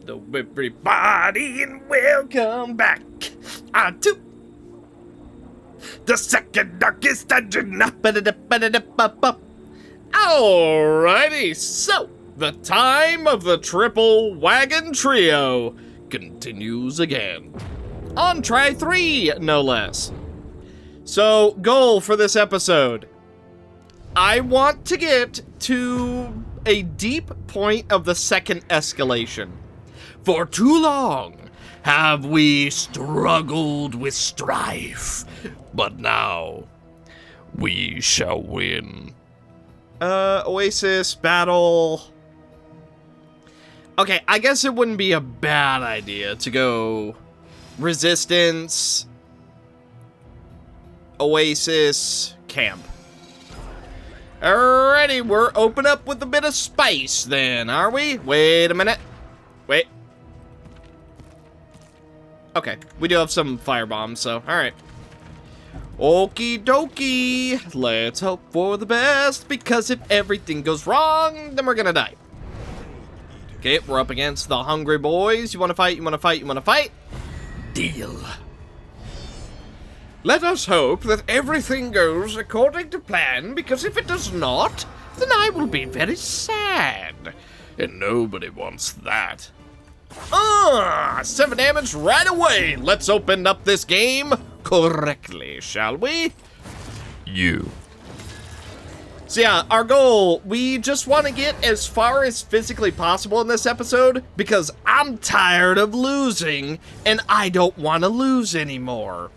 Hello, everybody, and welcome back to the second darkest dungeon. Alrighty, so the time of the triple wagon trio continues again. On try 3, no less. So, goal for this episode. I want to get to a deep point of the second escalation. For too long have we struggled with strife, but now we shall win. Oasis, battle. Okay, I guess it wouldn't be a bad idea to go resistance, Oasis, camp. Alrighty, we're open up with a bit of spice then, are we? Wait a minute. Wait. Okay, we do have some firebombs, so alright. Okie dokie. Let's hope for the best, because if everything goes wrong, then we're gonna die. Okay, we're up against the hungry boys. You wanna fight, you wanna fight, you wanna fight? Deal. Let us hope that everything goes according to plan, because if it does not, then I will be very sad. And nobody wants that. 7 damage right away. Let's open up this game correctly, shall we? So yeah, our goal, we just want to get as far as physically possible in this episode, because I'm tired of losing, and I don't want to lose anymore.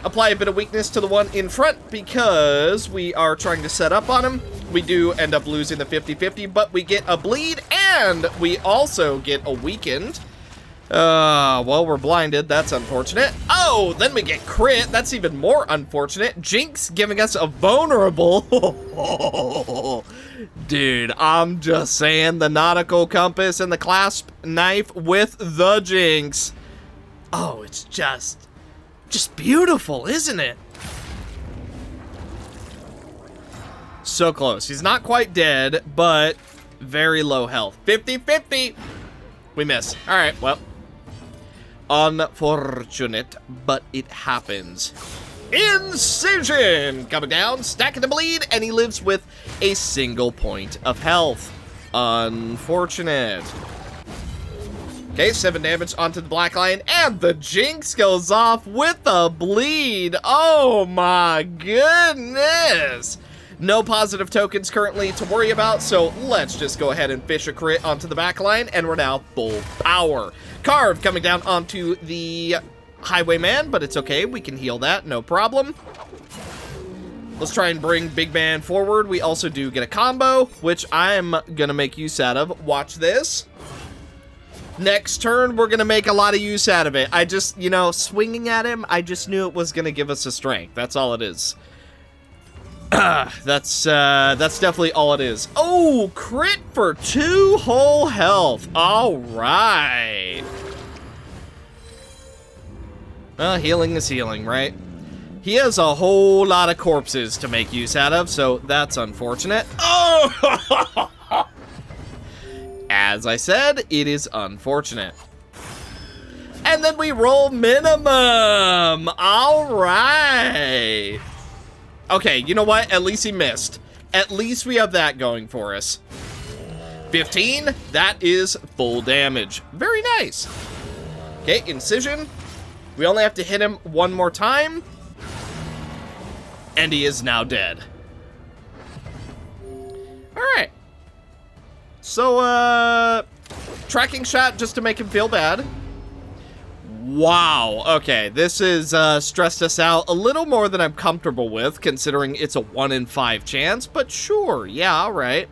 Apply a bit of weakness to the one in front, because we are trying to set up on him. We do end up losing the 50-50, but we get a bleed, and we also get a weakened. Well, we're blinded. That's unfortunate. Oh, then we get crit. That's even more unfortunate. Jinx giving us a vulnerable. Dude, I'm just saying, the nautical compass and the clasp knife with the Jinx. Oh, it's just beautiful, isn't it? So close. He's not quite dead, but very low health. 50-50. We miss. All right, well. Unfortunate, but it happens. Incision coming down, stacking the bleed, and he lives with a single point of health. Unfortunate. Okay, 7 damage onto the Black Lion, and the Jinx goes off with a bleed. Oh my goodness. No positive tokens currently to worry about, so let's just go ahead and fish a crit onto the back line, and we're now full power. Carve coming down onto the Highwayman, but it's okay, we can heal that, no problem. Let's try and bring Big Man forward. We also do get a combo, which I'm gonna make use out of. Watch this. Next turn, we're gonna make a lot of use out of it. I just, you know, swinging at him, I just knew it was gonna give us a strength. That's all it is. That's definitely all it is. Oh, crit for 2 whole health. All right. Well, healing is healing, right? He has a whole lot of corpses to make use out of, so that's unfortunate. Oh! As I said, it is unfortunate. And then we roll minimum. All right. Okay, you know what? At least he missed. At least we have that going for us. 15, that is full damage. Very nice. Okay, incision. We only have to hit him one more time. And he is now dead. Alright. So, tracking shot just to make him feel bad. Wow, okay, this is stressed us out a little more than I'm comfortable with, considering it's a 1 in 5 chance, but sure, yeah, all right.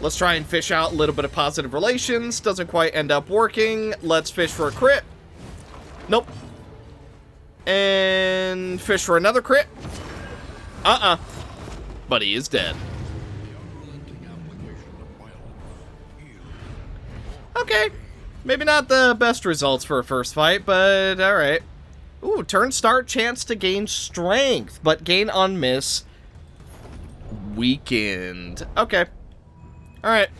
Let's try and fish out a little bit of positive relations. Doesn't quite end up working. Let's fish for a crit. Nope. And fish for another crit. But he is dead. Okay. Maybe not the best results for a first fight, but alright. Ooh, turn start, chance to gain strength, but gain on miss. Weakened. Okay. Alright.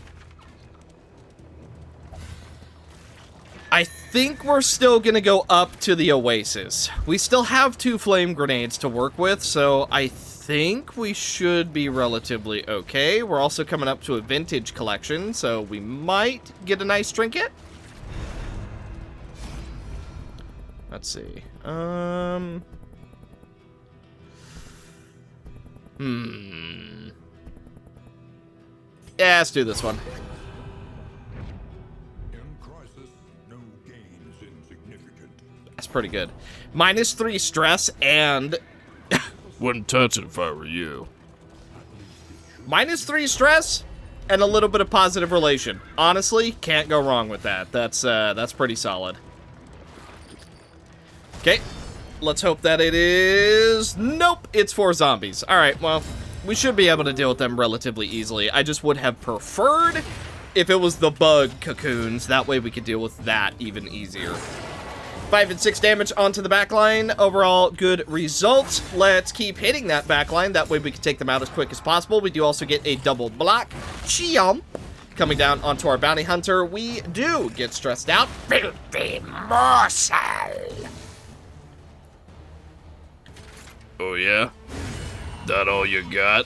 I think we're still going to go up to the Oasis. We still have 2 flame grenades to work with, so I think we should be relatively okay. We're also coming up to a vintage collection, so we might get a nice trinket. Let's see. Yeah, let's do this one. That's pretty good. -3 stress and... Wouldn't touch it if I were you. -3 stress and a little bit of positive relation. Honestly, can't go wrong with that. That's pretty solid. Okay, let's hope that it is... Nope, it's 4 zombies. Alright, well, we should be able to deal with them relatively easily. I just would have preferred if it was the bug cocoons. That way we could deal with that even easier. 5 and 6 damage onto the backline. Overall, good results. Let's keep hitting that backline. That way we can take them out as quick as possible. We do also get a double block. Chomp. Coming down onto our bounty hunter, we do get stressed out. Filthy morsel. Oh yeah? That all you got?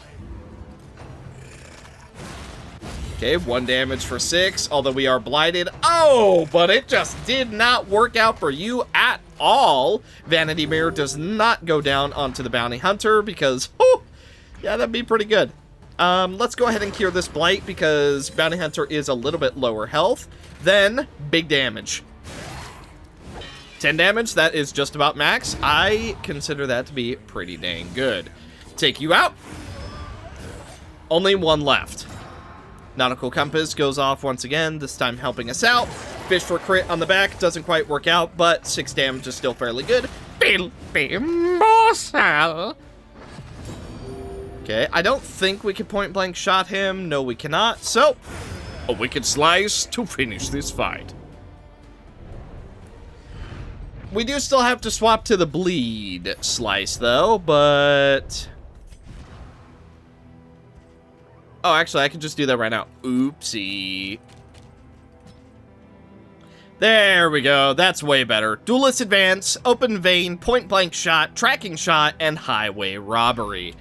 Okay, 1 damage for 6, although we are blighted. Oh, but it just did not work out for you at all. Vanity Mirror does not go down onto the bounty hunter because, oh, yeah, that'd be pretty good. Let's go ahead and cure this blight because bounty hunter is a little bit lower health. Then, big damage. 10 damage, that is just about max. I consider that to be pretty dang good. Take you out. Only 1 left. Nautical Compass goes off once again, this time helping us out. Fish for crit on the back, doesn't quite work out, but 6 damage is still fairly good. Filthy morsel. Okay, I don't think we can point blank shot him. No, we cannot. So, a wicked slice to finish this fight. We do still have to swap to the bleed slice, though, but... Oh, actually, I can just do that right now. Oopsie. There we go. That's way better. Duelist Advance, Open Vein, Point Blank Shot, Tracking Shot, and Highway Robbery.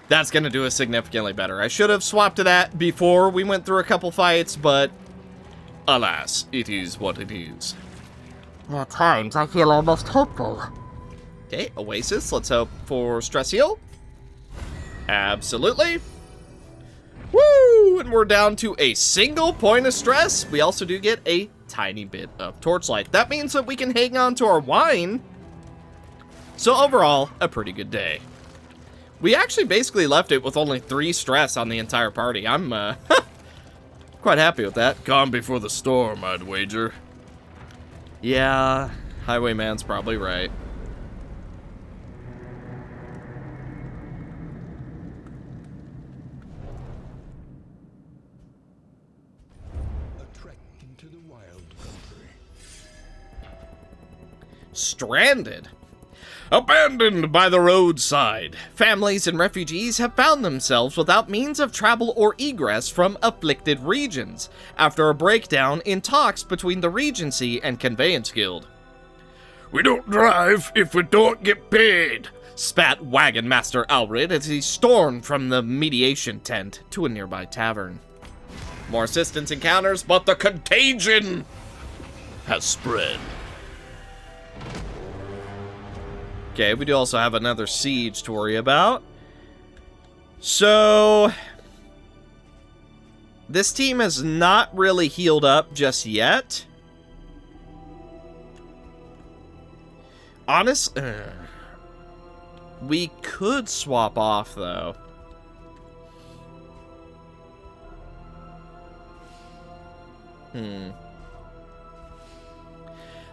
That's going to do us significantly better. I should have swapped to that before we went through a couple fights, but alas, it is what it is. At times, I feel almost hopeful. Okay, Oasis. Let's hope for Stress Heal. Absolutely. Woo! And we're down to a single point of stress. We also do get a tiny bit of Torchlight. That means that we can hang on to our wine. So overall, a pretty good day. We actually basically left it with only 3 stress on the entire party. I'm quite happy with that. Calm before the storm, I'd wager. Yeah, Highwayman's probably right. A trek into the wild country. Stranded. Abandoned by the roadside, families and refugees have found themselves without means of travel or egress from afflicted regions, after a breakdown in talks between the Regency and Conveyance Guild. We don't drive if we don't get paid, spat Wagon Master Alred as he stormed from the mediation tent to a nearby tavern. More assistance encounters, but the contagion has spread. Okay, we do also have another siege to worry about. So, this team has not really healed up just yet. Honestly, we could swap off, though.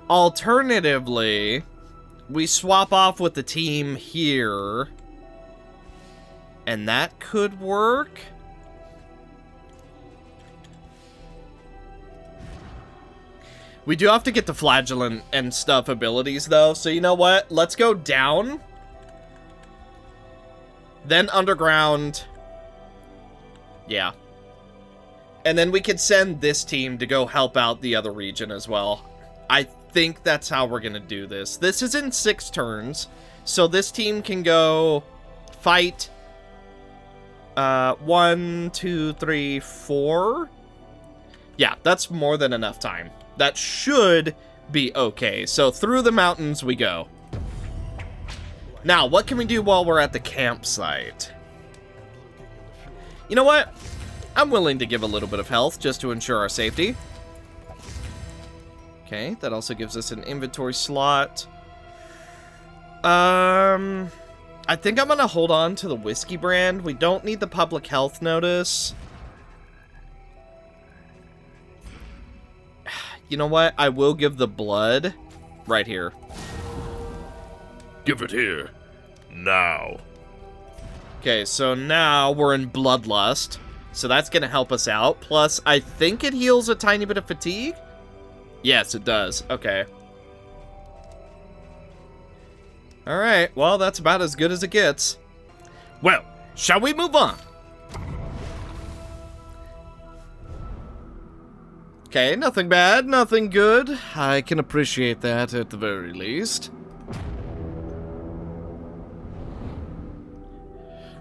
Alternatively, we swap off with the team here, and that could work. We do have to get the Flagellant and stuff abilities, though, so you know what? Let's go down, then underground. Yeah. And then we could send this team to go help out the other region as well. I think that's how we're gonna do this. This is in 6 turns, so this team can go fight 1, 2, 3, 4. Yeah, that's more than enough time. That should be okay. So through the mountains we go. Now, what can we do while we're at the campsite? You know what? I'm willing to give a little bit of health just to ensure our safety. Okay, that also gives us an inventory slot. I think I'm gonna hold on to the whiskey brand. We don't need the public health notice. You know what? I will give the blood right here. Give it here. Now. Okay, so now we're in Bloodlust. So that's gonna help us out. Plus, I think it heals a tiny bit of fatigue. Yes, it does. Okay. Alright, well, that's about as good as it gets. Well, shall we move on? Okay, nothing bad, nothing good. I can appreciate that at the very least.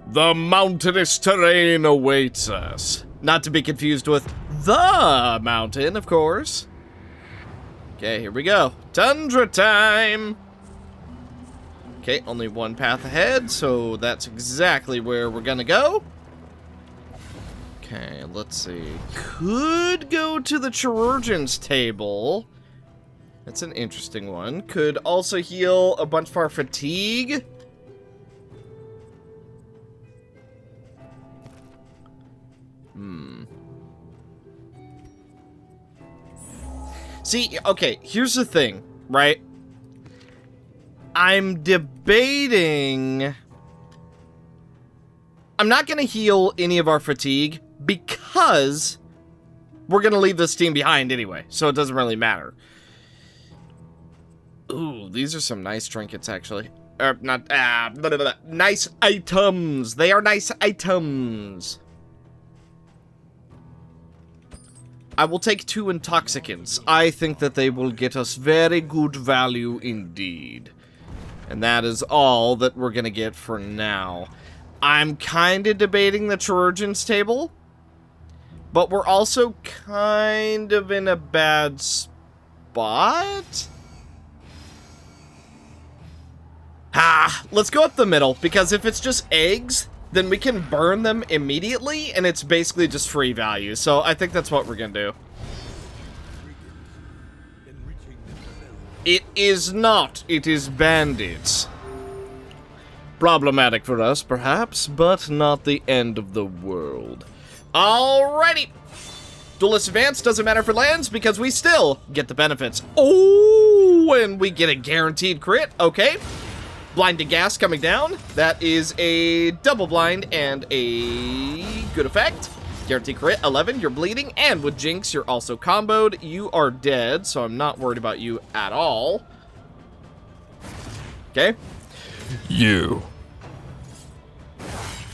The mountainous terrain awaits us. Not to be confused with the mountain, of course. Okay, here we go. Tundra time! Okay, only one path ahead, so that's exactly where we're gonna go. Okay, let's see. Could go to the chirurgeon's table. That's an interesting one. Could also heal a bunch of our fatigue. See, okay, here's the thing, right? I'm debating... I'm not going to heal any of our fatigue because we're going to leave this team behind anyway, so it doesn't really matter. Ooh, these are some nice trinkets, actually. Nice items. They are nice items. I will take 2 intoxicants. I think that they will get us very good value indeed. And that is all that we're going to get for now. I'm kind of debating the chirurgeon's table. But we're also kind of in a bad spot. Let's go up the middle. Because if it's just eggs, then we can burn them immediately. And it's basically just free value. So I think that's what we're going to do. It is not. It is bandits. Problematic for us, perhaps, but not the end of the world. Alrighty. Duelist Advance doesn't matter for lands because we still get the benefits. Oh, and we get a guaranteed crit. Okay. Blinded Gas coming down. That is a double blind and a good effect. Guaranteed crit, 11, you're bleeding, and with Jinx, you're also comboed. You are dead, so I'm not worried about you at all. Okay. You.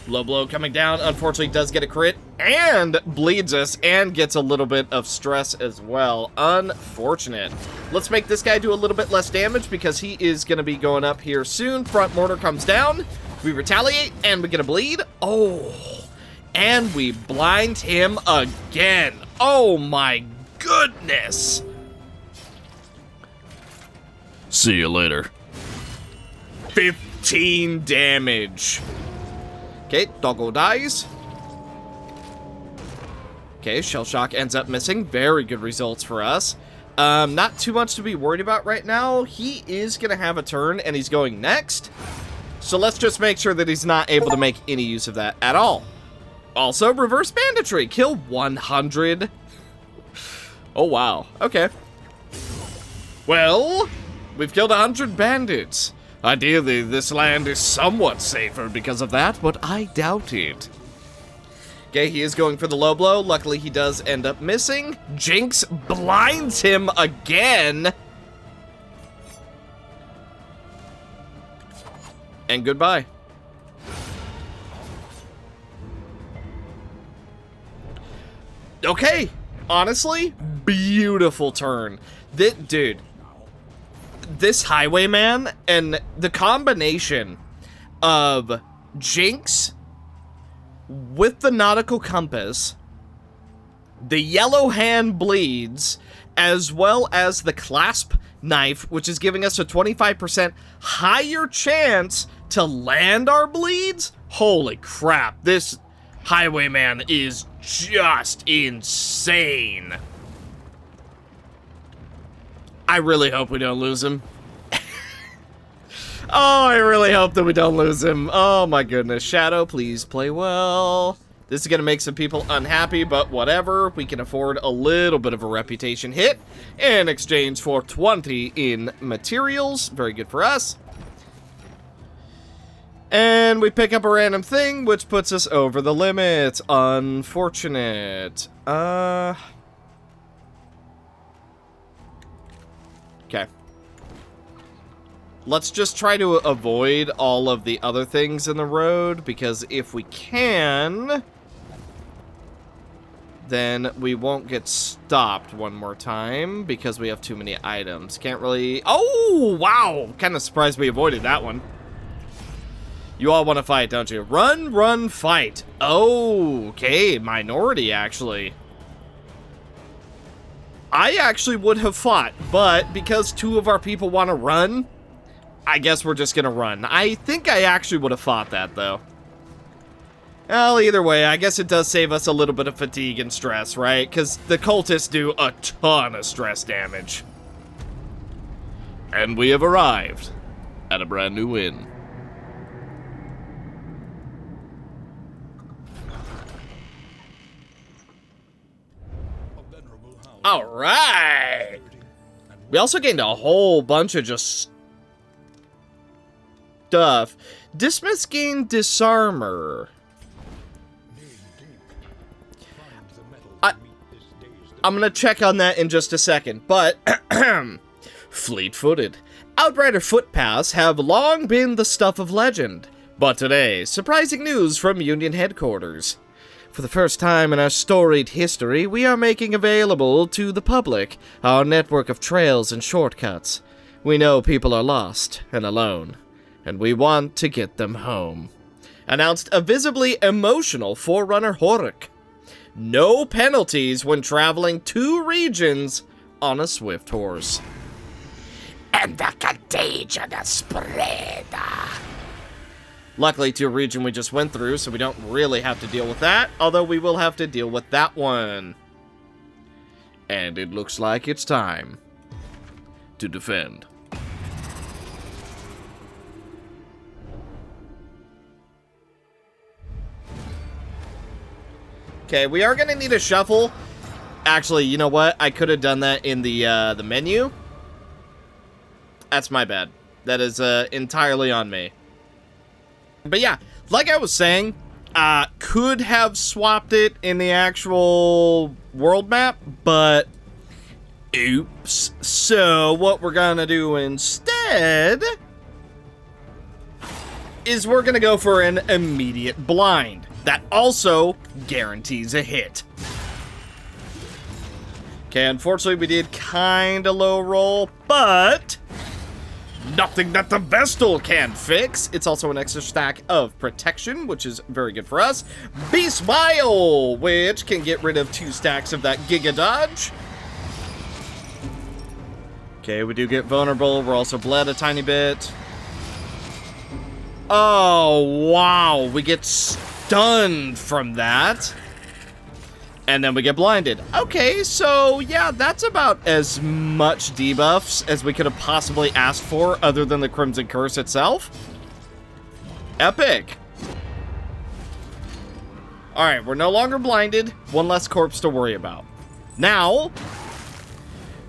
Low blow coming down, unfortunately does get a crit, and bleeds us, and gets a little bit of stress as well. Unfortunate. Let's make this guy do a little bit less damage, because he is going to be going up here soon. Front mortar comes down, we retaliate, and we get a bleed. Oh, and we blind him again. Oh my goodness. See you later. 15 damage. Okay, doggo dies. Okay, Shell Shock ends up missing. Very good results for us. Not too much to be worried about right now. He is going to have a turn, and he's going next. So let's just make sure that he's not able to make any use of that at all. Also, reverse banditry. Kill 100. Oh, wow. Okay. Well, we've killed 100 bandits. Ideally, this land is somewhat safer because of that, but I doubt it. Okay, he is going for the low blow. Luckily, he does end up missing. Jinx blinds him again. And goodbye. Okay, Honestly, beautiful turn. Dude, this Highwayman and the combination of Jinx with the Nautical Compass, the Yellow Hand Bleeds, as well as the Clasp Knife, which is giving us a 25% higher chance to land our bleeds. Holy crap, this Highwayman is just insane. I really hope we don't lose him. Oh, I really hope that we don't lose him. Oh my goodness. Shadow, please play well. This is going to make some people unhappy, but whatever. We can afford a little bit of a reputation hit in exchange for 20 in materials. Very good for us. And we pick up a random thing, which puts us over the limit. Unfortunate. Okay. Let's just try to avoid all of the other things in the road, because if we can, then we won't get stopped one more time, because we have too many items. Can't really... Oh, wow! Kind of surprised we avoided that one. You all want to fight, don't you? Run, run, fight. Oh, okay, minority, actually. I actually would have fought, but because 2 of our people want to run, I guess we're just gonna run. I think I actually would have fought that, though. Well, either way, I guess it does save us a little bit of fatigue and stress, right? Because the cultists do a ton of stress damage. And we have arrived at a brand new inn. All right. We also gained a whole bunch of just stuff. Dismiss gained Disarmor. I'm gonna check on that in just a second, but fleet-footed. Outrider footpaths have long been the stuff of legend, but today, surprising news from Union headquarters. For the first time in our storied history, we are making available to the public our network of trails and shortcuts. We know people are lost and alone, and we want to get them home. Announced a visibly emotional Forerunner Horuk. No penalties when traveling 2 regions on a swift horse. And the contagion is spread. Luckily, to a region we just went through, so we don't really have to deal with that, although we will have to deal with that one. And it looks like it's time to defend. Okay, we are gonna need a shuffle. Actually, you know what? I could have done that in the menu. That's my bad. That is entirely on me. But yeah, like I was saying, could have swapped it in the actual world map, but oops. So what we're gonna do instead is we're gonna go for an immediate blind. That also guarantees a hit. Okay, unfortunately we did kinda low roll, but nothing that the Vestal can fix. It's also an extra stack of protection, which is very good for us. Beast Bile, which can get rid of 2 stacks of that Giga Dodge. Okay, we do get vulnerable. We're also bled a tiny bit. Oh, wow. We get stunned from that. And then we get blinded. Okay, so yeah, that's about as much debuffs as we could have possibly asked for other than the Crimson Curse itself. Epic. Alright, we're no longer blinded. 1 less corpse to worry about. Now,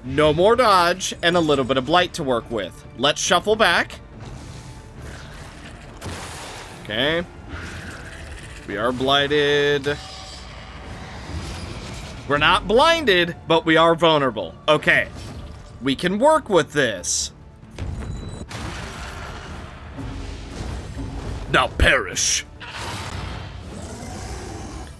no more dodge and a little bit of blight to work with. Let's shuffle back. Okay. We are blighted. We're not blinded, but we are vulnerable. Okay. We can work with this. Now perish.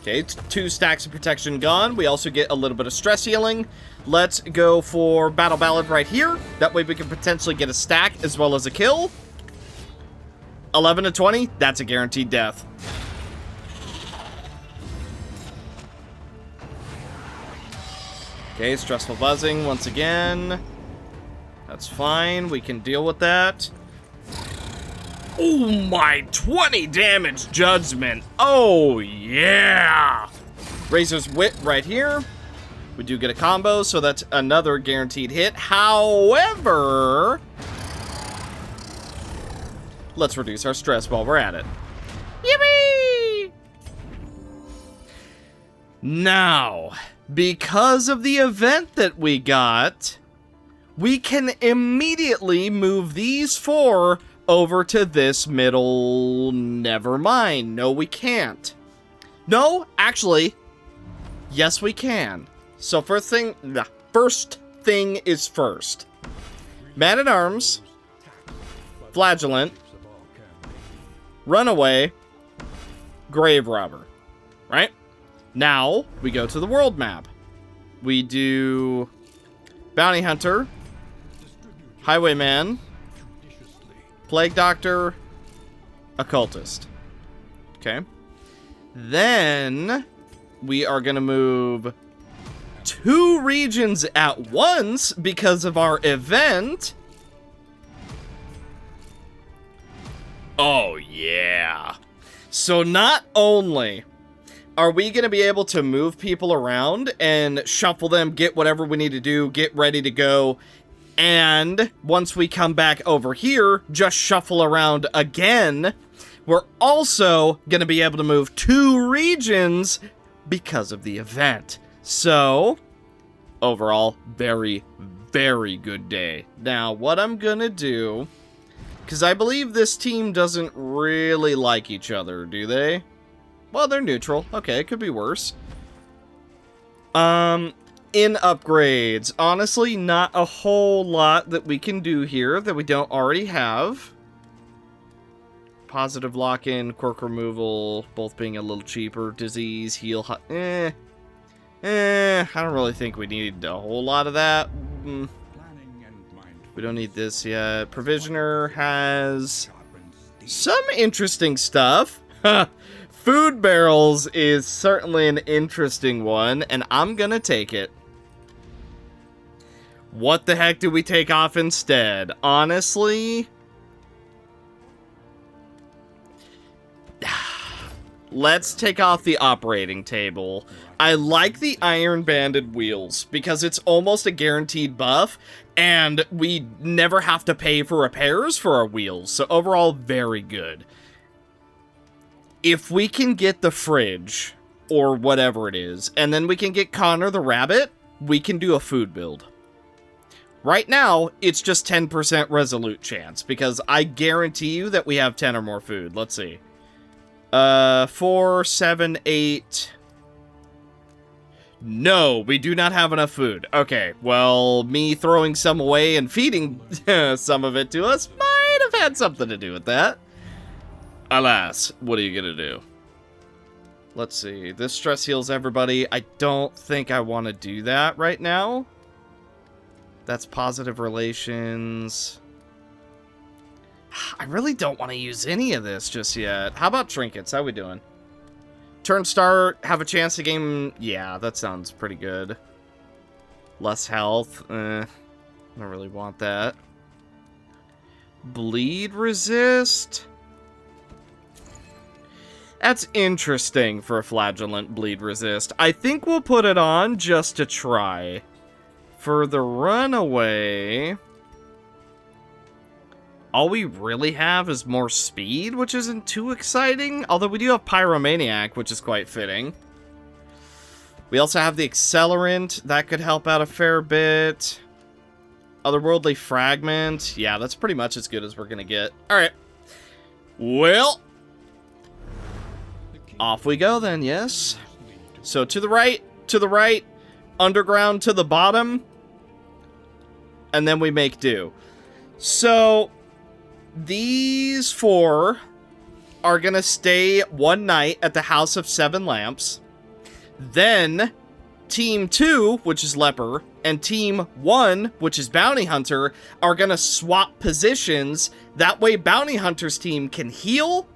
Okay, 2 stacks of protection gone. We also get a little bit of stress healing. Let's go for Battle Ballad right here. That way we can potentially get a stack as well as a kill. 11 to 20, that's a guaranteed death. Okay, stressful buzzing once again. That's fine, we can deal with that. Oh my, 20 damage judgment. Oh yeah. Razor's Wit right here. We do get a combo, so that's another guaranteed hit. However, let's reduce our stress while we're at it. Yippee! Now, because of the event that we got, we can immediately move these 4 over to this middle. Never mind. No, we can't. No, actually, yes, we can. So first thing is first. Man-at-Arms, Flagellant, Runaway, Grave Robber. Right? Now, we go to the world map. We do Bounty Hunter, Highwayman, Plague Doctor, Occultist. Okay. Then we are going to move 2 regions at once because of our event. Oh, yeah. So not only are we going to be able to move people around and shuffle them, get whatever we need to do, get ready to go, and once we come back over here, just shuffle around again, we're also going to be able to move 2 regions because of the event. So, overall, very, very good day. Now, what I'm going to do, because I believe this team doesn't really like each other, do they? Well, they're neutral. Okay, it could be worse. In upgrades, honestly, not a whole lot that we can do here that we don't already have. Positive lock-in, quirk removal, both being a little cheaper. Disease, heal, I don't really think we need a whole lot of that. We don't need this yet. Provisioner has some interesting stuff. Food barrels is certainly an interesting one, and I'm gonna take it. What the heck do we take off instead? Honestly, let's take off the operating table. I like the iron banded wheels because it's almost a guaranteed buff, and we never have to pay for repairs for our wheels. So overall, very good. If we can get the fridge, or whatever it is, and then we can get Connor the rabbit, we can do a food build. Right now, it's just 10% resolute chance, because I guarantee you that we have 10 or more food. Let's see. 4, 7, 8... No, we do not have enough food. Okay, well, me throwing some away and feeding some of it to us might have had something to do with that. Alas, what are you gonna do? Let's see. This stress heals everybody. I don't think I want to do that right now. That's positive relations. I really don't want to use any of this just yet. How about trinkets? How we doing? Turn start, have a chance to gain... Yeah, that sounds pretty good. Less health. I don't really want that. Bleed resist? That's interesting for a flagellant bleed resist. I think we'll put it on just to try. For the runaway, all we really have is more speed, which isn't too exciting. Although we do have Pyromaniac, which is quite fitting. We also have the Accelerant. That could help out a fair bit. Otherworldly Fragment. Yeah, that's pretty much as good as we're going to get. Alright. Well, off we go then, yes. So to the right, underground to the bottom, and then we make do. So these 4 are gonna stay one night at the House of 7 Lamps. Then Team 2, which is Leper, and Team 1, which is Bounty Hunter, are gonna swap positions. That way Bounty Hunter's team can heal,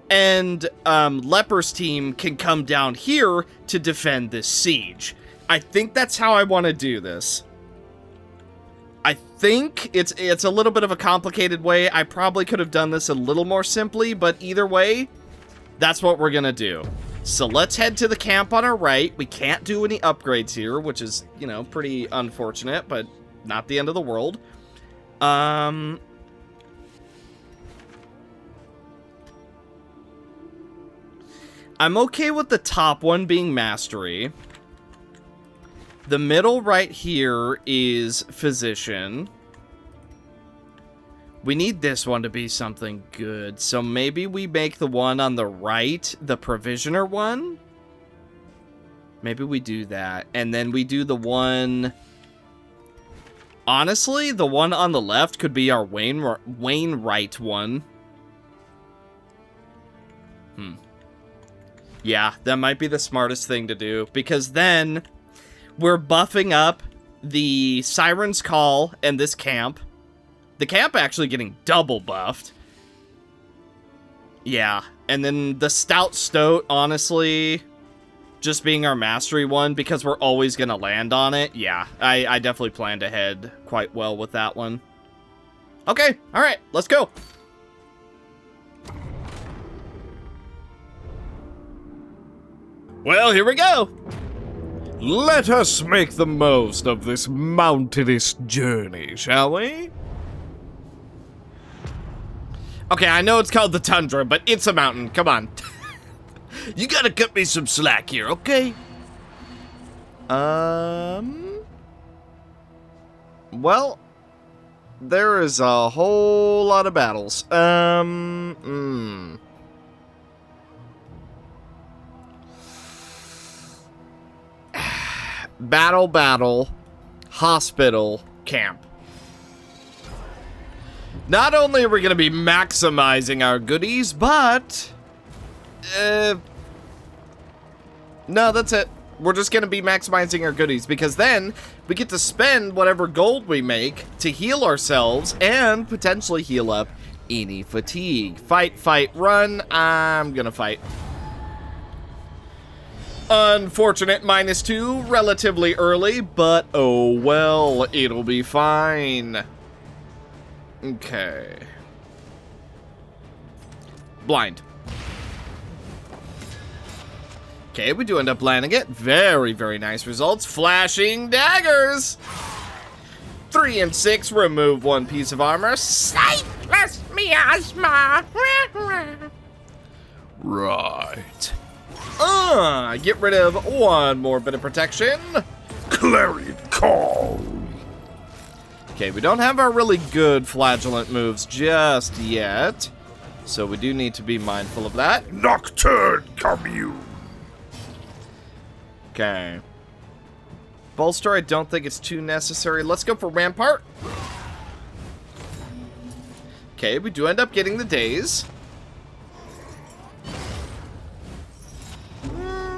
and Leper's team can come down here to defend this siege. I think that's how I want to do this. I think it's a little bit of a complicated way. I probably could have done this a little more simply, but either way, that's what we're gonna do. So let's head to the camp on our right. We can't do any upgrades here, which is, you know, pretty unfortunate, but not the end of the world. I'm okay with the top one being Mastery. The middle right here is Physician. We need this one to be something good, so maybe we make the one on the right the Provisioner one? Maybe we do that, and then we do the one... Honestly, the one on the left could be our Wainwright one. Yeah, that might be the smartest thing to do, because then we're buffing up the Siren's Call and this camp. The camp actually getting double buffed. Yeah, and then the Stout Stoat, honestly, just being our Mastery one, because we're always going to land on it. Yeah, I definitely planned ahead quite well with that one. Okay, alright, let's go. Well, here we go. Let us make the most of this mountainous journey, shall we? Okay, I know it's called the Tundra, but it's a mountain. Come on. You gotta cut me some slack here, okay? Well, there is a whole lot of battles. Battle, hospital, camp. Not only are we going to be maximizing our goodies, but... no, that's it. We're just going to be maximizing our goodies, because then we get to spend whatever gold we make to heal ourselves and potentially heal up any fatigue. Fight, fight, run. I'm going to fight. Unfortunate -2, relatively early, but oh well, it'll be fine. Okay. Blind. Okay, we do end up landing it. Very, very nice results. Flashing daggers! 3 and 6, remove 1 piece of armor. Sightless miasma! Right. Get rid of 1 more bit of protection. Clarion Call. Okay, we don't have our really good flagellant moves just yet, so we do need to be mindful of that. Nocturne Commune. Okay. Bolster, I don't think it's too necessary. Let's go for Rampart. Okay, we do end up getting the daze.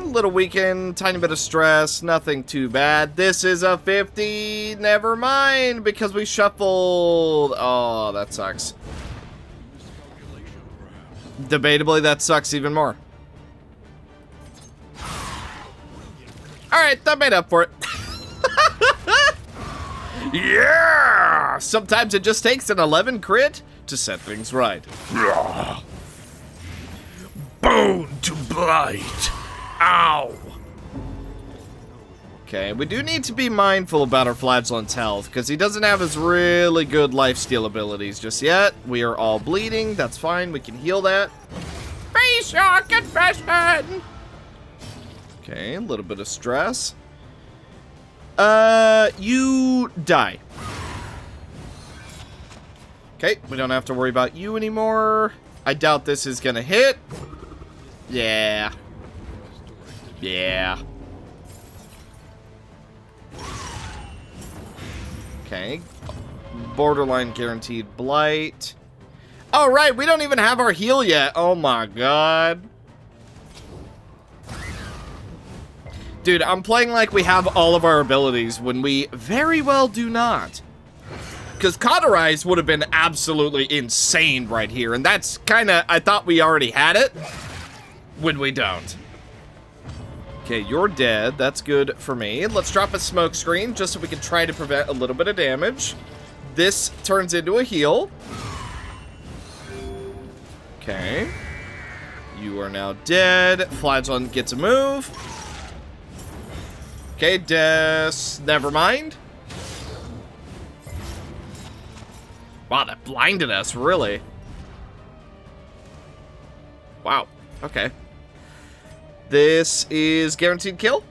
Little weakened, tiny bit of stress, nothing too bad. This is a 50, never mind, because we shuffled. Oh, that sucks. Debatably, that sucks even more. Alright, that made up for it. Yeah! Sometimes it just takes an 11 crit to set things right. Bone to blight. Ow! Okay, we do need to be mindful about our Flagellant's health, because he doesn't have his really good lifesteal abilities just yet. We are all bleeding, that's fine, we can heal that. Face your confession! Okay, a little bit of stress. You die. Okay, we don't have to worry about you anymore. I doubt this is gonna hit. Yeah. Yeah. Okay. Borderline guaranteed blight. Oh, right, we don't even have our heal yet. Oh my god. Dude, I'm playing like we have all of our abilities when we very well do not. Because Cauterize would have been absolutely insane right here, and that's kind of, I thought we already had it, when we don't. Okay, you're dead. That's good for me. Let's drop a smoke screen just so we can try to prevent a little bit of damage. This turns into a heal. Okay. You are now dead. Flagellant gets a move. Okay, never mind. Wow, that blinded us, really. Wow, okay. This is guaranteed kill?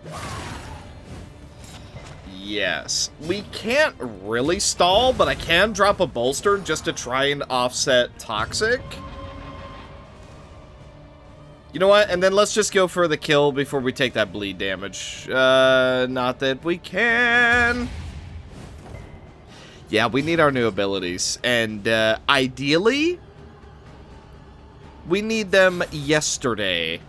Yes. We can't really stall, but I can drop a bolster just to try and offset Toxic. You know what? And then let's just go for the kill before we take that bleed damage. Not that we can. Yeah, we need our new abilities. And ideally, we need them yesterday.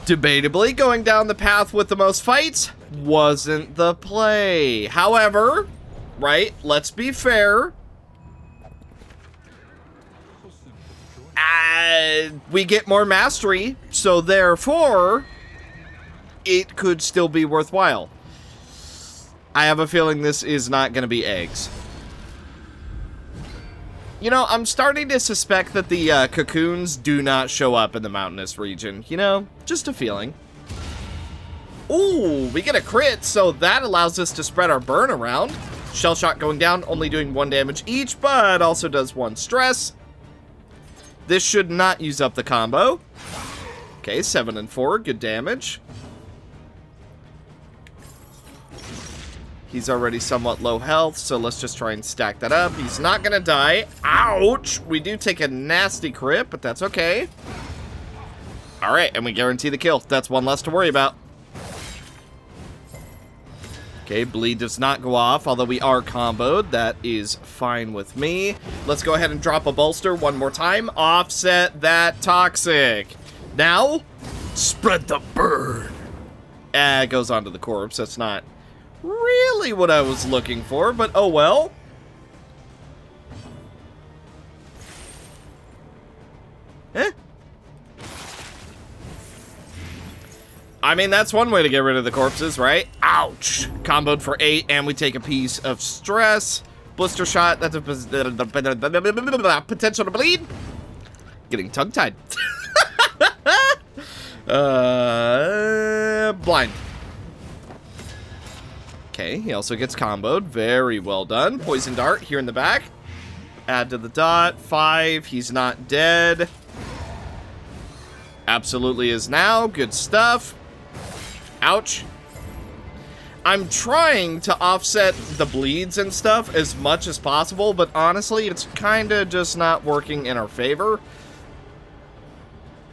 Debatably, going down the path with the most fights wasn't the play. However, right, let's be fair. We get more mastery, so therefore, it could still be worthwhile. I have a feeling this is not going to be eggs. You know, I'm starting to suspect that the cocoons do not show up in the mountainous region. You know, just a feeling. Ooh, we get a crit, so that allows us to spread our burn around. Shell shot going down, only doing 1 damage each, but also does 1 stress. This should not use up the combo. Okay, 7 and 4, good damage. He's already somewhat low health, so let's just try and stack that up. He's not gonna die. Ouch! We do take a nasty crit, but that's okay. Alright, and we guarantee the kill. That's 1 less to worry about. Okay, bleed does not go off, although we are comboed. That is fine with me. Let's go ahead and drop a bolster 1 more time. Offset that Toxic. Now, spread the burn. It goes onto the corpse. That's not really what I was looking for, but oh well. Eh? I mean, that's one way to get rid of the corpses, right? Ouch! Comboed for 8, and we take a piece of stress. Blister shot, that's a potential to bleed. Getting tongue-tied. Blind. Okay, he also gets comboed. Very well done. Poison dart here in the back. Add to the dot. 5. He's not dead. Absolutely is now. Good stuff. Ouch. I'm trying to offset the bleeds and stuff as much as possible, but honestly, it's kind of just not working in our favor.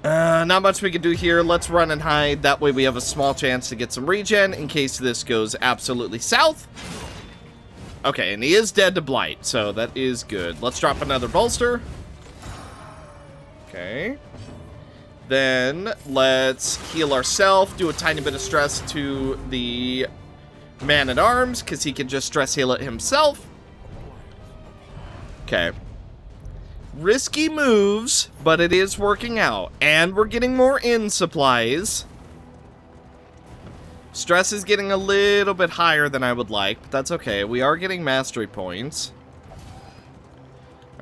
Not much we can do here. Let's run and hide. That way we have a small chance to get some regen in case this goes absolutely south. Okay, and he is dead to blight, so that is good. Let's drop another bolster. Okay. Then let's heal ourselves, do a tiny bit of stress to the man-at-arms, because he can just stress heal it himself. Okay. Risky moves, but it is working out. And we're getting more in supplies. Stress is getting a little bit higher than I would like, but that's okay. We are getting mastery points.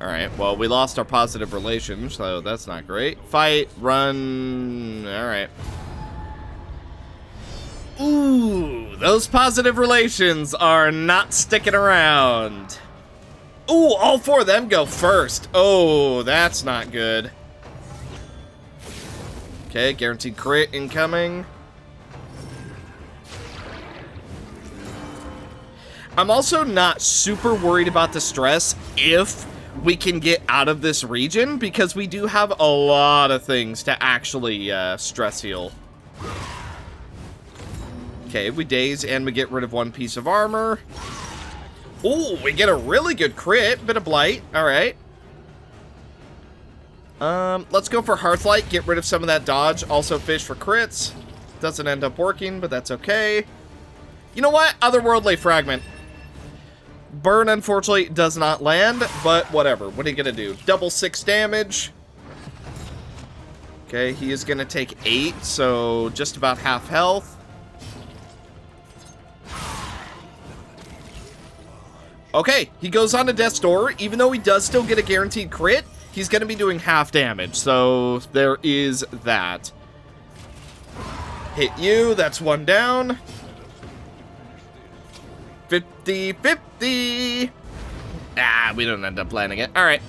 Alright, well, we lost our positive relations, so that's not great. Fight, run, alright. Ooh, those positive relations are not sticking around. Ooh, all 4 of them go first. Oh, that's not good. Okay, guaranteed crit incoming. I'm also not super worried about the stress if we can get out of this region, because we do have a lot of things to actually stress heal. Okay, we daze and we get rid of 1 piece of armor. Ooh, we get a really good crit. Bit of blight. All right. Let's go for Hearthlight. Get rid of some of that dodge. Also fish for crits. Doesn't end up working, but that's okay. You know what? Otherworldly Fragment. Burn, unfortunately, does not land, but whatever. What are you gonna do? Double 6 damage. Okay, he is gonna take 8, so just about half health. Okay, he goes on to Death's Door. Even though he does still get a guaranteed crit, he's gonna be doing half damage, so there is that. Hit you, that's 1 down. 50-50. Ah, we don't end up landing it. All right.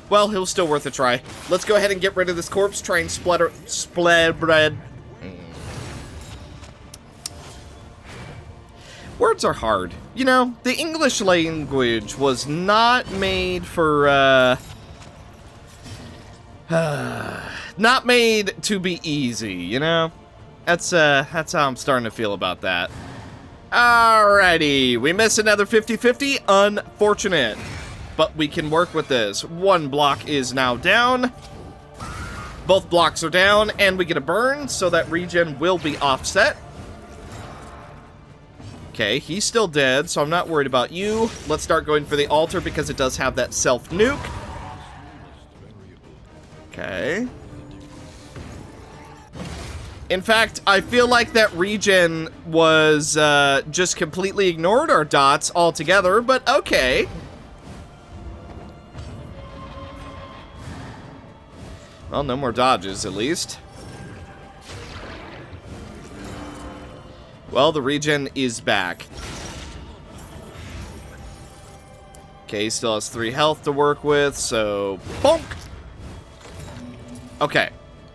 Well, it was still worth a try. Let's go ahead and get rid of this corpse. Try and split bread. Words are hard. You know, the English language was not made for, not made to be easy, you know? That's how I'm starting to feel about that. Alrighty, we miss another 50-50. Unfortunate. But we can work with this. 1 block is now down. Both blocks are down, and we get a burn, so that regen will be offset. Okay, he's still dead, so I'm not worried about you. Let's start going for the altar because it does have that self-nuke. Okay. In fact, I feel like that regen was just completely ignored our dots altogether, but okay. Well, no more dodges, at least. Well, the regen is back. Okay, he still has 3 health to work with, so... bonk! Okay.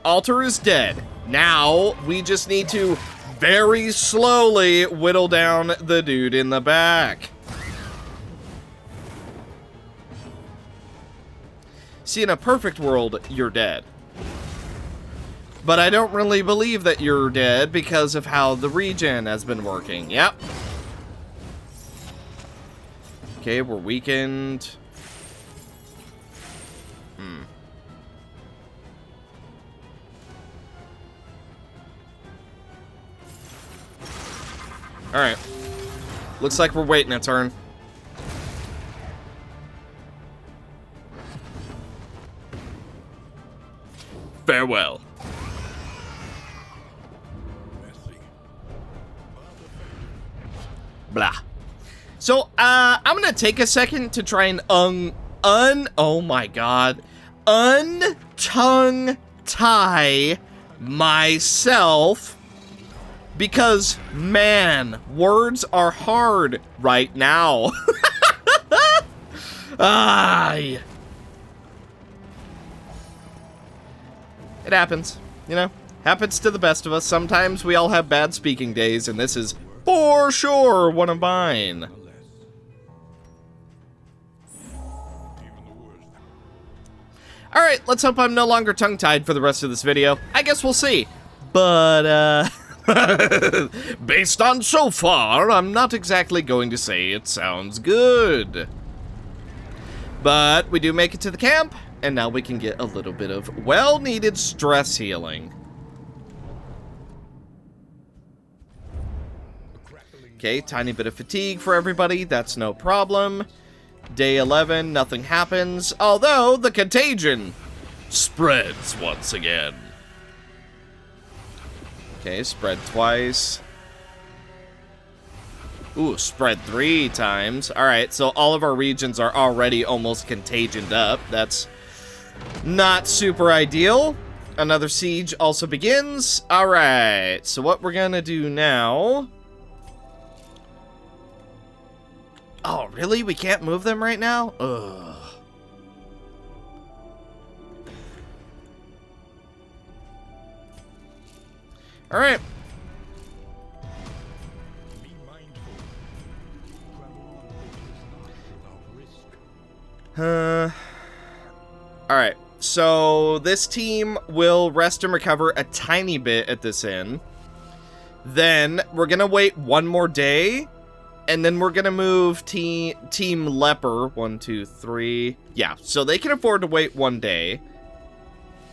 Altar is dead. Now, we just need to very slowly whittle down the dude in the back. See, in a perfect world, you're dead. But I don't really believe that you're dead because of how the regen has been working. Yep. Okay, we're weakened. Alright. Looks like we're waiting a turn. Farewell. Blah. So, I'm gonna take a second to try and oh my god, untongue tie myself because, man, words are hard right now. Ay. It happens, you know? Happens to the best of us. Sometimes we all have bad speaking days, and this is for sure one of mine. Alright, let's hope I'm no longer tongue-tied for the rest of this video. I guess we'll see. But, based on so far, I'm not exactly going to say it sounds good. But we do make it to the camp, and now we can get a little bit of well-needed stress healing. Okay, tiny bit of fatigue for everybody, that's no problem. Day 11, nothing happens, although the contagion spreads once again. Okay, spread twice. Ooh, spread 3 times. Alright, so all of our regions are already almost contagioned up. That's not super ideal. Another siege also begins. Alright, so what we're gonna do now... Oh, really? We can't move them right now? Ugh. Alright. Alright, so this team will rest and recover a tiny bit at this inn. Then we're gonna wait one more day, And then we're gonna move Team Leper, 1, 2, 3. Yeah, so they can afford to wait 1 day.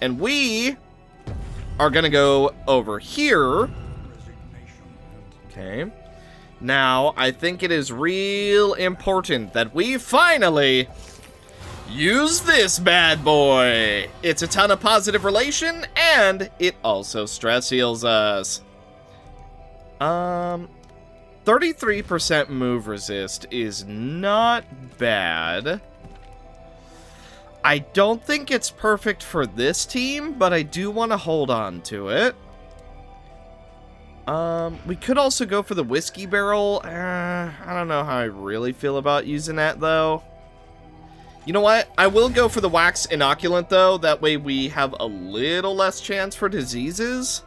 And we are gonna go over here. Okay. Now, I think it is real important that we finally use this bad boy. It's a ton of positive relation, and it also stress heals us. 33% move resist is not bad. I don't think it's perfect for this team, but I do want to hold on to it. We could also go for the whiskey barrel. I don't know how I really feel about using that, though. You know what? I will go for the wax inoculant, though. That way we have a little less chance for diseases.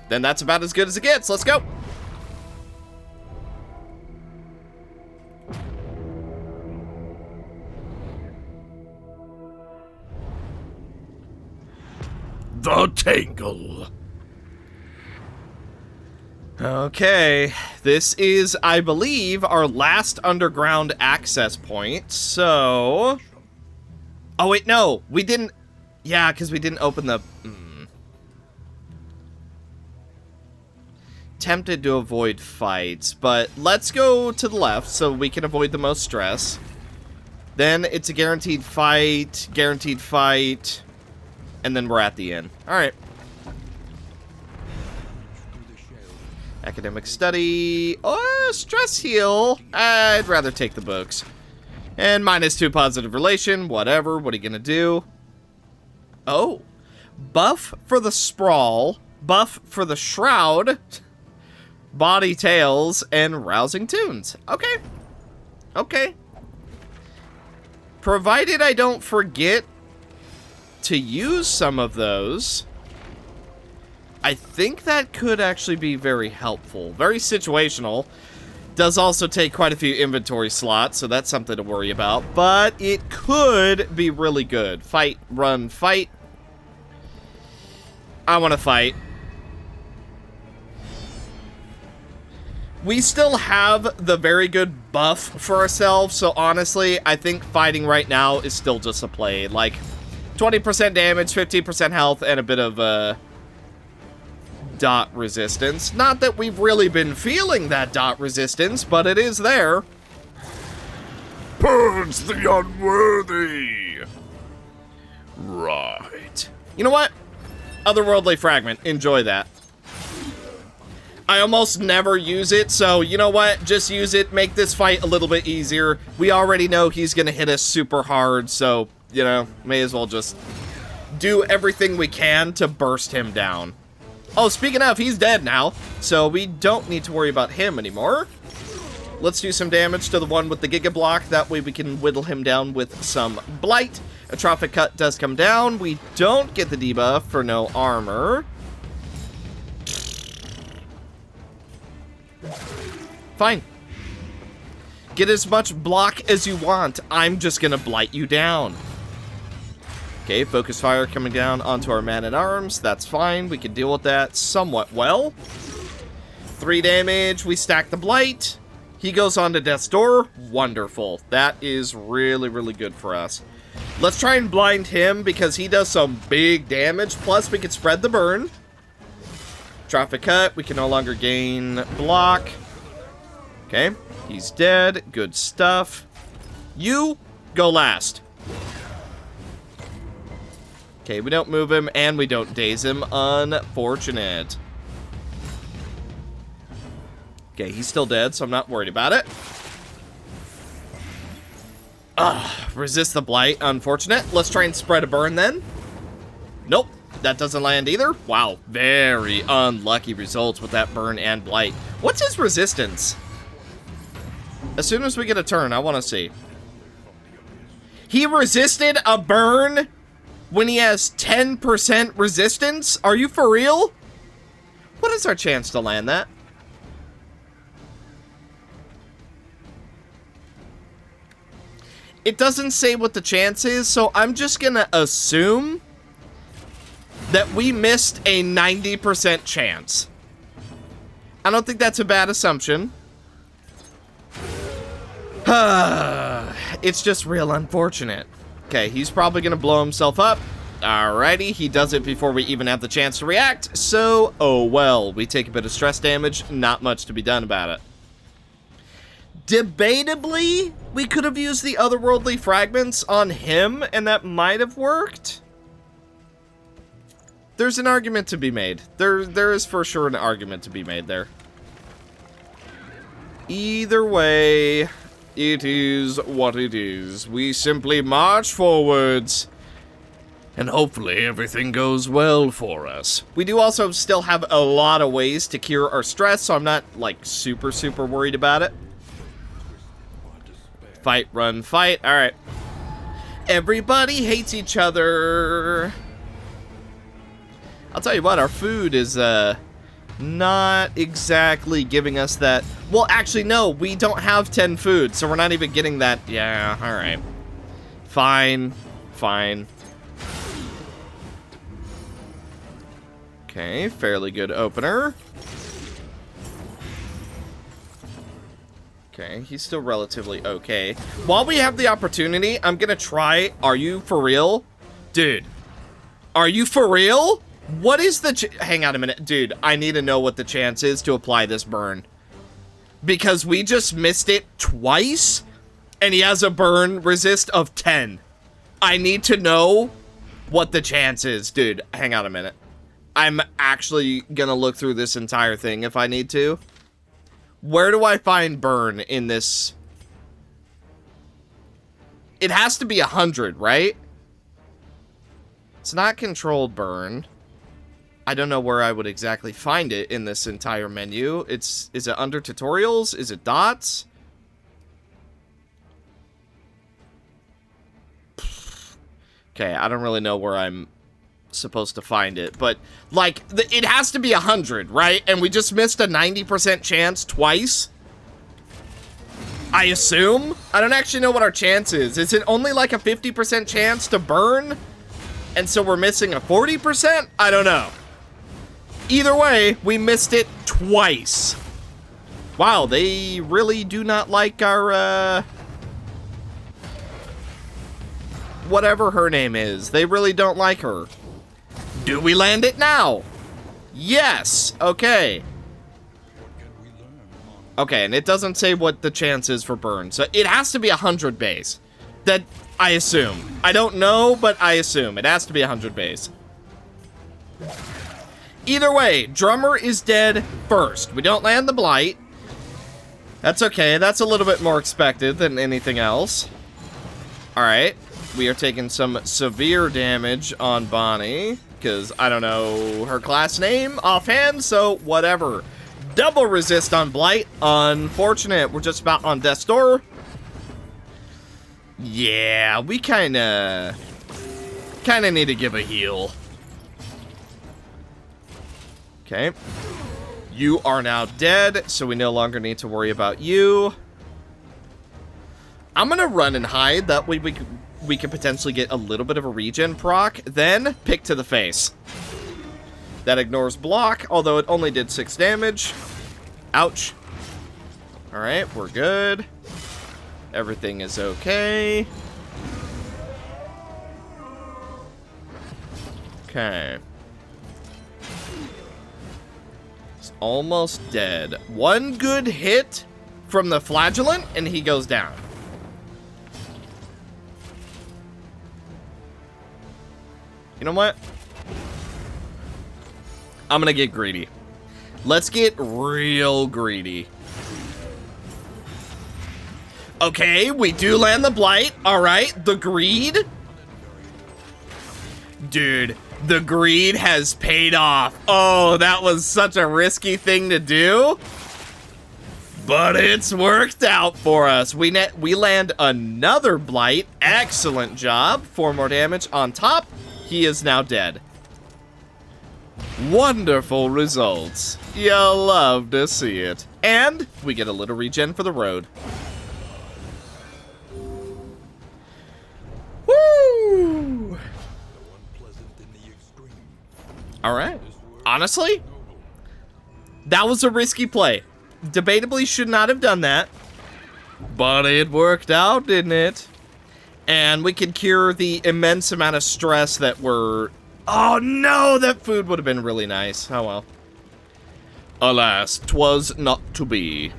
Then that's about as good as it gets. Let's go. The Tangle. Okay, this is, I believe, our last underground access point, so... Oh, wait, no, we didn't... Yeah, because we didn't open the... Tempted to avoid fights, but let's go to the left so we can avoid the most stress. Then it's a guaranteed fight, and then we're at the end. Alright. Academic study. Oh, stress heal. I'd rather take the books. And -2 positive relation. Whatever. What are you gonna do? Oh. Buff for the sprawl. Buff for the shroud. Body tails. And rousing tunes. Okay. Okay. Provided I don't forget to use some of those, I think that could actually be very helpful. Very situational. Does also take quite a few inventory slots, so that's something to worry about. But it could be really good. Fight, run, fight. I want to fight. We still have the very good buff for ourselves, so honestly, I think fighting right now is still just a play. Like, 20% damage, 15% health, and a bit of, dot resistance. Not that we've really been feeling that dot resistance, but it is there. Purge the unworthy. Right. You know what? Otherworldly fragment. Enjoy that. I almost never use it, so you know what? Just use it. Make this fight a little bit easier. We already know he's gonna hit us super hard, so, you know, may as well just do everything we can to burst him down. Oh, speaking of, he's dead now, so we don't need to worry about him anymore. Let's do some damage to the one with the Giga Block. That way we can whittle him down with some Blight. Atrophic Cut does come down. We don't get the debuff for no armor. Fine. Get as much block as you want. I'm just gonna blight you down. Okay, focus fire coming down onto our man-at-arms. That's fine. We can deal with that somewhat well. 3 damage. We stack the blight. He goes on to death's door. Wonderful. That is really, really good for us. Let's try and blind him because he does some big damage. Plus, we can spread the burn. Traffic cut. We can no longer gain block. Okay, he's dead. Good stuff. You go last. Okay, we don't move him, and we don't daze him. Unfortunate. Okay, he's still dead, so I'm not worried about it. Resist the blight. Unfortunate. Let's try and spread a burn, then. Nope, that doesn't land either. Wow, very unlucky results with that burn and blight. What's his resistance? As soon as we get a turn, I want to see. He resisted a burn when he has 10% resistance? Are you for real? What is our chance to land that? It doesn't say what the chance is, so I'm just gonna assume that we missed a 90% chance. I don't think that's a bad assumption. It's just real unfortunate. Okay, he's probably gonna blow himself up. Alrighty, he does it before we even have the chance to react, so, oh well. We take a bit of stress damage, not much to be done about it. Debatably, we could have used the otherworldly fragments on him, and that might have worked. There's an argument to be made. There is for sure an argument to be made there. Either way, it is what it is. We simply march forwards, and hopefully everything goes well for us. We do also still have a lot of ways to cure our stress, so I'm not, like, super worried about it. Fight, run, fight. Alright. Everybody hates each other. I'll tell you what, our food is, not exactly giving us that. Well, actually, no, we don't have 10 food, so we're not even getting that. Yeah, alright. Fine. Okay, fairly good opener. Okay, he's still relatively okay. While we have the opportunity, I'm gonna try. Are you for real? Dude. Are you for real? What is the hang on a minute. Dude, I need to know what the chance is to apply this burn. Because we just missed it twice, and he has a burn resist of 10. I need to know what the chance is. Dude, hang on a minute. I'm actually gonna look through this entire thing if I need to. Where do I find burn in this? It has to be 100, right? It's not controlled burn. I don't know where I would exactly find it in this entire menu. Is it under tutorials? Is it dots? Okay, I don't really know where I'm supposed to find it, but like it has to be 100, right? And we just missed a 90% chance twice. I assume. I don't actually know what our chance is. Is it only like a 50% chance to burn? And so we're missing a 40%? I don't know. Either way, we missed it twice. Wow, they really do not like our whatever her name is. They really don't like her. Do we land it now? Yes. Okay. Okay, and it doesn't say what the chance is for burn. So it has to be 100 base. That I assume. I don't know, but I assume. It has to be 100 base. Either way, Drummer is dead first. We don't land the Blight. That's okay. That's a little bit more expected than anything else. Alright. We are taking some severe damage on Bonnie, because I don't know her class name offhand, so whatever. Double resist on Blight. Unfortunate. We're just about on death's door. Yeah, we kind of need to give a heal. Okay. You are now dead, so we no longer need to worry about you. I'm gonna run and hide. That way we could potentially get a little bit of a regen proc. Then pick to the face. That ignores block, although it only did 6 damage. Ouch. Alright, we're good. Everything is okay. Okay. He's almost dead. One good hit from the flagellant, and he goes down. You know what? I'm gonna get greedy. Let's get real greedy. Okay, we do land the Blight. Alright, the greed. Dude, the greed has paid off. Oh, that was such a risky thing to do. But it's worked out for us. We land another Blight. Excellent job. 4 more damage on top. He is now dead. Wonderful results. You'll love to see it. And we get a little regen for the road. Woo! All right. Honestly, That was a risky play. Debatably should not have done that. But it worked out, didn't it? And we could cure the immense amount of stress that we're... Oh no, that food would have been really nice. Oh well. Alas, 'twas not to be.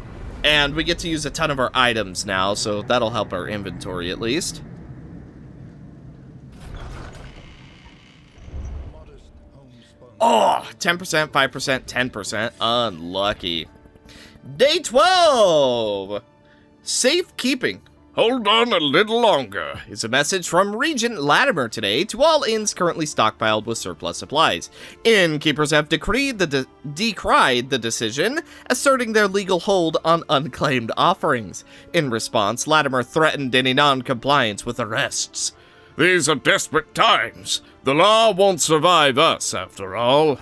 And we get to use a ton of our items now, so that'll help our inventory at least. Oh, 10%, 5%, 10%. Unlucky. Day 12! Safekeeping. Hold on a little longer. It's a message from Regent Latimer today to all inns currently stockpiled with surplus supplies. Innkeepers have decried the decision, asserting their legal hold on unclaimed offerings. In response, Latimer threatened any non-compliance with arrests. These are desperate times. The law won't survive us, after all.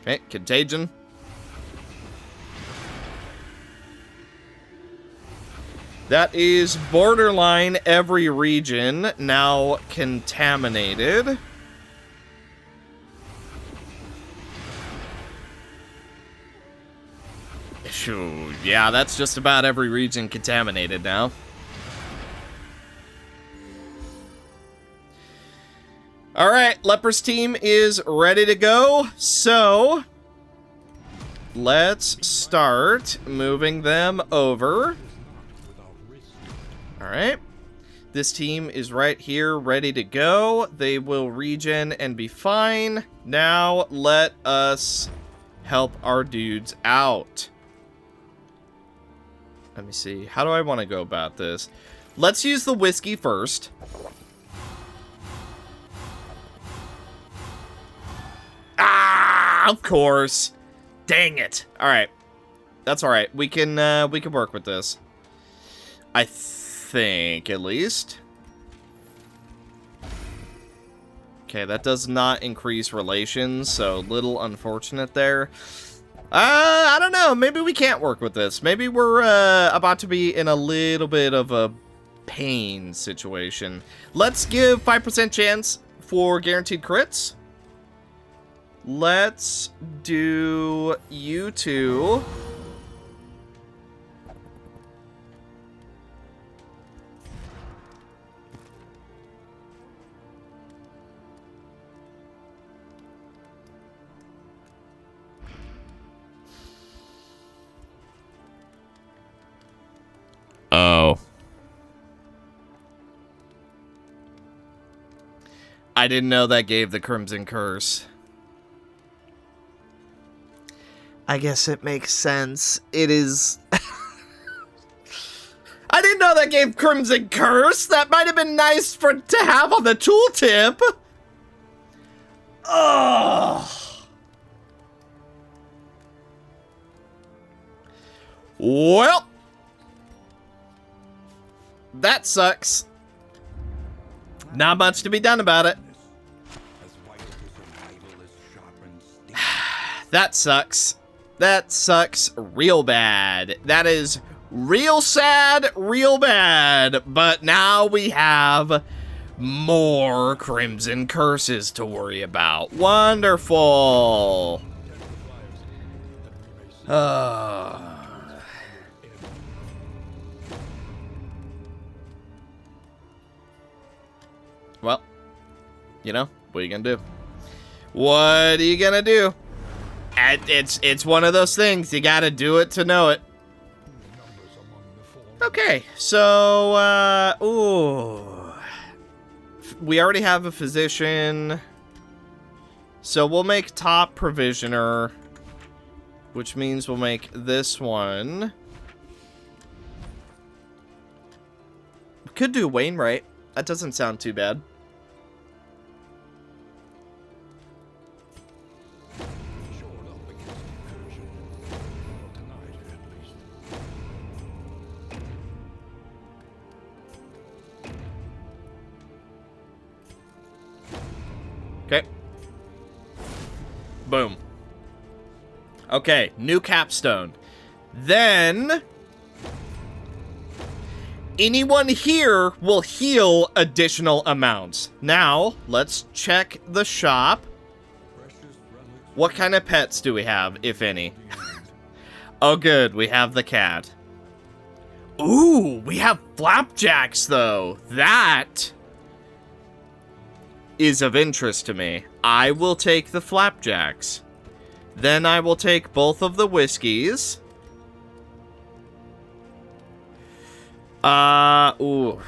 Okay, contagion. That is borderline every region now contaminated. Phew, yeah, that's just about every region contaminated now. All right, Leper's team is ready to go, so let's start moving them over. All right, this team is right here, ready to go. They will regen and be fine. Now let us help our dudes out. Let me see, how do I want to go about this? Let's use the whiskey first. Ah, of course. Dang it. All right, that's all right. We can work with this. I think, at least. Okay, that does not increase relations, so little unfortunate there. I don't know. Maybe we can't work with this. Maybe we're about to be in a little bit of a pain situation. Let's give 5% chance for guaranteed crits. Let's do you two. Oh. I didn't know that gave the Crimson Curse. I guess it makes sense. It is... I didn't know that gave Crimson Curse. That might have been nice to have on the tooltip. Oh. Well. That sucks. Not much to be done about it. That sucks. That sucks real bad. That is real sad, real bad. But now we have more Crimson Curses to worry about. Wonderful. Well, you know, what are you gonna do? What are you gonna do? It's one of those things. You gotta do it to know it. Okay, so, ooh. We already have a physician. So we'll make top provisioner, which means we'll make this one. We could do Wainwright. That doesn't sound too bad. Okay. Boom. Okay, new capstone. Then anyone here will heal additional amounts. Now, let's check the shop. What kind of pets do we have, if any? Oh, good. We have the cat. Ooh, we have flapjacks, though. That is of interest to me. I will take the flapjacks. Then I will take both of the whiskeys. Ooh.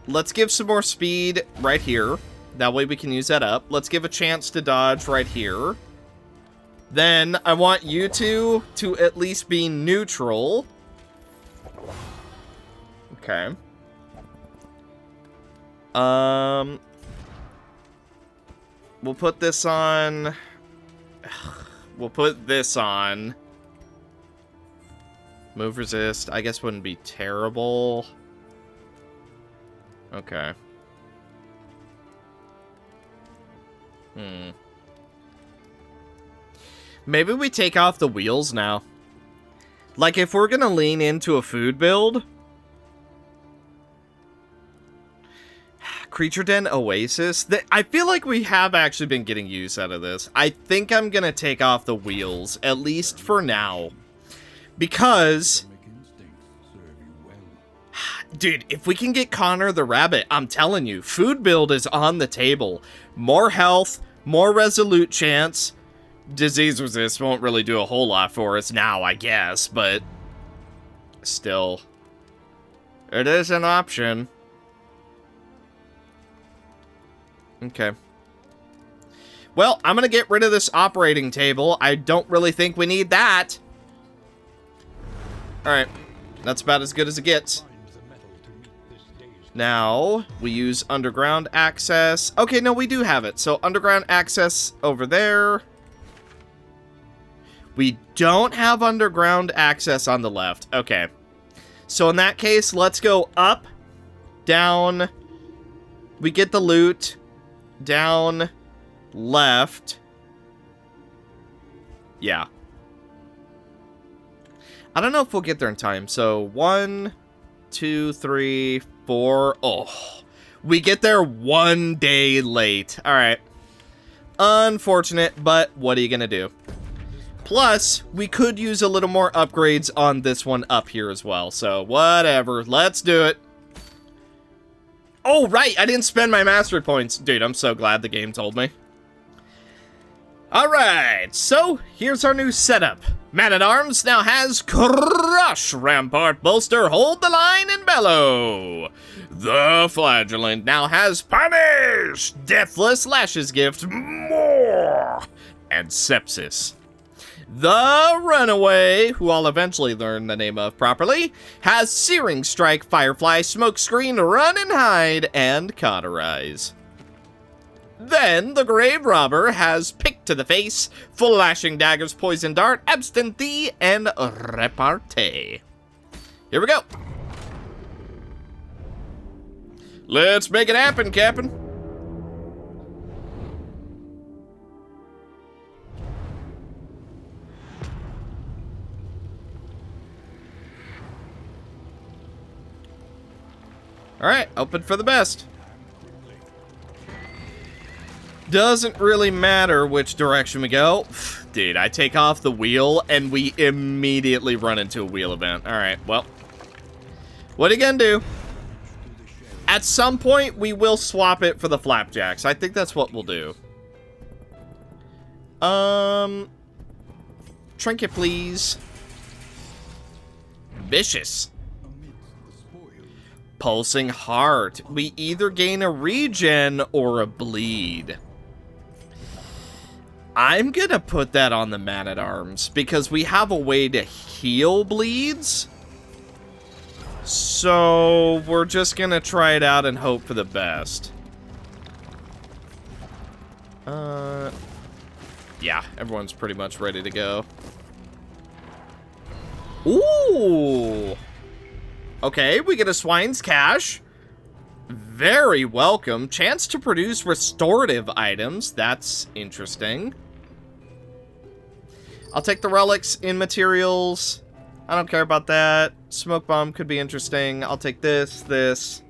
Let's give some more speed right here. That way we can use that up. Let's give a chance to dodge right here. Then I want you two to at least be neutral. Okay. We'll put this on. We'll put this on. Move resist, I guess wouldn't be terrible. Okay. Maybe we take off the wheels now. Like, if we're gonna lean into a food build... Creature Den Oasis? I feel like we have actually been getting use out of this. I think I'm gonna take off the wheels, at least for now. Because... Dude, if we can get Connor the Rabbit, I'm telling you, food build is on the table. More health, more resolute chance. Disease resist won't really do a whole lot for us now, I guess, but still, it is an option. Okay. Well, I'm gonna get rid of this operating table. I don't really think we need that. Alright, that's about as good as it gets. Now, we use underground access. Okay, no, we do have it. So, underground access over there. We don't have underground access on the left. Okay. So, in that case, let's go up, down. We get the loot. Down, left. Yeah. I don't know if we'll get there in time. So, 1, 2, 3, 4. Oh, we get there 1 day late. All right. Unfortunate, but what are you going to do? Plus, we could use a little more upgrades on this one up here as well. So, whatever. Let's do it. Oh, right. I didn't spend my mastery points. Dude, I'm so glad the game told me. All right. So, here's our new setup. Man-at-Arms now has Crush, Rampart, Bolster, Hold the Line, and Bellow. The Flagellant now has Punish, Deathless, Lashes Gift, More, and Sepsis. The Runaway, who I'll eventually learn the name of properly, has Searing Strike, Firefly, Smokescreen, Run and Hide, and Cauterize. Then, the Grave Robber has Pick to the Face, Full Lashing Daggers, Poison Dart, Absinthe, and Repartee. Here we go. Let's make it happen, Captain. Alright, open for the best. Doesn't really matter which direction we go. Dude, I take off the wheel and we immediately run into a wheel event. Alright, well. What are you gonna do? At some point, we will swap it for the flapjacks. I think that's what we'll do. Trinket, please. Vicious. Pulsing Heart. We either gain a regen or a bleed. I'm gonna put that on the Man-at-Arms because we have a way to heal bleeds. So we're just gonna try it out and hope for the best. Yeah, everyone's pretty much ready to go. Ooh! Okay, we get a Swine's Cash. Very welcome. Chance to produce restorative items. That's interesting. I'll take the relics in materials. I don't care about that. Smoke bomb could be interesting. I'll take this.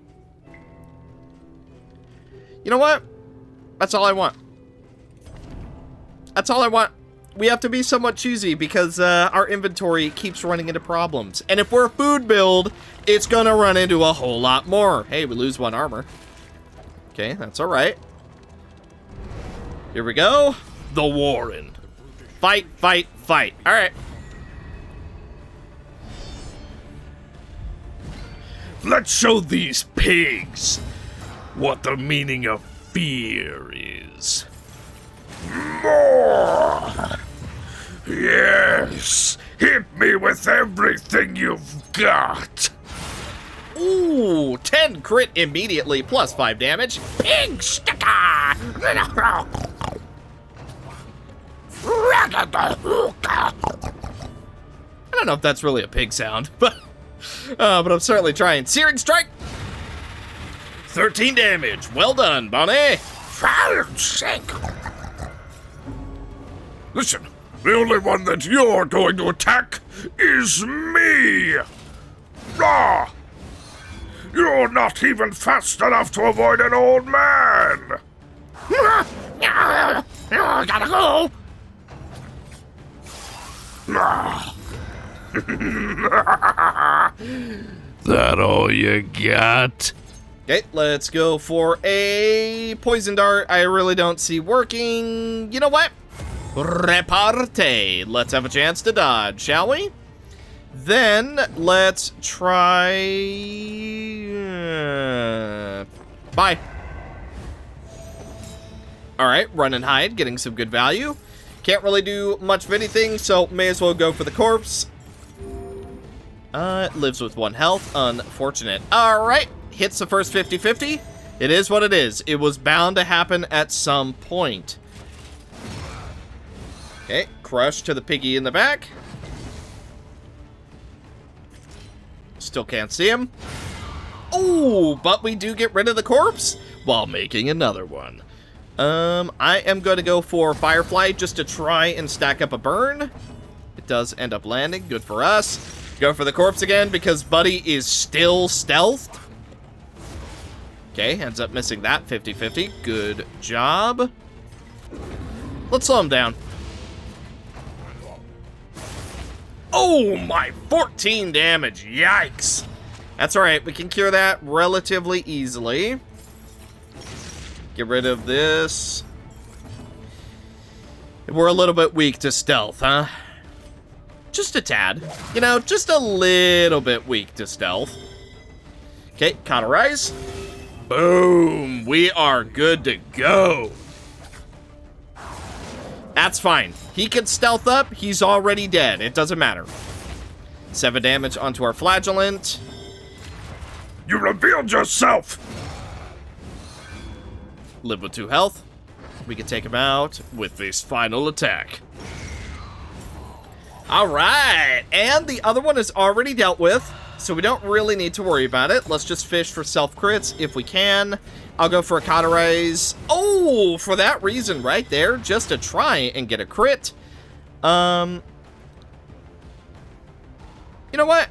You know what? That's all I want. That's all I want. We have to be somewhat choosy because our inventory keeps running into problems. And if we're a food build, it's gonna run into a whole lot more. Hey, we lose 1 armor. Okay, that's all right. Here we go. The Warren. Fight, fight, fight. All right. Let's show these pigs what the meaning of fear is. More! Yes! Hit me with everything you've got! Ooh, 10 crit immediately, plus 5 damage. Pig sticker! I don't know if that's really a pig sound, but I'm certainly trying. Searing strike! 13 damage. Well done, Bonnie. Listen, the only one that you're going to attack is me! Ah! You're not even fast enough to avoid an old man! Gotta go! That all you got? Okay, let's go for a poison dart. I really don't see working. You know what? Repartee. Let's have a chance to dodge, shall we? Then let's try. Bye. All right, run and hide, getting some good value. Can't really do much of anything, so may as well go for the corpse. It lives with 1 health. Unfortunate. All right, hits the first 50-50. It is what it is. It was bound to happen at some point. Okay, crush to the piggy in the back. Still can't see him. Oh, but we do get rid of the corpse while making another one. I am going to go for Firefly just to try and stack up a burn. It does end up landing. Good for us. Go for the corpse again because Buddy is still stealthed. Okay, ends up missing that 50-50. Good job. Let's slow him down. Oh my, 14 damage. Yikes. That's all right. We can cure that relatively easily. Get rid of this. We're a little bit weak to stealth, huh? Just a tad. You know, just a little bit weak to stealth. Okay, cauterize. Boom. We are good to go. That's fine. He can stealth up. He's already dead. It doesn't matter. 7 damage onto our flagellant. You revealed yourself! Live with 2 health. We can take him out with this final attack. All right. And the other one is already dealt with, so we don't really need to worry about it. Let's just fish for self-crits if we can. I'll go for a cauterize. Oh, for that reason right there, just to try and get a crit. You know what?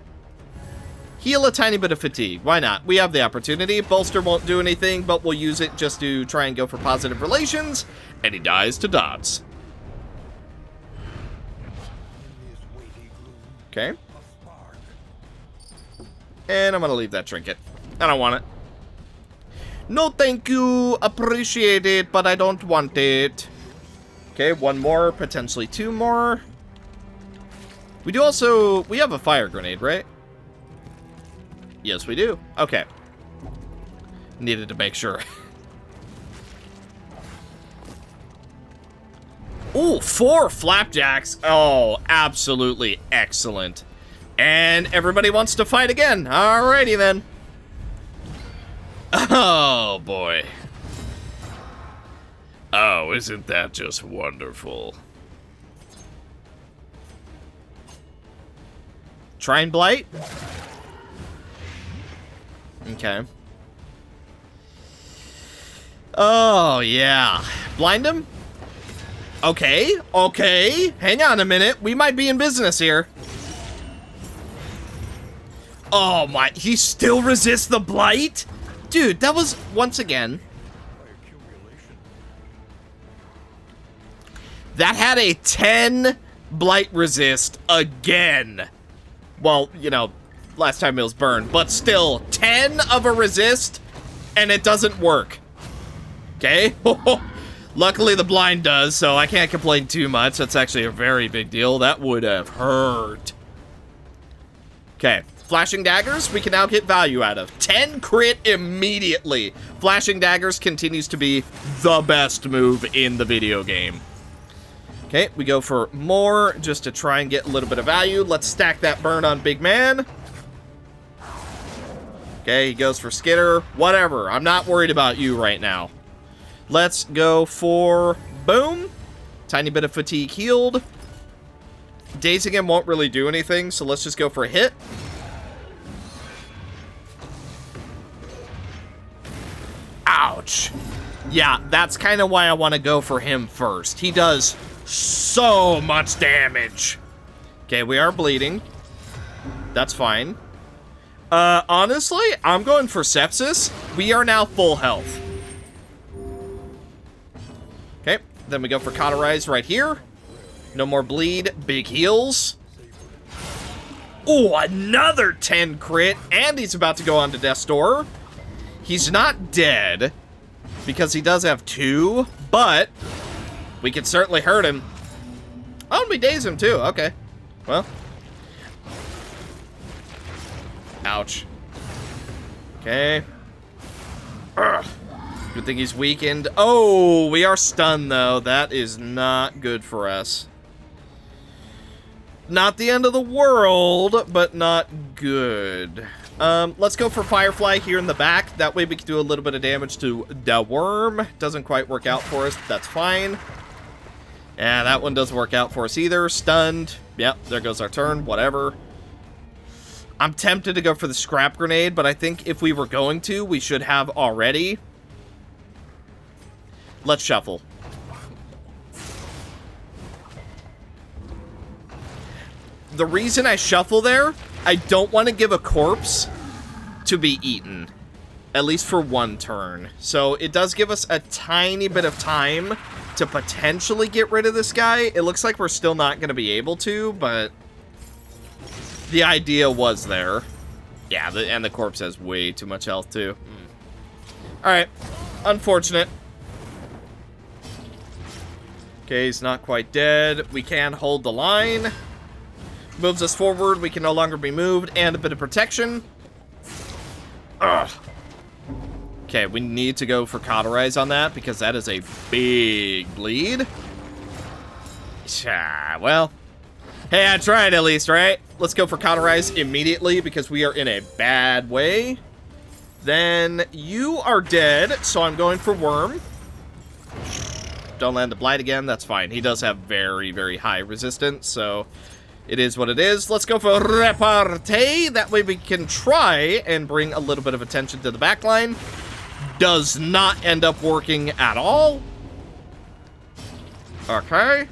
Heal a tiny bit of fatigue. Why not? We have the opportunity. Bolster won't do anything, but we'll use it just to try and go for positive relations. And he dies to dots. Okay. And I'm going to leave that trinket. I don't want it. No, thank you. Appreciate it, but I don't want it. Okay, 1 more, potentially 2 more. We do also... We have a fire grenade, right? Yes, we do. Okay. Needed to make sure. Ooh, 4 flapjacks. Oh, absolutely excellent. And everybody wants to fight again. Alrighty then. Oh, boy. Oh, isn't that just wonderful? Try and blight. Okay. Oh, yeah. Blind him? Okay, okay. Hang on a minute. We might be in business here. Oh, my. He still resists the blight? Dude, that was, once again... That had a 10 blight resist again. Well, you know, last time it was burned, but still 10 of a resist and it doesn't work. Okay. Luckily the blind does, so I can't complain too much. That's actually a very big deal. That would have hurt. Okay. Flashing daggers, we can now get value out of. 10 crit immediately. Flashing daggers continues to be the best move in the video game. Okay, we go for more just to try and get a little bit of value. Let's stack that burn on Big Man. Okay, he goes for Skitter. Whatever, I'm not worried about you right now. Let's go for boom. Tiny bit of fatigue healed. Dazing him won't really do anything, so let's just go for a hit. Ouch. Yeah, that's kind of why I want to go for him first. He does so much damage. Okay, we are bleeding. That's fine. Honestly, I'm going for sepsis. We are now full health. Okay, then we go for cauterize right here. No more bleed. Big heals. Ooh, another 10 crit. And he's about to go on to Death's Door. He's not dead, because he does have 2, but we can certainly hurt him. Oh, and we daze him too. Okay. Well. Ouch. Okay. Ugh. Good thing he's weakened. Oh, we are stunned, though. That is not good for us. Not the end of the world, but not good. Let's go for Firefly here in the back. That way we can do a little bit of damage to the worm. Doesn't quite work out for us. That's fine. Yeah, that one doesn't work out for us either. Stunned. Yep, there goes our turn. Whatever. I'm tempted to go for the scrap grenade, but I think if we were going to, we should have already. Let's shuffle. The reason I shuffle there, I don't want to give a corpse to be eaten. At least for one turn. So it does give us a tiny bit of time to potentially get rid of this guy. It looks like we're still not going to be able to, but the idea was there. Yeah, and the corpse has way too much health too. Alright, unfortunate. Okay, he's not quite dead. We can hold the line. Moves us forward, we can no longer be moved, and a bit of protection. Ugh. Okay, we need to go for cauterize on that, because that is a big bleed. Well, hey, I tried at least, right? Let's go for cauterize immediately, because we are in a bad way. Then you are dead, so I'm going for worm. Don't land the blight again, that's fine. He does have very, very high resistance, so it is what it is. Let's go for repartee. That way we can try and bring a little bit of attention to the back line. Does not end up working at all. Okay.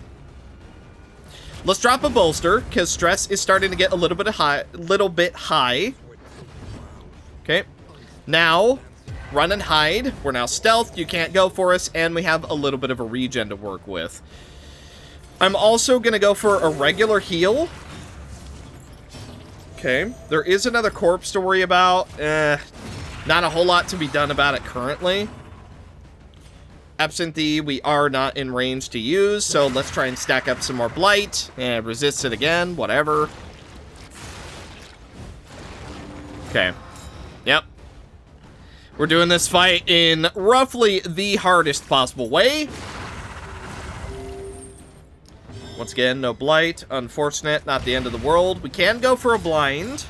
Let's drop a bolster, because stress is starting to get a little bit high. Okay. Now, run and hide. We're now stealth. You can't go for us, and we have a little bit of a regen to work with. I'm also going to go for a regular heal. Okay. There is another corpse to worry about. Not a whole lot to be done about it currently. Absinthe, we are not in range to use, so let's try and stack up some more blight. And resist it again, whatever. Okay. Yep. We're doing this fight in roughly the hardest possible way. Once again, no blight. Unfortunate, not the end of the world. We can go for a blind,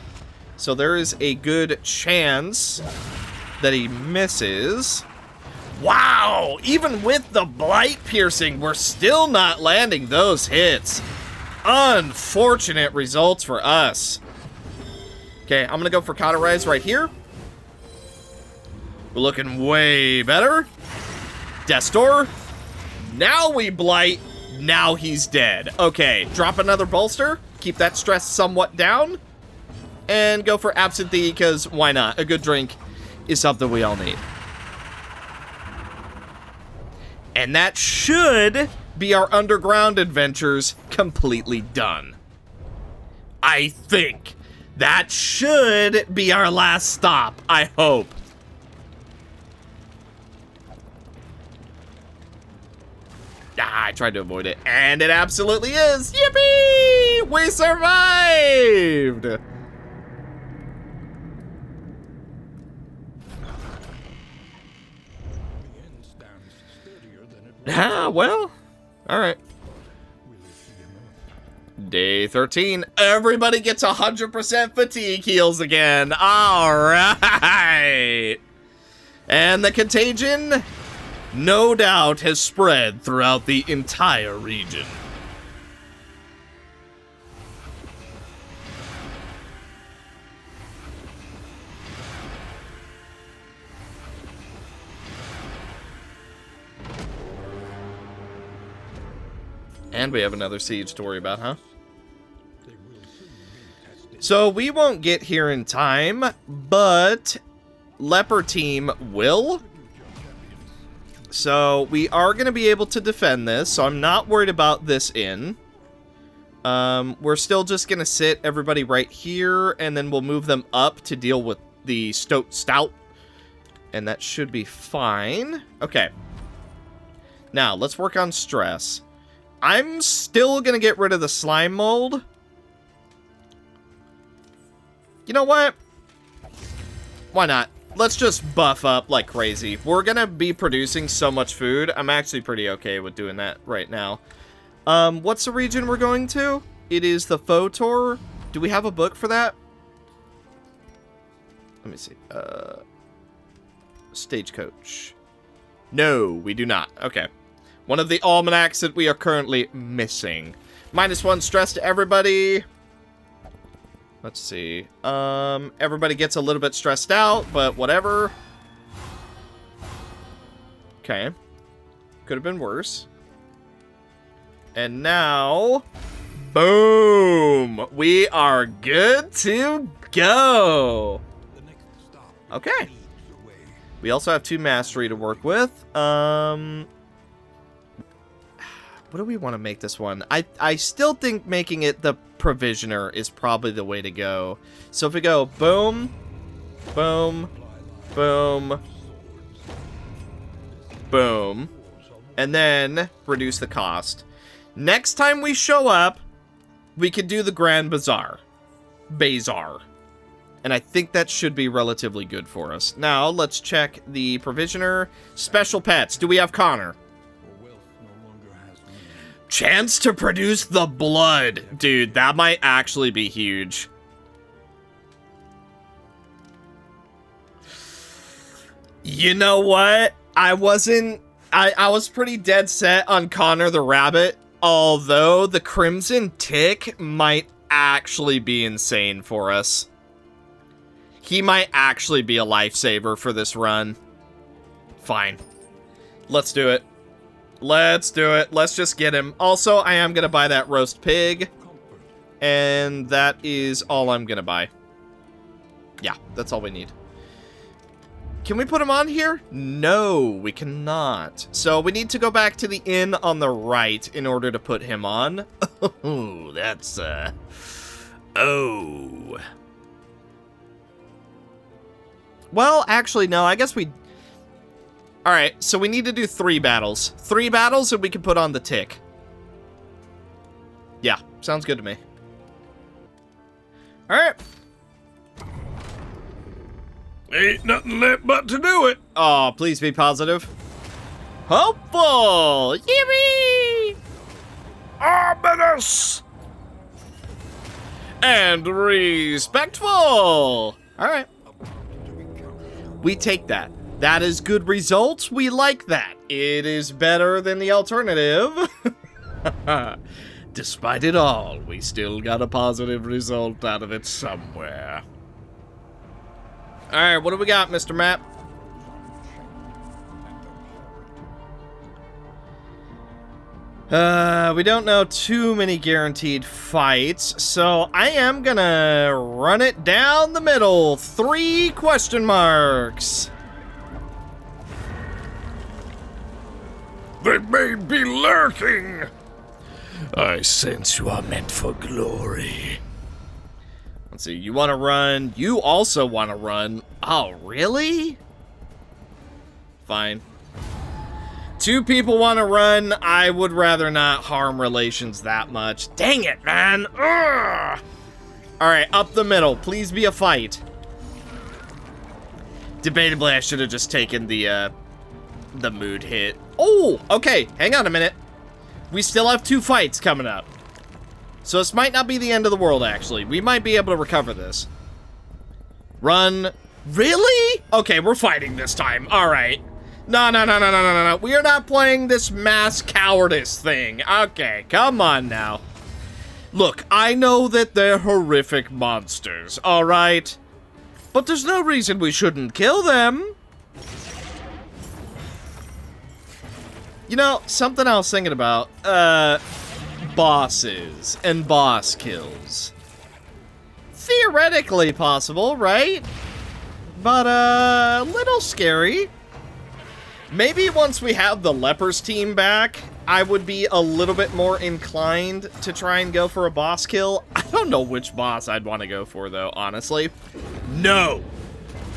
so there is a good chance that he misses. Wow! Even with the blight piercing, we're still not landing those hits. Unfortunate results for us. Okay, I'm gonna go for cauterize right here. We're looking way better. Death's Door. Now we blight. Now he's dead. Okay, drop another bolster. Keep that stress somewhat down. And go for absinthe, because why not? A good drink is something we all need. And that should be our underground adventures completely done. I think that should be our last stop, I hope. Ah, I tried to avoid it, and it absolutely is. Yippee! We survived! The end stands sturdier than it was. Ah, well, all right. Will it be enough? Day 13. Everybody gets 100% fatigue heals again. All right. And the contagion, no doubt, has spread throughout the entire region. And we have another siege to worry about, huh? They will soon be tested. So we won't get here in time, but Leper Team will. So we are going to be able to defend this, so I'm not worried about this inn. We're still just going to sit everybody right here, and then we'll move them up to deal with the stout. And that should be fine. Okay. Now, let's work on stress. I'm still going to get rid of the slime mold. You know what? Why not? Let's just buff up like crazy. We're going to be producing so much food. I'm actually pretty okay with doing that right now. What's the region we're going to? It is the Photor. Do we have a book for that? Let me see. Stagecoach. No, we do not. Okay. One of the almanacs that we are currently missing. -1 stress to everybody. Let's see. Everybody gets a little bit stressed out, but whatever. Okay. Could have been worse. And now, boom! We are good to go. The next stop Okay. leads the way. We also have 2 mastery to work with. What do we want to make this one? I still think making it the provisioner is probably the way to go. So if we go boom, boom, boom, boom, and then reduce the cost. Next time we show up, we could do the Grand Bazaar. And I think that should be relatively good for us. Now, let's check the provisioner. Special pets. Do we have Connor? For wealth no longer has meaning. Chance to produce the blood. Dude, that might actually be huge. You know what? I was pretty dead set on Connor the rabbit, although the Crimson Tick might actually be insane for us. He might actually be a lifesaver for this run. Fine. Let's do it. Let's do it. Let's just get him. Also, I am going to buy that roast pig. And that is all I'm going to buy. Yeah, that's all we need. Can we put him on here? No, we cannot. So we need to go back to the inn on the right in order to put him on. Oh, that's, oh. Well, actually, no, I guess we... Alright, so we need to do 3 battles. 3 battles and we can put on the tick. Yeah, sounds good to me. Alright. Ain't nothing left but to do it. Oh, please be positive. Hopeful! Yippee! Ominous! And respectful! Alright. We take that. That is good results. We like that. It is better than the alternative. Despite it all, we still got a positive result out of it somewhere. Alright, what do we got, Mr. Map? We don't know too many guaranteed fights, so I am gonna run it down the middle. 3 question marks. They may be lurking. I sense you are meant for glory. Let's see, you want to run. You also want to run. Oh, really? Fine. 2 people want to run. I would rather not harm relations that much. Dang it, man. Ugh. All right, up the middle. Please be a fight. Debatably, I should have just taken the mood hit. Oh, okay. Hang on a minute. We still have 2 fights coming up. So this might not be the end of the world, actually. We might be able to recover this. Run. Really? Okay, we're fighting this time. All right. No. We are not playing this mass cowardice thing. Okay, come on now. Look, I know that they're horrific monsters, all right? But there's no reason we shouldn't kill them. You know, something I was thinking about, bosses and boss kills. Theoretically possible, right? But, a little scary. Maybe once we have the Lepers team back, I would be a little bit more inclined to try and go for a boss kill. I don't know which boss I'd want to go for, though, honestly. No!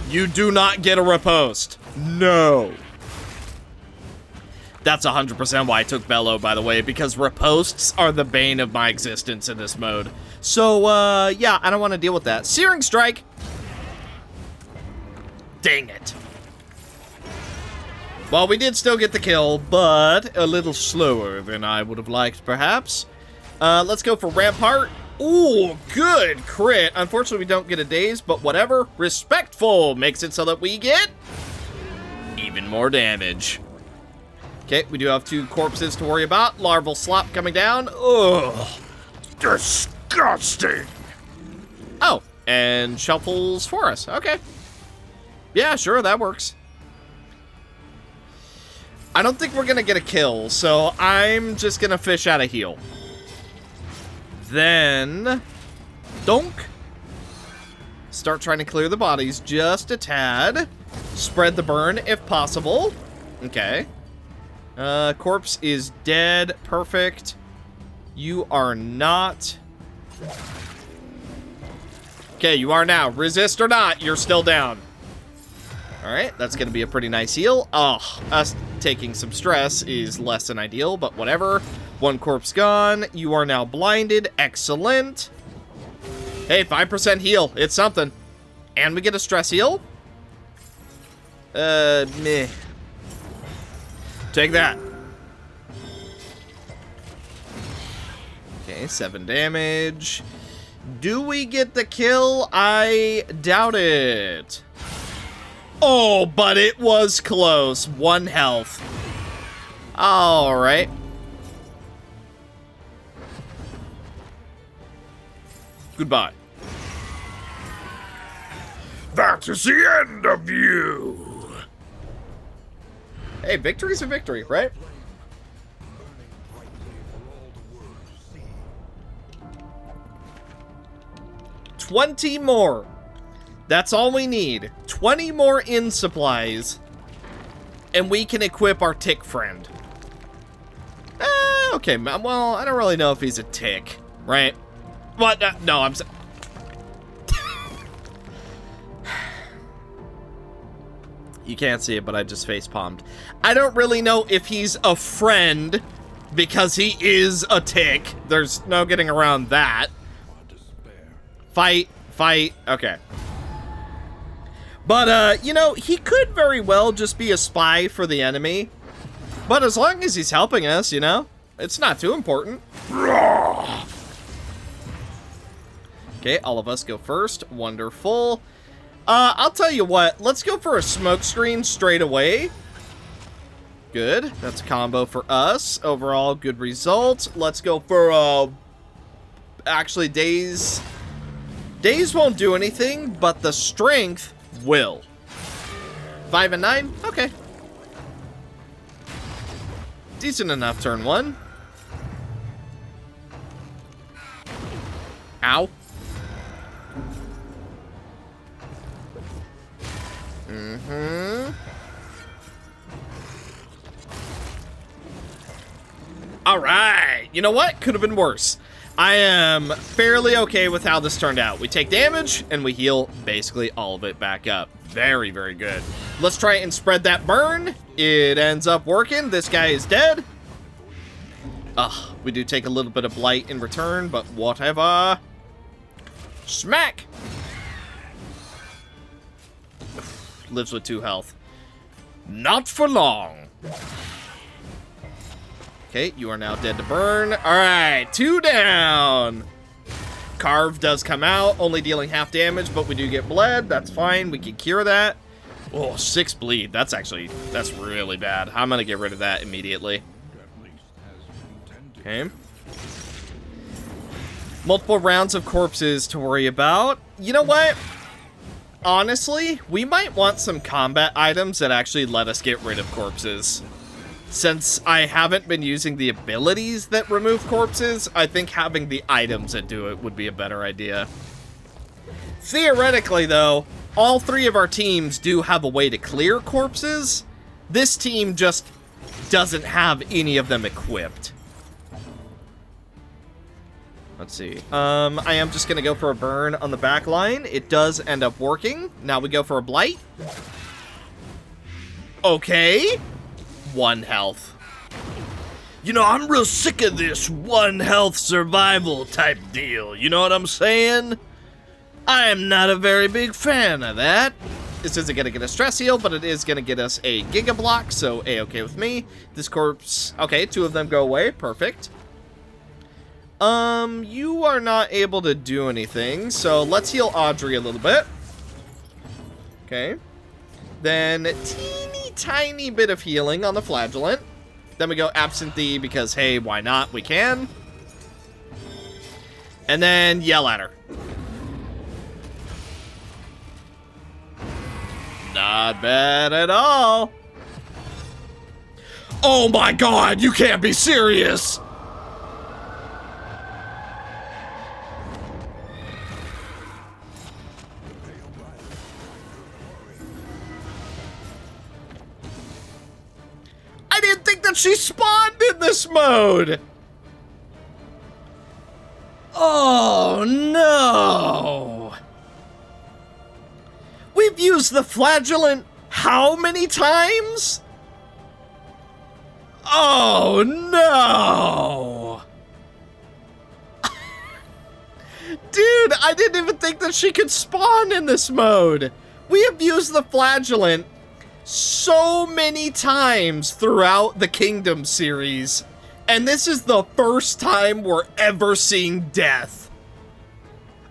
You do not get a riposte. No! That's 100% why I took Bellow, by the way, because ripostes are the bane of my existence in this mode. So, yeah, I don't want to deal with that. Searing Strike! Dang it. Well, we did still get the kill, but a little slower than I would have liked, perhaps. Let's go for Rampart. Ooh, good crit. Unfortunately, we don't get a daze, but whatever. Respectful makes it so that we get even more damage. Okay, we do have 2 corpses to worry about. Larval Slop coming down. Ugh. Disgusting. Oh, and Shuffles for us. Okay. Yeah, sure, that works. I don't think we're gonna get a kill, so I'm just gonna fish out a heal. Then, donk. Start trying to clear the bodies just a tad. Spread the burn if possible. Okay. Corpse is dead. Perfect. You are not. Okay, you are now. Resist or not, you're still down. Alright, that's going to be a pretty nice heal. Oh, us taking some stress is less than ideal, but whatever. 1 corpse gone. You are now blinded. Excellent. Hey, 5% heal. It's something. And we get a stress heal? Meh. Take that. Okay, 7 damage. Do we get the kill? I doubt it. Oh, but it was close. 1 health. All right. Goodbye. That is the end of you. Hey, victory's a victory, right? 20 more. That's all we need. 20 more in supplies. And we can equip our tick friend. Okay, well, I don't really know if he's a tick, right? What? No, I'm... You can't see it, but I just face-palmed. I don't really know if he's a friend, because he is a tick. There's no getting around that. Fight, fight, okay. But, you know, he could very well just be a spy for the enemy. But as long as he's helping us, you know, it's not too important. Okay, all of us go first. Wonderful. I'll tell you what, let's go for a smoke screen straight away. Good, that's a combo for us. Overall, good result. Let's go for, actually, Daze won't do anything, but the strength will. 5 and 9, okay. Decent enough turn 1. Ow. All right. You know what? Could have been worse. I am fairly okay with how this turned out. We take damage, and we heal basically all of it back up. Very, very good. Let's try and spread that burn. It ends up working. This guy is dead. Ugh, we do take a little bit of blight in return, but whatever. Smack! Lives with 2 health. Not for long. Okay, you are now dead to burn. Alright, 2 down. Carve does come out, only dealing half damage, but we do get bled. That's fine, we can cure that. Oh, 6 bleed. That's really bad. I'm gonna get rid of that immediately. Okay. Multiple rounds of corpses to worry about. You know what? Honestly, we might want some combat items that actually let us get rid of corpses. Since I haven't been using the abilities that remove corpses, I think having the items that do it would be a better idea. Theoretically, though, all 3 of our teams do have a way to clear corpses. This team just doesn't have any of them equipped. Let's see. I am just gonna go for a burn on the back line. It does end up working. Now we go for a blight. Okay. 1 health. You know, I'm real sick of this 1 health survival type deal. You know what I'm saying? I am not a very big fan of that. This isn't gonna get a stress heal, but it is gonna get us a Giga Block, so A-okay with me. This corpse... Okay, 2 of them go away. Perfect. You are not able to do anything, so let's heal Audrey a little bit. Okay. Then, teeny tiny bit of healing on the Flagellant. Then we go Absinthe because, hey, why not? We can. And then yell at her. Not bad at all. Oh my god, you can't be serious! I didn't think that she spawned in this mode! Oh no! We've used the Flagellant how many times? Oh no! Dude, I didn't even think that she could spawn in this mode. We have used the Flagellant so many times throughout the Kingdom series, and this is the first time we're ever seeing death.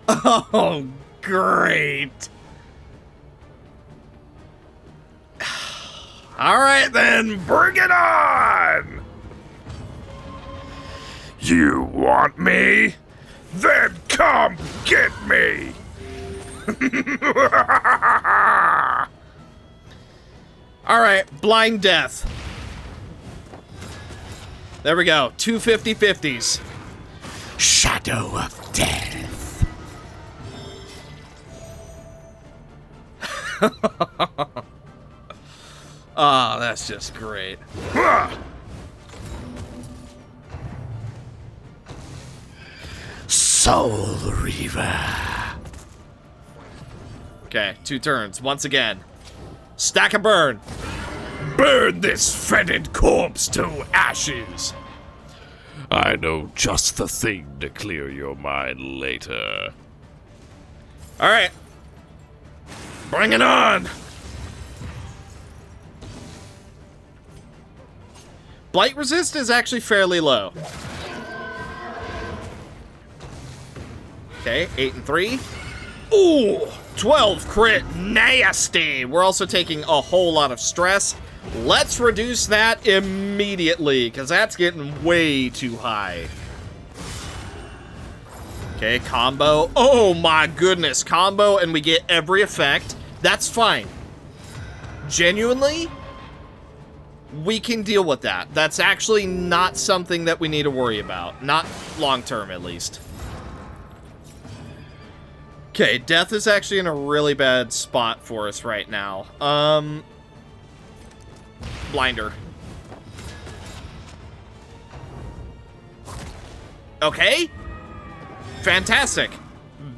Oh, great. Alright then, bring it on! You want me? Then come get me! Alright, blind death. There we go, 2 50-50s. Shadow of death. Oh, that's just great. Soul Reaver. Okay, 2 turns, once again. Stack and burn. Burn this fetid corpse to ashes! I know just the thing to clear your mind later. Alright. Bring it on! Blight resist is actually fairly low. Okay, 8 and 3. Ooh, 12 crit, nasty. We're also taking a whole lot of stress. Let's reduce that immediately, because that's getting way too high. Okay, combo. Oh my goodness, combo, and we get every effect. That's fine. Genuinely, we can deal with that. That's actually not something that we need to worry about. Not long term, at least. Okay, death is actually in a really bad spot for us right now. Blinder. Okay. Fantastic.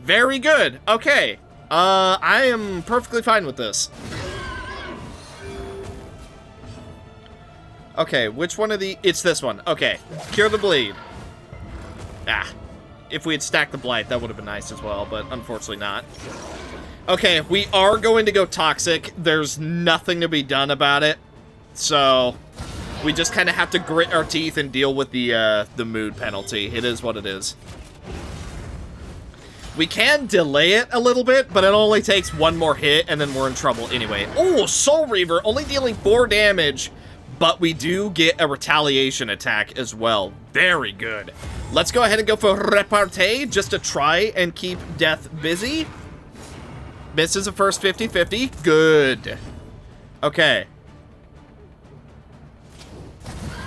Very good. Okay. I am perfectly fine with this. Okay, which one of the... It's this one. Okay. Cure the bleed. Ah. If we had stacked the blight, that would have been nice as well, but unfortunately not. Okay, we are going to go toxic. There's nothing to be done about it. So, we just kind of have to grit our teeth and deal with the mood penalty. It is what it is. We can delay it a little bit, but it only takes one more hit, and then we're in trouble anyway. Oh, Soul Reaver, only dealing 4 damage, but we do get a retaliation attack as well. Very good. Let's go ahead and go for Repartee, just to try and keep Death busy. Misses the first 50-50. Good. Okay.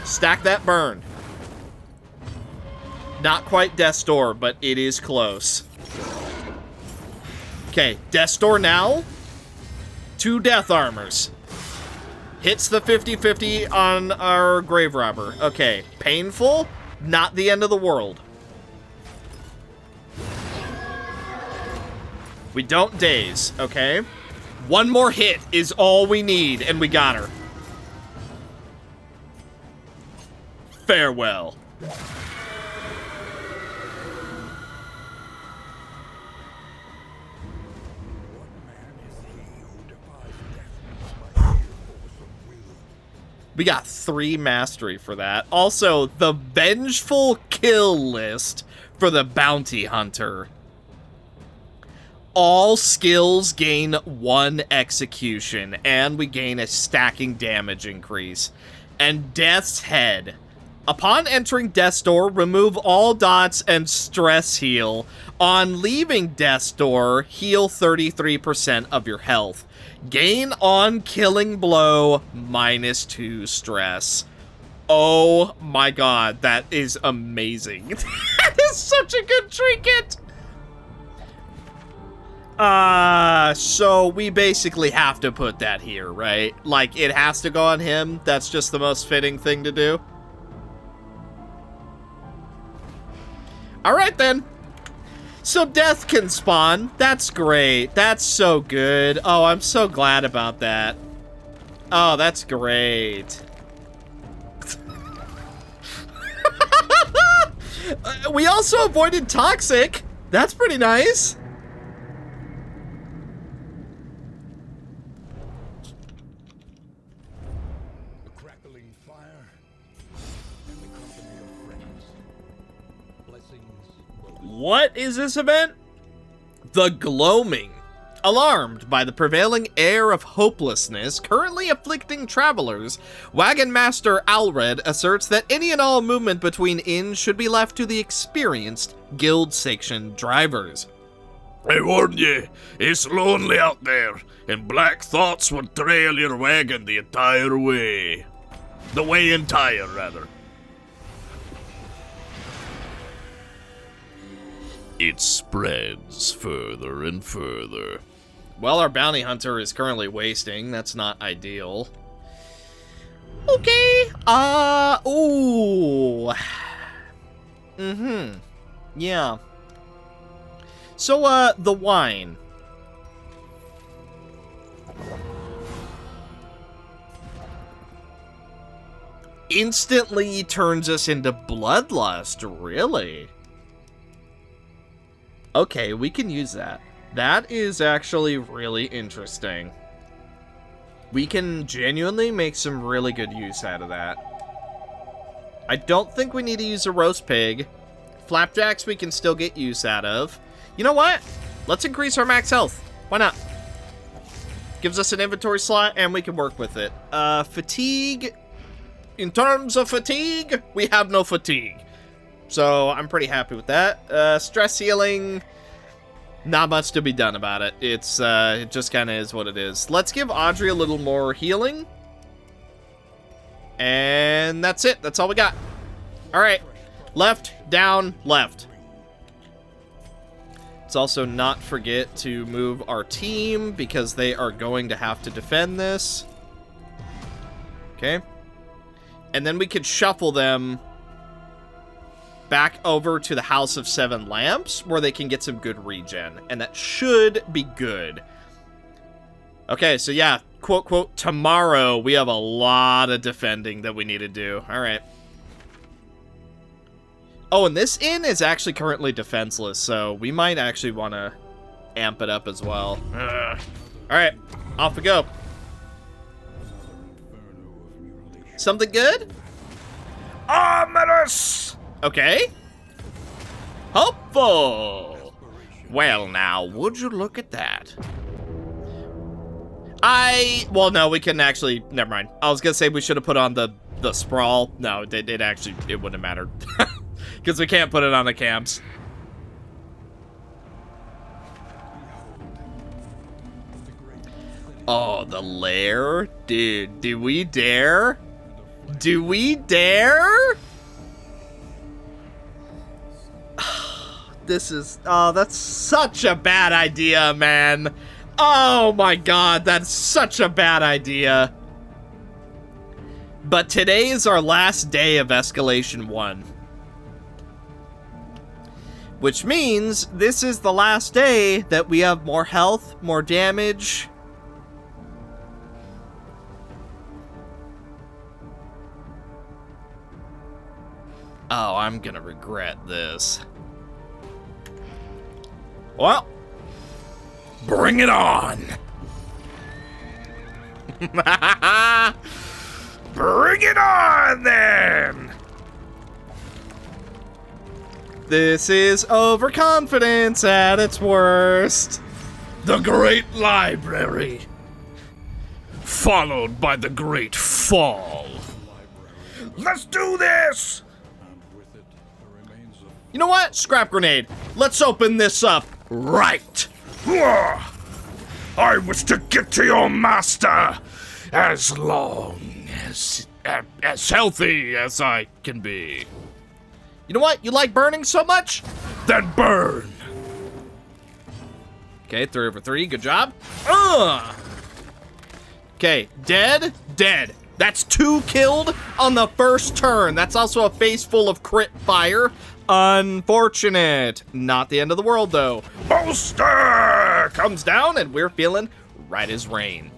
Stack that burn. Not quite Death's Door, but it is close. Okay, Death's Door now. 2 Death Armors. Hits the 50-50 on our Grave Robber. Okay, painful. Not the end of the world. We don't daze, okay? One more hit is all we need, and we got her. Farewell. We got 3 mastery for that. Also, the vengeful kill list for the bounty hunter. All skills gain 1 execution, and we gain a stacking damage increase. And Death's Head. Upon entering Death's Door, remove all dots and stress heal. On leaving Death's Door, heal 33% of your health. Gain on killing blow, -2 stress. Oh my god, that is amazing. That is such a good trinket! So we basically have to put that here, right? Like, it has to go on him. That's just the most fitting thing to do. Alright then. So Death can spawn. That's great. That's so good. Oh, I'm so glad about that. Oh, that's great. We also avoided Toxic. That's pretty nice. A crackling fire and the company of friends. Blessings. What is this event? The Gloaming. Alarmed by the prevailing air of hopelessness currently afflicting travelers, Wagon Master Alred asserts that any and all movement between inns should be left to the experienced guild-sanctioned drivers. I warn ye, it's lonely out there, and black thoughts will trail your wagon the entire way. The way entire, rather. It spreads further and further. Well, our bounty hunter is currently wasting. That's not ideal. Okay. Ooh. Yeah. So, the wine. Instantly turns us into bloodlust, really? Okay, we can use that. That is actually really interesting. We can genuinely make some really good use out of that. I don't think we need to use a roast pig. Flapjacks we can still get use out of. You know what? Let's increase our max health. Why not? Gives us an inventory slot and we can work with it. Fatigue. In terms of fatigue, we have no fatigue. So I'm pretty happy with that. Stress healing. Not much to be done about it. It's, it just kind of is what it is. Let's give Audrey a little more healing. And that's it. That's all we got. All right. Left, down, left. Let's also not forget to move our team because they are going to have to defend this. Okay. And then we could shuffle them back over to the House of Seven Lamps, where they can get some good regen, and that should be good. Okay, so yeah, quote, quote, tomorrow we have a lot of defending that we need to do. All right. Oh, and this inn is actually currently defenseless, so we might actually want to amp it up as well. All right, off we go. Something good? Ominous! Okay. Hopeful. Well, now, would you look at that? Well, no, we couldn't actually, never mind. I was gonna say we should have put on the sprawl. No, it wouldn't have mattered. Because we can't put it on the camps. Oh, the lair? Dude, do we dare? Do we dare? That's such a bad idea, man. Oh my god, that's such a bad idea. But today is our last day of Escalation 1. Which means this is the last day that we have more health, more damage. Oh, I'm gonna regret this. Well, Bring it on! Bring it on, then! this is overconfidence at its worst. The Great Library, followed by the Great Fall. Let's do this! You know what? Scrap grenade. Let's open this up. Right. I wish to get to your master as long As healthy as I can be. You know what? You like burning so much? then burn. Okay, 3 over 3. Good job. Okay, dead, dead. That's 2 killed on the first turn. That's also a face full of crit fire. Unfortunate. Not the end of the world, though. Bolster! Comes down, and we're feeling right as rain.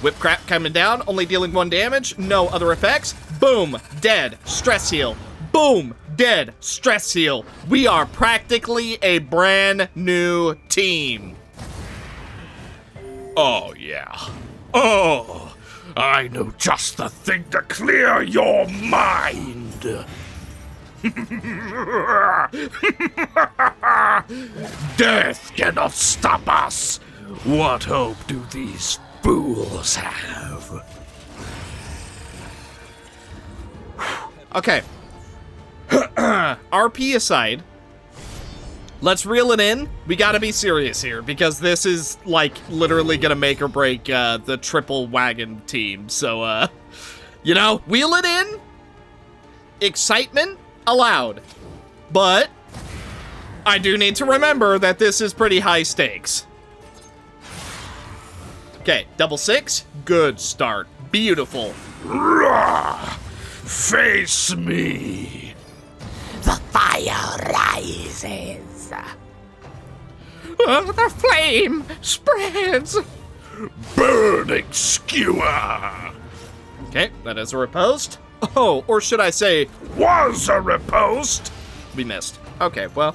Whip crap coming down, only dealing 1 damage. No other effects. Boom, dead. Stress heal. Boom, dead. Stress heal. We are practically a brand new team. Oh, yeah. Oh, I know just the thing to clear your mind. Death cannot stop us. What hope do these fools have? Okay. RP aside, let's reel it in. We gotta be serious here, because this is, like, literally gonna make or break the triple wagon team. So, you know, wheel it in. Excitement allowed. But I do need to remember that this is pretty high stakes. Okay, double 6. Good start. Beautiful. Rah! Face me. The fire rises. The flame spreads. Burning skewer. Okay, that is a riposte. Oh, or should I say, Was a riposte. we missed. Okay, well.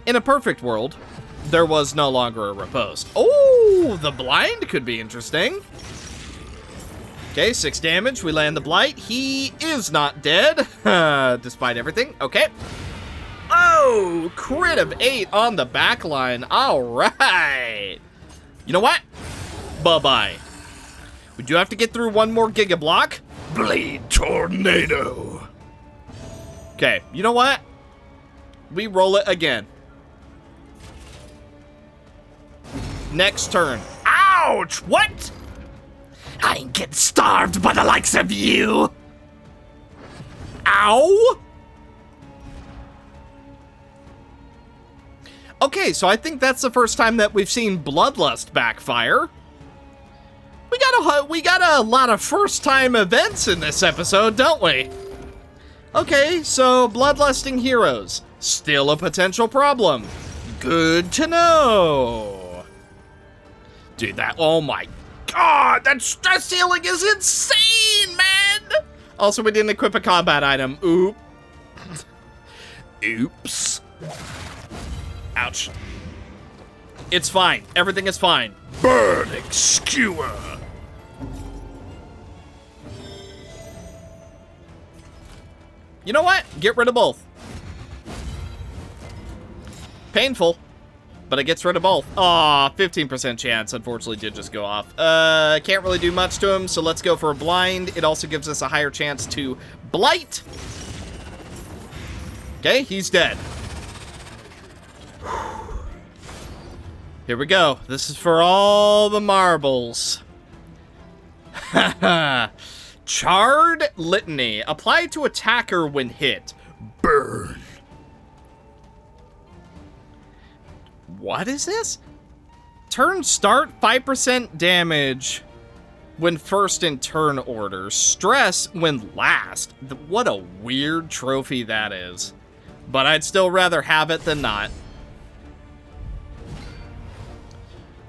In a perfect world, there was no longer a riposte. Oh, the blind could be interesting. Okay, 6 damage. We land the blight. He is not dead, despite everything. Okay. Oh, crit of 8 on the back line. All right. You know what? Bye-bye. We do have to get through 1 more Giga Block. Bleed tornado. Okay, you know what? We roll it again. Next turn. Ouch! What? I ain't getting starved by the likes of you. Ow! Okay, so I think that's the first time that we've seen Bloodlust backfire. We got got a lot of first-time events in this episode, don't we? Okay, so bloodlusting heroes, still a potential problem. Good to know. Dude, oh my god, that stress ceiling is insane, man! Also, we didn't equip a combat item. Oops. Ouch. It's fine. Everything is fine. Burning skewer. You know what? Get rid of both. Painful, but it gets rid of both. Aw, 15% chance, unfortunately, did just go off. Can't really do much to him, so let's go for a blind. It also gives us a higher chance to blight. Okay, he's dead. Here we go. This is for all the marbles. Charred Litany. Apply to attacker when hit. Burn. What is this? Turn start 5% damage when first in turn order. Stress when last. What a weird trophy that is. But I'd still rather have it than not.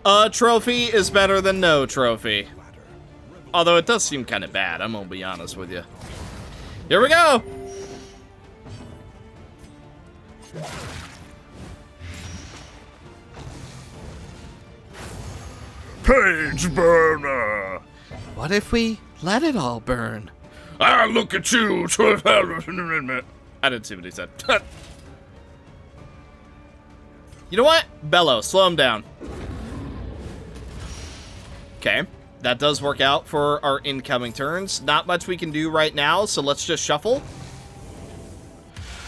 A trophy is better than no trophy. Although it does seem kind of bad, I'm gonna be honest with you. Here we go! Page burner. What if we let it all burn? Ah, look at you. I didn't see what he said. You know what? Bellow, slow him down. Okay, that does work out for our incoming turns. Not much we can do right now, so let's just shuffle.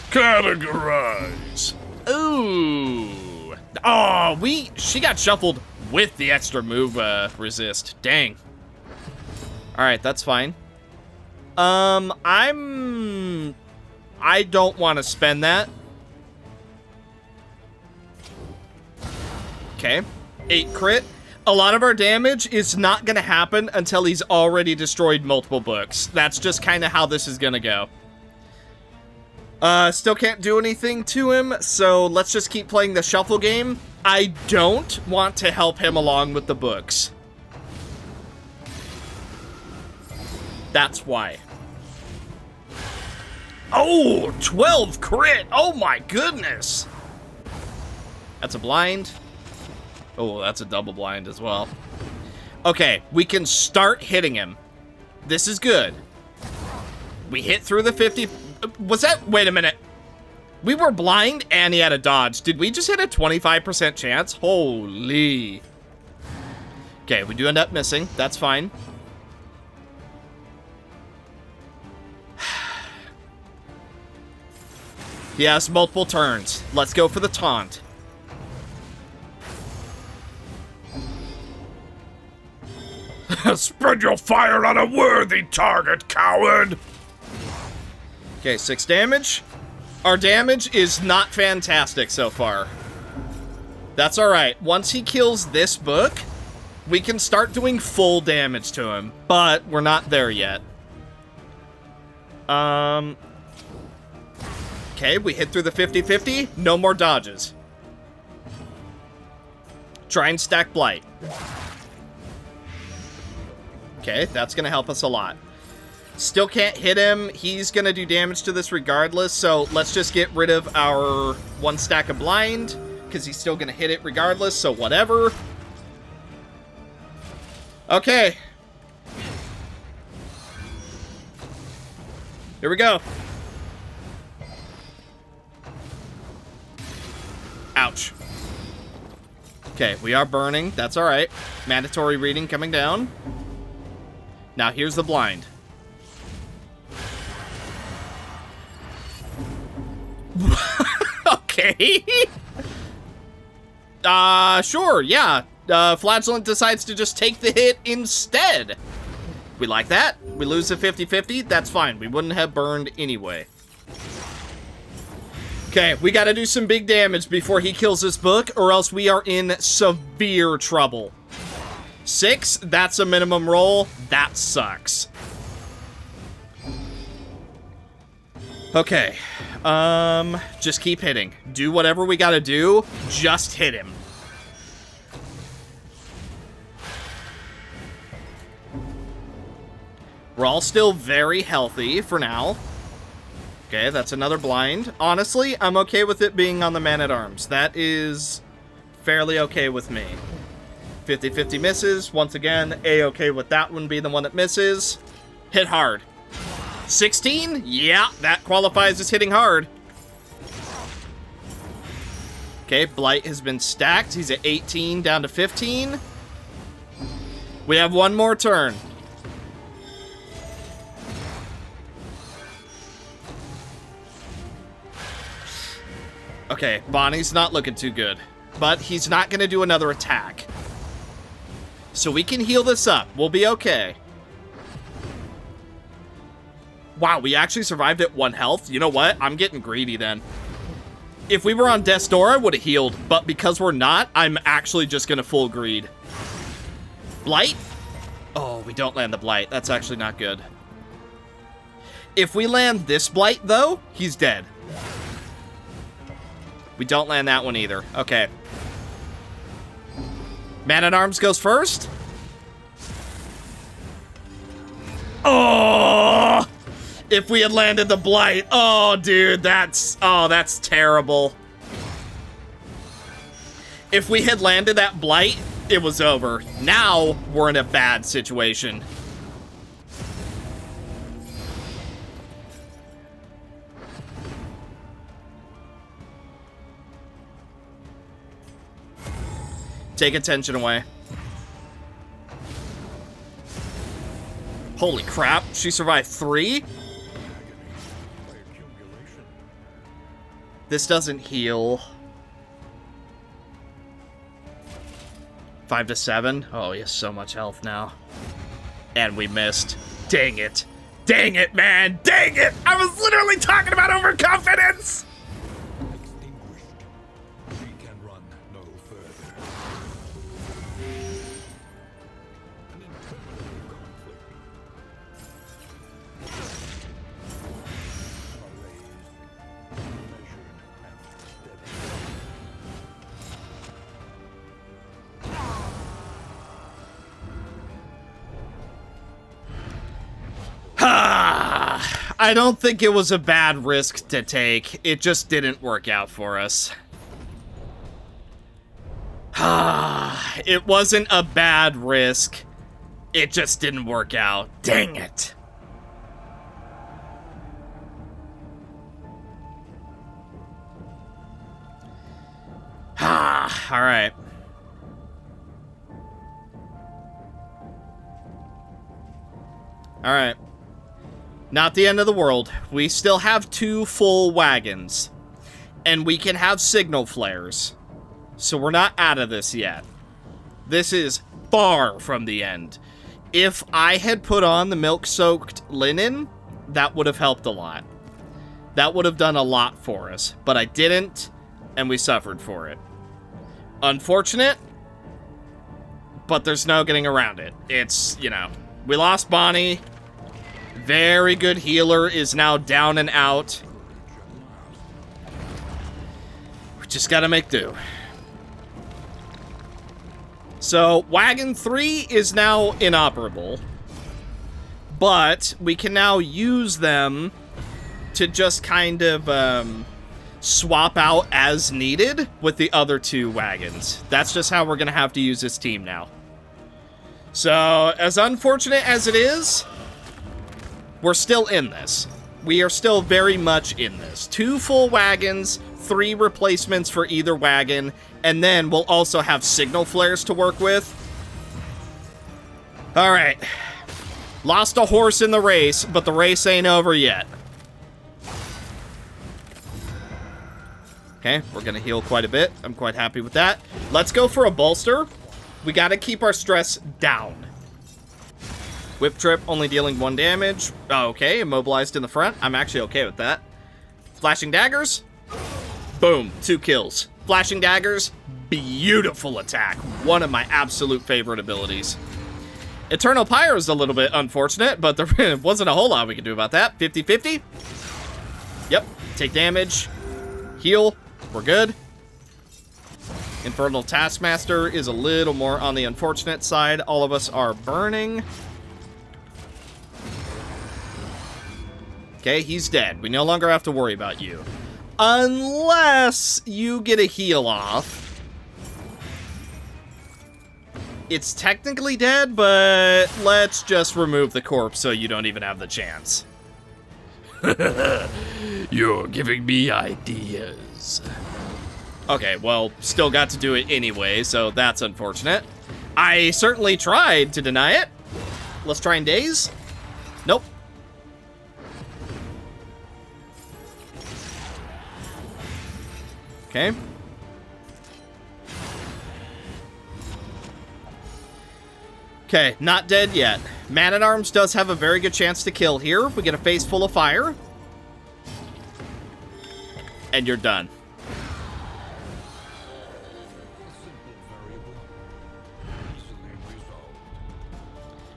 Categorize. Ooh. Oh, she got shuffled with the extra move resist. Dang. All right, that's fine. I don't want to spend that. Okay, 8 crit. A lot of our damage is not going to happen until he's already destroyed multiple books. That's just kind of how this is going to go. Still can't do anything to him, so let's just keep playing the shuffle game. I don't want to help him along with the books. That's why. Oh, 12 crit. Oh my goodness. That's a blind. Oh, that's a double blind as well. Okay, we can start hitting him. This is good. We hit through the 50. Was that? Wait a minute. We were blind and he had a dodge. Did we just hit a 25% chance? Holy. Okay, we do end up missing. That's fine. He has multiple turns. Let's go for the taunt. Spread your fire on a worthy target, coward! Okay, 6 damage. Our damage is not fantastic so far. That's alright. Once he kills this book, we can start doing full damage to him. But we're not there yet. Okay, we hit through the 50-50. No more dodges. Try and stack Blight. Okay, that's going to help us a lot. Still can't hit him. He's going to do damage to this regardless, so let's just get rid of our 1 stack of blind, because he's still going to hit it regardless, so whatever. Okay. Here we go. Ouch. Okay, we are burning. That's all right. Mandatory reading coming down. Now, here's the blind. Okay. Sure, yeah. Flagellant decides to just take the hit instead. We like that. We lose the 50-50. That's fine. We wouldn't have burned anyway. Okay, we gotta do some big damage before he kills this book, or else we are in severe trouble. 6, that's a minimum roll. That sucks. Okay. Just keep hitting. Do whatever we gotta do. Just hit him. We're all still very healthy for now. Okay, that's another blind. Honestly, I'm okay with it being on the man-at-arms. That is fairly okay with me. 50-50 misses. Once again, A-okay with that one being the one that misses. Hit hard. 16? Yeah, that qualifies as hitting hard. Okay, Blight has been stacked. He's at 18, down to 15. We have one more turn. Okay, Bonnie's not looking too good, but he's not going to do another attack. So we can heal this up. We'll be okay. Wow, we actually survived at 1 health. You know what? I'm getting greedy then. If we were on death's door, I would have healed, but because we're not, I'm actually just going to full greed. Blight? Oh, we don't land the Blight. That's actually not good. If we land this Blight, though, he's dead. We don't land that one either. Okay. Man-at-Arms goes first. Oh! If we had landed the Blight. Oh, dude, that's terrible. If we had landed that Blight, it was over. Now, we're in a bad situation. Take attention away. Holy crap, she survived 3? This doesn't heal. 5 to 7. Oh, he has so much health now. And we missed. Dang it. Dang it, man. Dang it. I was literally talking about overconfidence. Extinguished. We can run no further. An internal conflict. I don't think it was a bad risk to take. It just didn't work out for us. It wasn't a bad risk. It just didn't work out. Dang it. All right. All right. Not the end of the world. We still have 2 full wagons. And we can have signal flares. So we're not out of this yet. This is far from the end. If I had put on the milk-soaked linen, that would have helped a lot. That would have done a lot for us. But I didn't, and we suffered for it. Unfortunate, but there's no getting around it. It's, you know, we lost Bonnie. Very good healer is now down and out. We just gotta make do. So, Wagon 3 is now inoperable. But we can now use them to just kind of swap out as needed with the other 2 wagons. That's just how we're gonna have to use this team now. So, as unfortunate as it is, we're still in this. We are still very much in this. 2 full wagons, 3 replacements for either wagon, and then we'll also have signal flares to work with. All right. Lost a horse in the race, but the race ain't over yet. Okay, we're gonna heal quite a bit. I'm quite happy with that. Let's go for a bolster. We gotta keep our stress down. Whip Trip, only dealing 1 damage. Oh, okay, immobilized in the front. I'm actually okay with that. Flashing Daggers. Boom, 2 kills. Flashing Daggers. beautiful attack. One of my absolute favorite abilities. Eternal Pyre is a little bit unfortunate, but there wasn't a whole lot we could do about that. 50-50. Yep. Take damage. Heal. We're good. Infernal Taskmaster is a little more on the unfortunate side. All of us are burning. Okay, he's dead. We no longer have to worry about you. Unless you get a heal off. It's technically dead, but let's just remove the corpse so you don't even have the chance. You're giving me ideas. Okay, well, still got to do it anyway, so that's unfortunate. I certainly tried to deny it. Let's try and daze. Nope. Okay. Okay, not dead yet. Man-at-Arms does have a very good chance to kill here. We get a face full of fire. And you're done.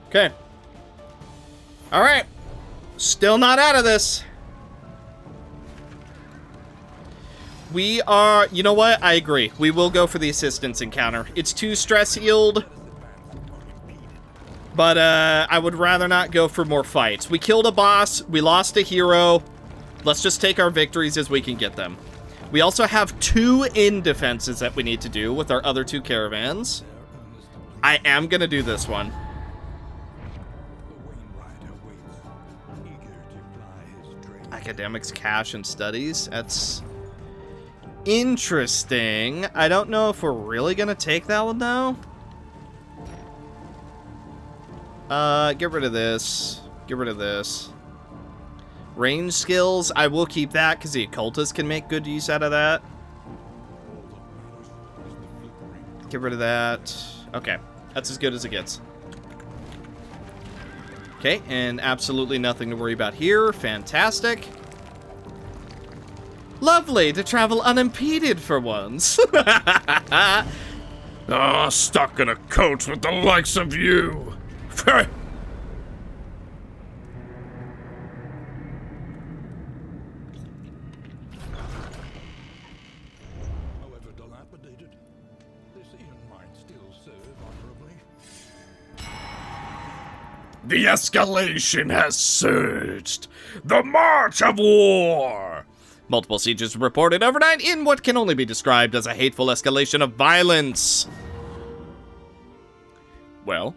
Okay. All right. Still not out of this. We are... You know what? I agree. We will go for the assistance encounter. It's 2 stress healed. But I would rather not go for more fights. We killed a boss. We lost a hero. Let's just take our victories as we can get them. We also have 2 in defenses that we need to do with our other 2 caravans. I am going to do this one. Academics, cash, and studies. That's interesting. I don't know if we're really going to take that one, though. Get rid of this. Get rid of this. Range skills, I will keep that because the occultists can make good use out of that. Get rid of that. Okay, that's as good as it gets. Okay, and absolutely nothing to worry about here. Fantastic. Lovely to travel unimpeded for once. Stuck in a coach with the likes of you. However dilapidated, this Ian might still serve honorably. The escalation has surged. The march of war. Multiple sieges reported overnight in what can only be described as a hateful escalation of violence. Well,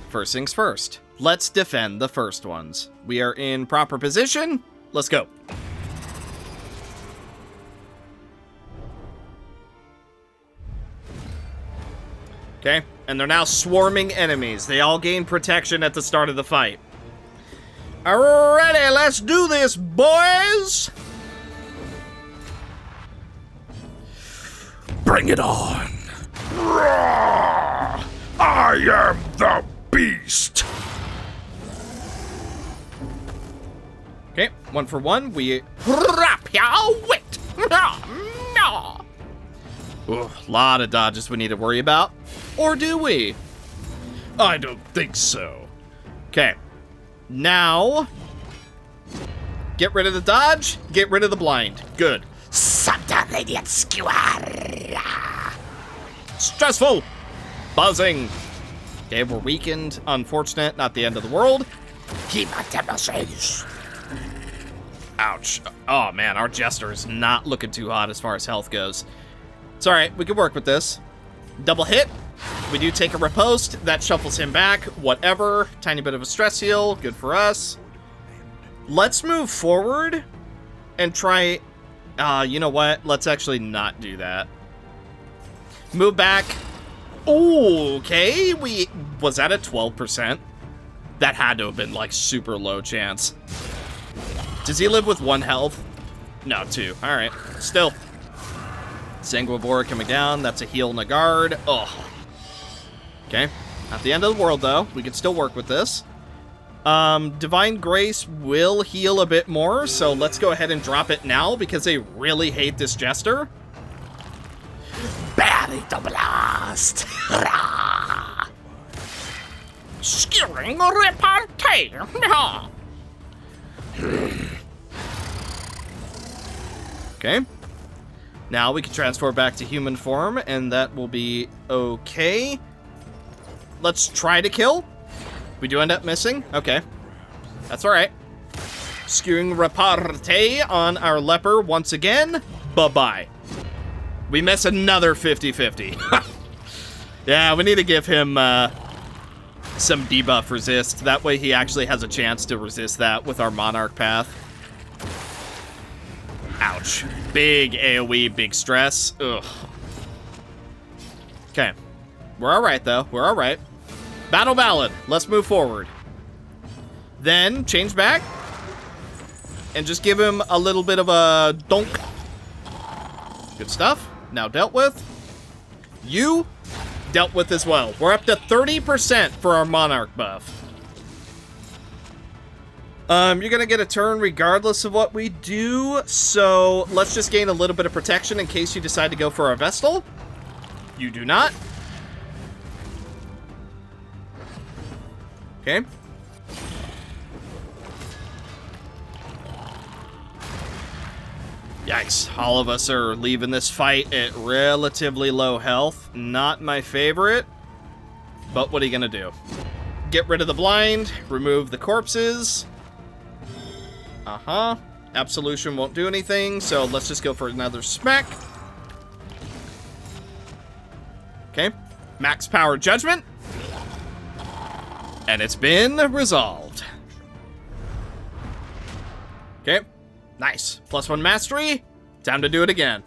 first things first. Let's defend the first ones. We are in proper position. Let's go. Okay, and they're now swarming enemies. They all gain protection at the start of the fight. Alrighty, let's do this, boys! Bring it on. Roar! I am the beast. Okay, 1 for 1. We... Ooh, lot of dodges we need to worry about. Or do we? I don't think so. Okay. Now... Get rid of the dodge. Get rid of the blind. Good. Subtle idiot skewer. Stressful. Buzzing. Okay, we're weakened. Unfortunate. Not the end of the world. Ouch. Oh, man. Our Jester is not looking too hot as far as health goes. It's alright. We can work with this. Double hit. We do take a riposte. That shuffles him back. Whatever. Tiny bit of a stress heal. Good for us. Let's move forward and try... you know what? Let's actually not do that. Move back. Ooh, okay. Was that a 12%? That had to have been, like, super low chance. Does he live with 1 health? No, 2. Alright. Still. Sanguivore coming down. That's a heal and a guard. Ugh. Okay. Not the end of the world, though. We can still work with this. Divine Grace will heal a bit more, so let's go ahead and drop it now because they really hate this Jester. Bad Meteorito blast. Skewering repartee. Okay. Now we can transfer back to human form, and that will be okay. Let's try to kill. We do end up missing. Okay. That's alright. Skewing repartee on our leper once again. Bye-bye. We miss another 50-50. Yeah, we need to give him some debuff resist. That way he actually has a chance to resist that with our Monarch path. Ouch. Big AoE, big stress. Ugh. Okay. We're alright, though. We're alright. Battle Ballad. Let's move forward. Then, change back. And just give him a little bit of a donk. Good stuff. Now dealt with. You dealt with as well. We're up to 30% for our Monarch buff. You're gonna get a turn regardless of what we do, so let's just gain a little bit of protection in case you decide to go for a Vestal. You do not. Okay. Yikes, all of us are leaving this fight at relatively low health. Not my favorite, but what are you gonna do? Get rid of the blind, remove the corpses. Absolution won't do anything, so let's just go for another smack. Okay, max power judgment. And it's been resolved. Okay, nice. +1 mastery. Time to do it again.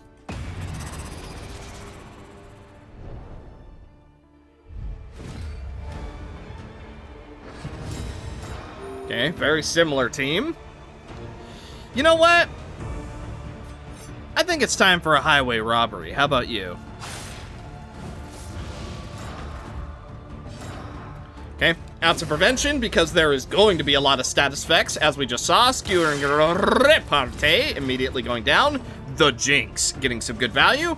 Okay, very similar team. You know what? I think it's time for a highway robbery. How about you? Okay, ounce of prevention, because there is going to be a lot of status effects, as we just saw. Skewering repartee, immediately going down. The Jinx, getting some good value.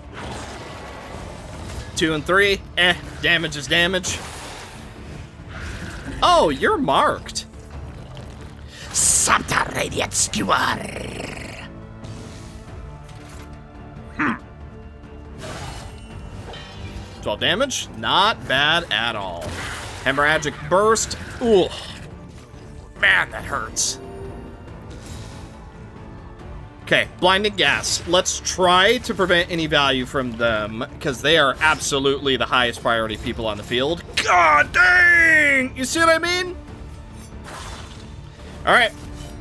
2 and 3, damage is damage. Oh, you're marked. Subterranean skewer. 12 damage, not bad at all. Hemorrhagic burst, ooh. Man, that hurts. Okay, blinding gas. Let's try to prevent any value from them, because they are absolutely the highest priority people on the field. God dang! You see what I mean? Alright,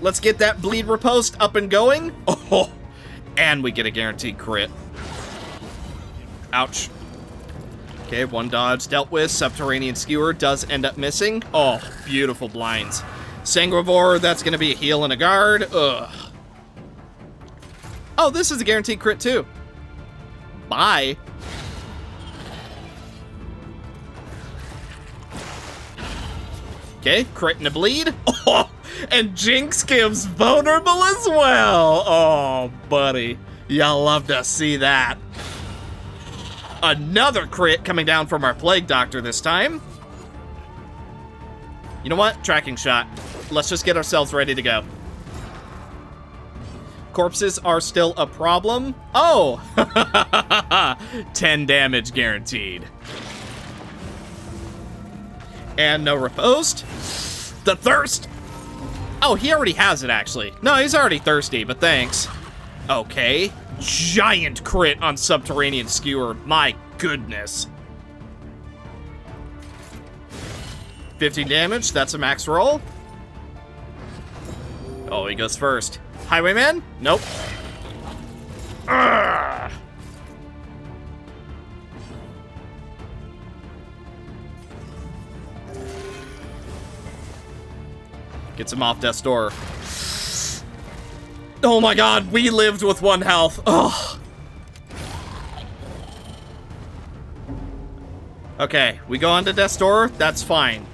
let's get that bleed riposte up and going. Oh, and we get a guaranteed crit. Ouch. Okay, 1 dodge dealt with. Subterranean Skewer does end up missing. Oh, beautiful blinds. Sanguivore, that's going to be a heal and a guard. Ugh. Oh, this is a guaranteed crit too. Bye. Okay, crit and a bleed. Oh, and Jinx gives vulnerable as well. Oh, buddy. Y'all love to see that. Another crit coming down from our Plague Doctor this time. You know what? Tracking shot. Let's just get ourselves ready to go. Corpses are still a problem. Oh! 10 damage guaranteed. And no riposte. The thirst! Oh, he already has it, actually. No, he's already thirsty, but thanks. Okay. Giant crit on Subterranean Skewer. My goodness. 15 damage. That's a max roll. Oh, he goes first. Highwayman? Nope. Urgh. Gets him off death's door. Oh my god, we lived with 1 health. Ugh. Okay, we go on to death's door. That's fine.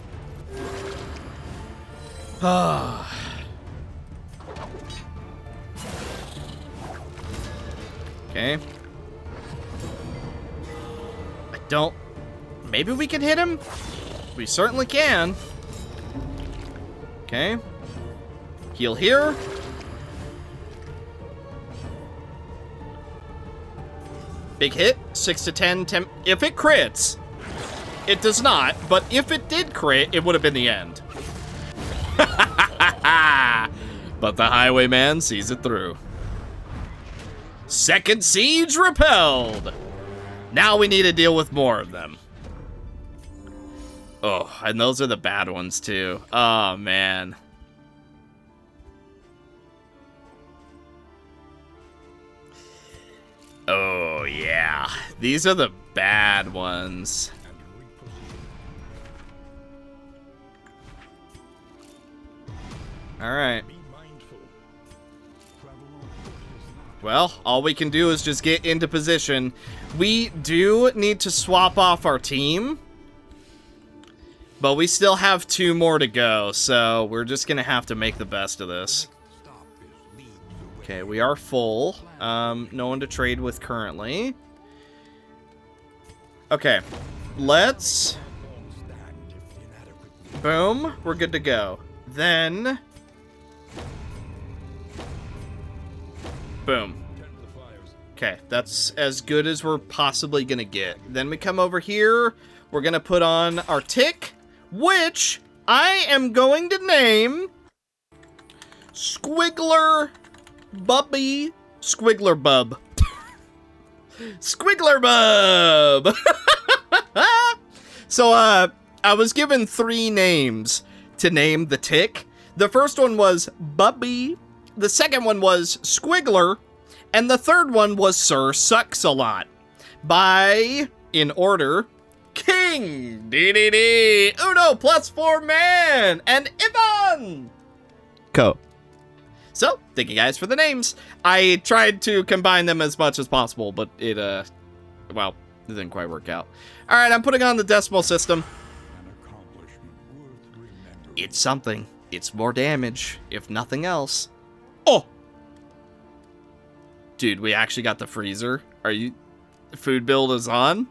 Okay. don't... Maybe we can hit him? We certainly can. Okay. Heal here. Big hit. 6 to 10. If it crits. It does not, but if it did crit, it would have been the end. But the highwayman sees it through. Second siege repelled. Now we need to deal with more of them. Oh, and those are the bad ones too. Oh, man. Oh, yeah. These are the bad ones. All right. Well, all we can do is just get into position. We do need to swap off our team, but we still have 2 more to go, so we're just gonna have to make the best of this. Okay, we are full. No one to trade with currently. Okay, let's... Boom, we're good to go. Then... Boom. Okay, that's as good as we're possibly gonna get. Then we come over here. We're gonna put on our tick, which I am going to name Squiggler Bubby Squiggler Bub. Squiggler Bub! So, I was given 3 names to name the tick. The first one was Bubby. The second one was Squiggler. And the third one was Sir Sucks-a-Lot. By, in order, King, DD2, Uno +4 man, and Ivan! Co. So, thank you guys for the names. I tried to combine them as much as possible, but it, well, it didn't quite work out. Alright, I'm putting on the decimal system. It's something. It's more damage, if nothing else. Oh! Dude, we actually got the freezer. Are you... Food build is on?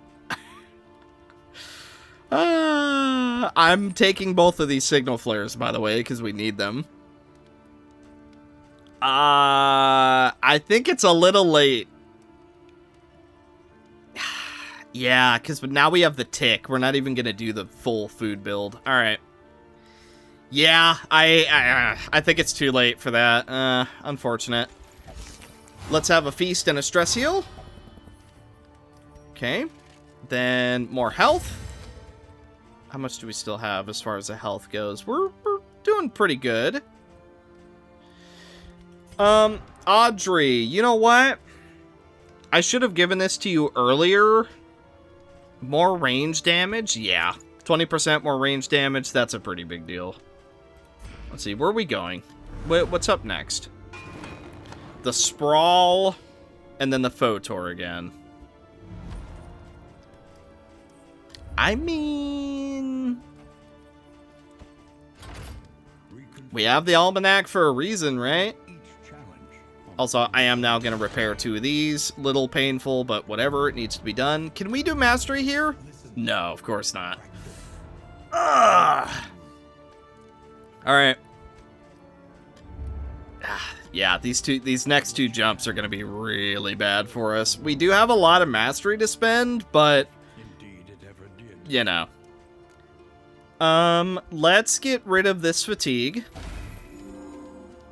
I'm taking both of these signal flares, by the way, because we need them. I think it's a little late. Yeah, because now we have the tick. We're not even going to do the full food build. All right. Yeah, I think it's too late for that. Unfortunate. Let's have a feast and a stress heal. Okay. Then more health. How much do we still have as far as the health goes? We're doing pretty good. Audrey, you know what? I should have given this to you earlier. More range damage? Yeah. 20% more range damage, that's a pretty big deal. Let's see, where are we going? What's up next? The Sprawl, and then the Photor again. I mean... we have the Almanac for a reason, right? Also, I am now going to repair 2 of these. Little painful, but whatever, it needs to be done. Can we do Mastery here? No, of course not. Alright. Yeah, these next 2 jumps are going to be really bad for us. We do have a lot of Mastery to spend, but... you know. Let's get rid of this fatigue.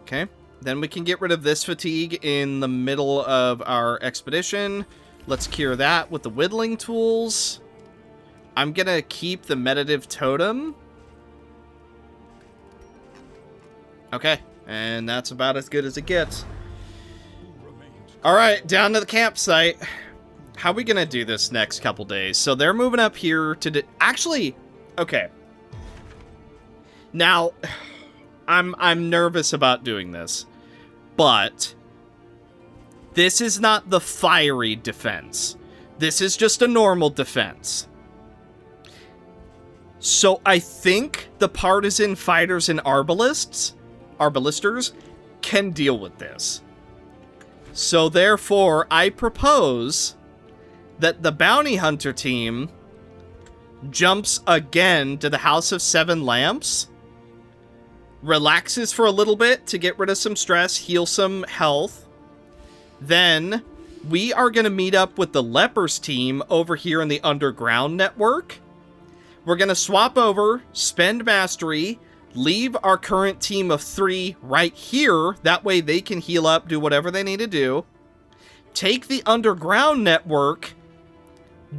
Okay. Then we can get rid of this fatigue in the middle of our expedition. Let's cure that with the whittling tools. I'm gonna keep the meditative totem. Okay, and that's about as good as it gets. Alright, down to the campsite. How are we gonna do this next couple days? So they're moving up here to... actually, okay. Now, I'm nervous about doing this. But this is not the fiery defense. This is just a normal defense. So I think the partisan fighters and arbalisters can deal with this. So therefore, I propose that the bounty hunter team jumps again to the House of Seven Lamps, relaxes for a little bit to get rid of some stress, heal some health. Then we are going to meet up with the Lepers team over here in the Underground Network. We're going to swap over, spend mastery, leave our current team of 3 right here. That way they can heal up, do whatever they need to do. Take the Underground Network,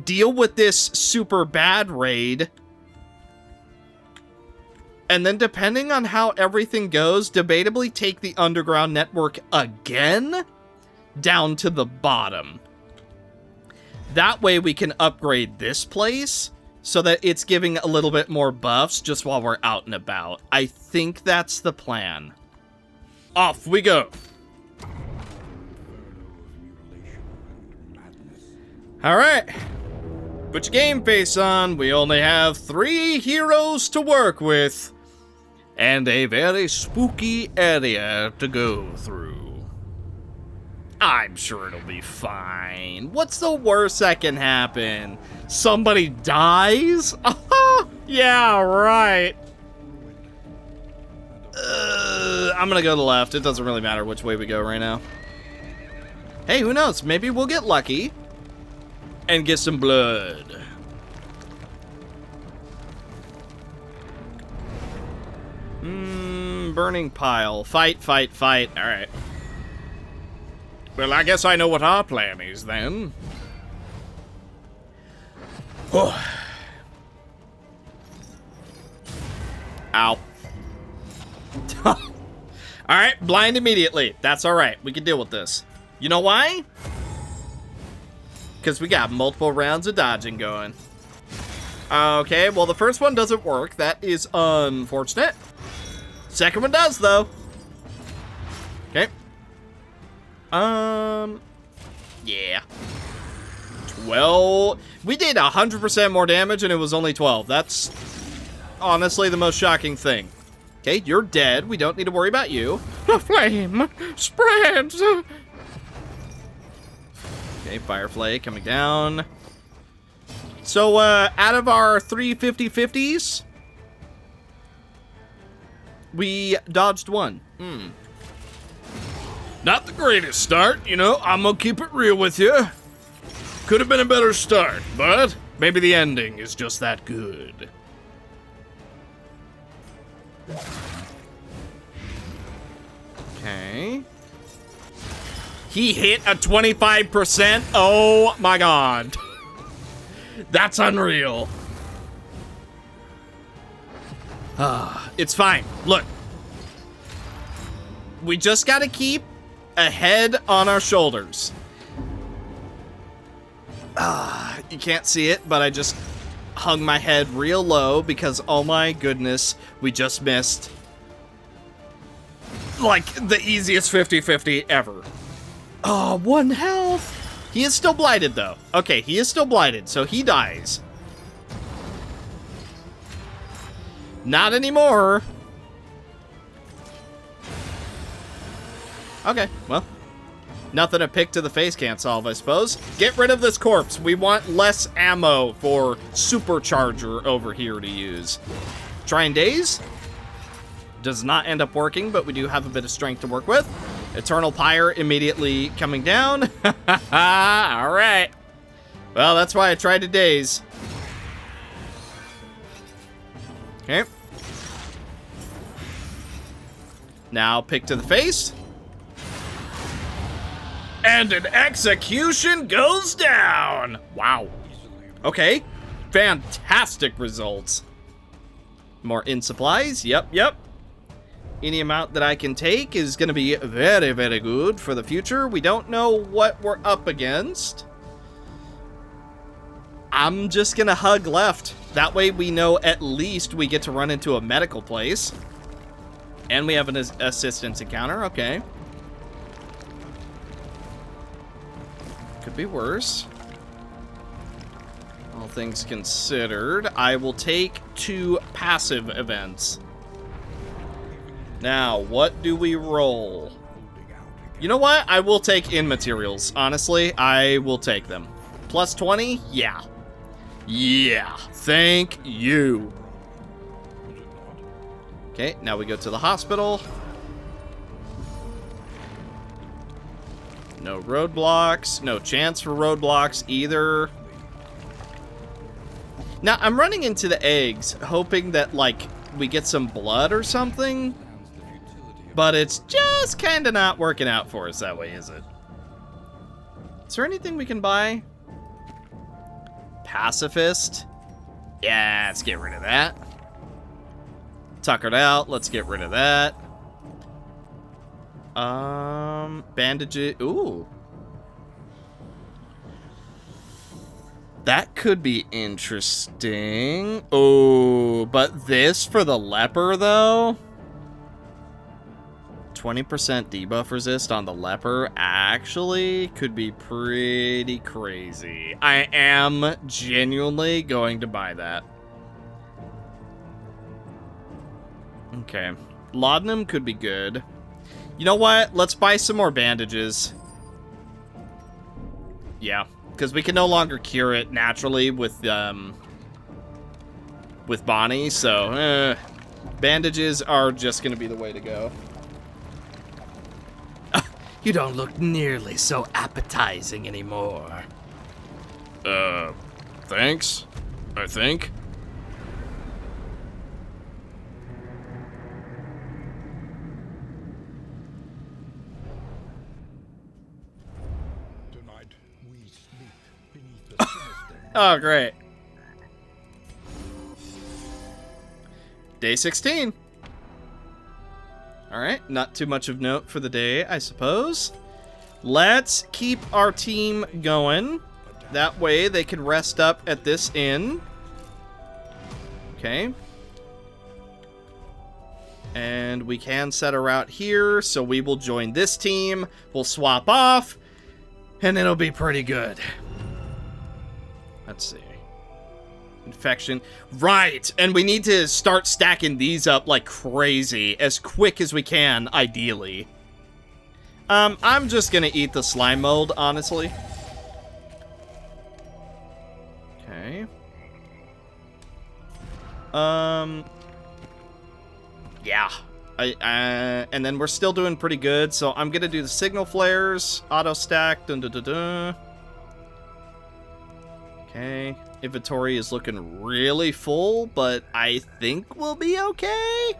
deal with this super bad raid, and then depending on how everything goes, debatably take the Underground Network again down to the bottom. That way we can upgrade this place so that it's giving a little bit more buffs just while we're out and about. I think that's the plan. Off we go. Alright. Put your game face on. We only have 3 heroes to work with. And a very spooky area to go through. I'm sure it'll be fine. What's the worst that can happen? Somebody dies? Yeah, right. I'm gonna go to the left. It doesn't really matter which way we go right now. Hey, who knows? Maybe we'll get lucky and get some blood. Burning pile. Fight, fight, fight. All right. Well, I guess I know what our plan is then. Oh. Ow. Alright, blind immediately. That's alright. We can deal with this. You know why? Because we got multiple rounds of dodging going. Okay, well, the first one doesn't work. That is unfortunate. Second one does, though. Okay. Yeah. 12. We did 100% more damage and it was only 12. That's honestly the most shocking thing. Okay, you're dead. We don't need to worry about you. The flame spreads. Okay, Firefly coming down. So, out of our 3 50-50s, we dodged 1. Not the greatest start, you know, I'm gonna keep it real with you. Could have been a better start, but maybe the ending is just that good. Okay. He hit a 25%. Oh my god. That's unreal. It's fine. Look. We just gotta keep a head on our shoulders. You can't see it, but I just hung my head real low because, oh my goodness, we just missed like the easiest 50-50 ever. Oh, 1 health. He is still blighted though. Okay, he is still blighted, so he dies. Not anymore. Okay, well, nothing a pick to the face can't solve, I suppose. Get rid of this corpse. We want less ammo for supercharger over here to use. Try and daze. Does not end up working, but we do have a bit of strength to work with. Eternal Pyre immediately coming down. All right. Well, that's why I tried to daze. Okay. Now pick to the face. And an execution goes down. Wow. Okay. Fantastic results. More in supplies. Yep. Any amount that I can take is going to be very, very good for the future. We don't know what we're up against. I'm just going to hug left. That way we know at least we get to run into a medical place. And we have an assistance encounter. Okay. Could be worse. All things considered, I will take 2 passive events. Now, what do we roll? You know what? I will take in materials. Honestly, I will take them. Plus 20? Yeah. Yeah. Thank you. Okay, now we go to the hospital. No roadblocks. No chance for roadblocks either. Now, I'm running into the eggs, hoping that, like, we get some blood or something. But it's just kind of not working out for us that way, is it? Is there anything we can buy? Pacifist? Yeah, let's get rid of that. Tuckered out, let's get rid of that. Bandages. Ooh. That could be interesting. Oh, but this for the leper, though? 20% debuff resist on the leper actually could be pretty crazy. I am genuinely going to buy that. Okay. Laudanum could be good. You know what? Let's buy some more bandages. Yeah, because we can no longer cure it naturally with Bonnie, so bandages are just going to be the way to go. You don't look nearly so appetizing anymore. Thanks, I think. Tonight we sleep beneath the sinister. Oh, great. Day 16. Alright, not too much of note for the day, I suppose. Let's keep our team going. That way they can rest up at this inn. Okay. And we can set a route here, so we will join this team. We'll swap off, and it'll be pretty good. Let's see. Infection. Right, and we need to start stacking these up like crazy, as quick as we can, ideally. I'm just gonna eat the slime mold, honestly. Okay. Yeah. And then we're still doing pretty good, so I'm gonna do the signal flares, auto stack, dun dun dun dun. Okay. Inventory is looking really full, but I think we'll be okay.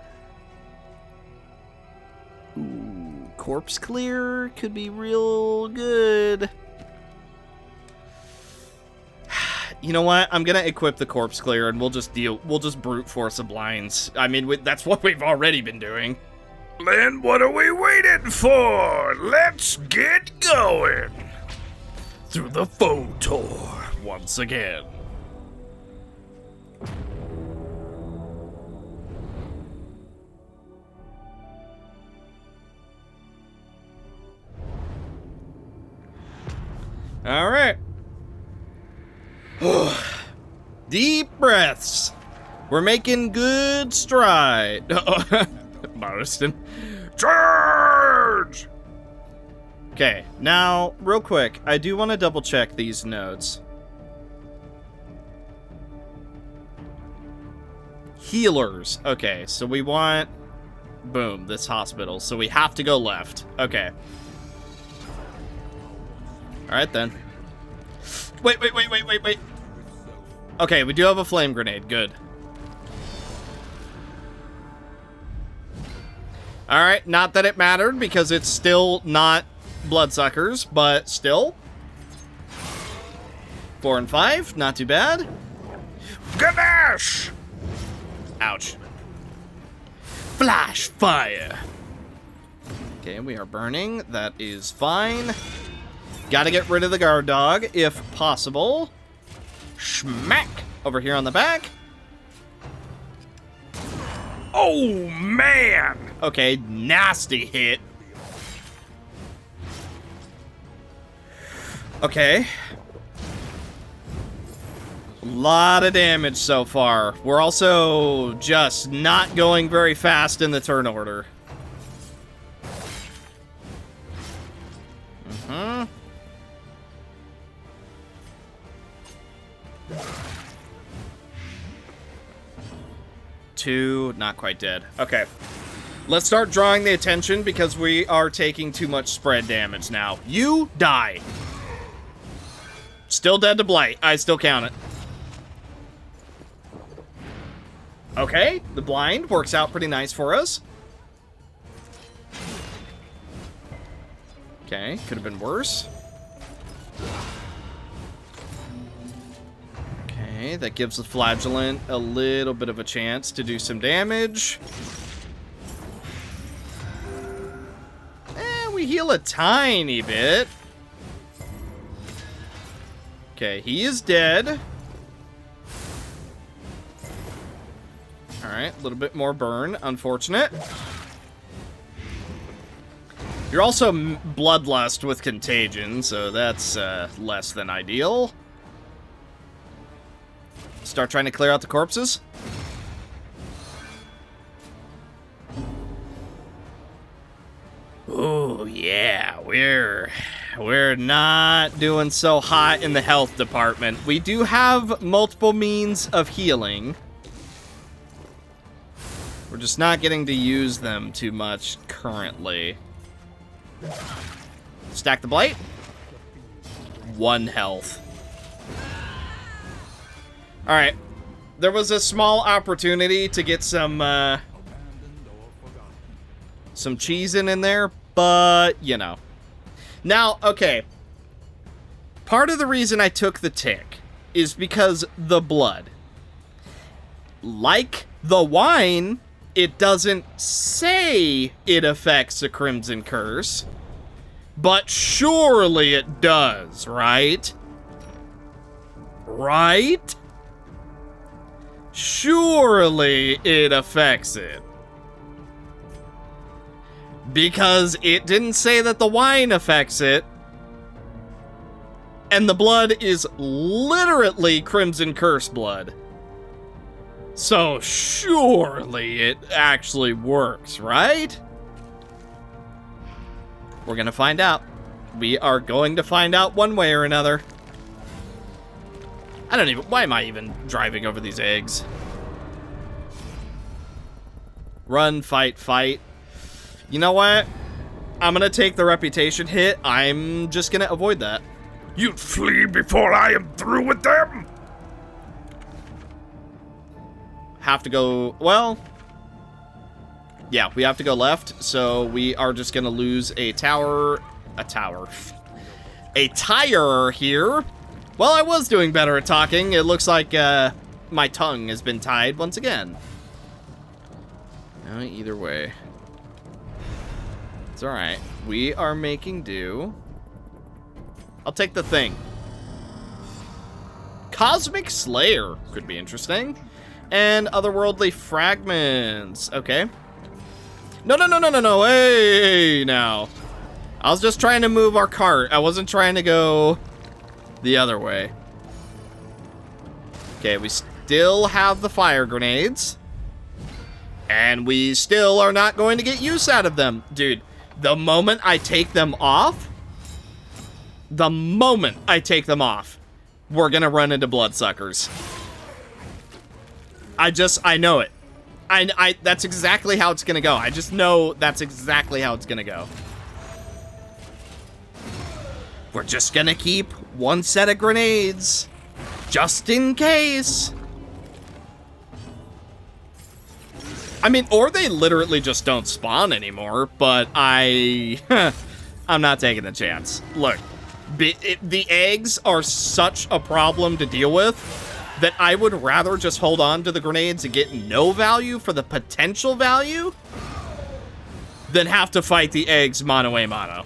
Ooh, corpse clear could be real good. You know what? I'm gonna equip the corpse clear, and we'll just brute force the blinds. I mean, that's what we've already been doing. Then what are we waiting for? Let's get going. Through the foe tour once again. All right. Deep breaths. We're making good stride. Marston. Charge! Okay, now, real quick, I do want to double check these notes. Healers. Okay, so we want... Boom, this hospital. So we have to go left. Okay. Alright then. Wait. Okay, we do have a flame grenade. Good. Alright, not that it mattered, because it's still not bloodsuckers, but still. 4 and 5, not too bad. Ganache! Ouch. Flash fire. Okay, we are burning. That is fine. Gotta get rid of the guard dog, if possible. Schmack! Over here on the back. Oh, man! Okay, nasty hit. Okay. A lot of damage so far. We're also just not going very fast in the turn order. Two, not quite dead. Okay. Let's start drawing the attention because we are taking too much spread damage now. You die. Still dead to blight. I still count it. Okay, the blind works out pretty nice for us. Okay, could have been worse. Okay, that gives the flagellant a little bit of a chance to do some damage. We heal a tiny bit. Okay, he is dead. Alright, a little bit more burn. Unfortunate. You're also bloodlust with contagion, so that's less than ideal. Start trying to clear out the corpses. Oh yeah, we're not doing so hot in the health department. We do have multiple means of healing. We're just not getting to use them too much currently. Stack the blight. 1 health. Alright. There was a small opportunity to get some cheese in there, but, you know. Now, okay. Part of the reason I took the tick is because the blood. Like the wine, it doesn't say it affects a Crimson Curse, but surely it does, right? Right? Surely it affects it. Because it didn't say that the wine affects it. And the blood is literally Crimson Curse blood. So surely it actually works, right? We're gonna find out. We are going to find out one way or another. I don't even... Why am I even driving over these eggs? Run, fight, fight. You know what? I'm gonna take the reputation hit. I'm just gonna avoid that. You'd flee before I am through with them? Have to go... Well... Yeah, we have to go left, so we are just gonna lose a tower... A tire here. Well, I was doing better at talking. It looks like my tongue has been tied once again. Either way. It's alright. We are making do. I'll take the thing. Cosmic Slayer could be interesting. And otherworldly fragments. Okay. No. Hey, now. I was just trying to move our cart. I wasn't trying to go the other way. Okay, we still have the fire grenades. And we still are not going to get use out of them. Dude, the moment I take them off, we're gonna run into bloodsuckers. I know it. That's exactly how it's gonna go. I just know that's exactly how it's gonna go. We're just gonna keep one set of grenades, just in case. I mean, or they literally just don't spawn anymore, but I'm not taking the chance. Look, the eggs are such a problem to deal with that I would rather just hold on to the grenades and get no value for the potential value than have to fight the eggs mano a mano.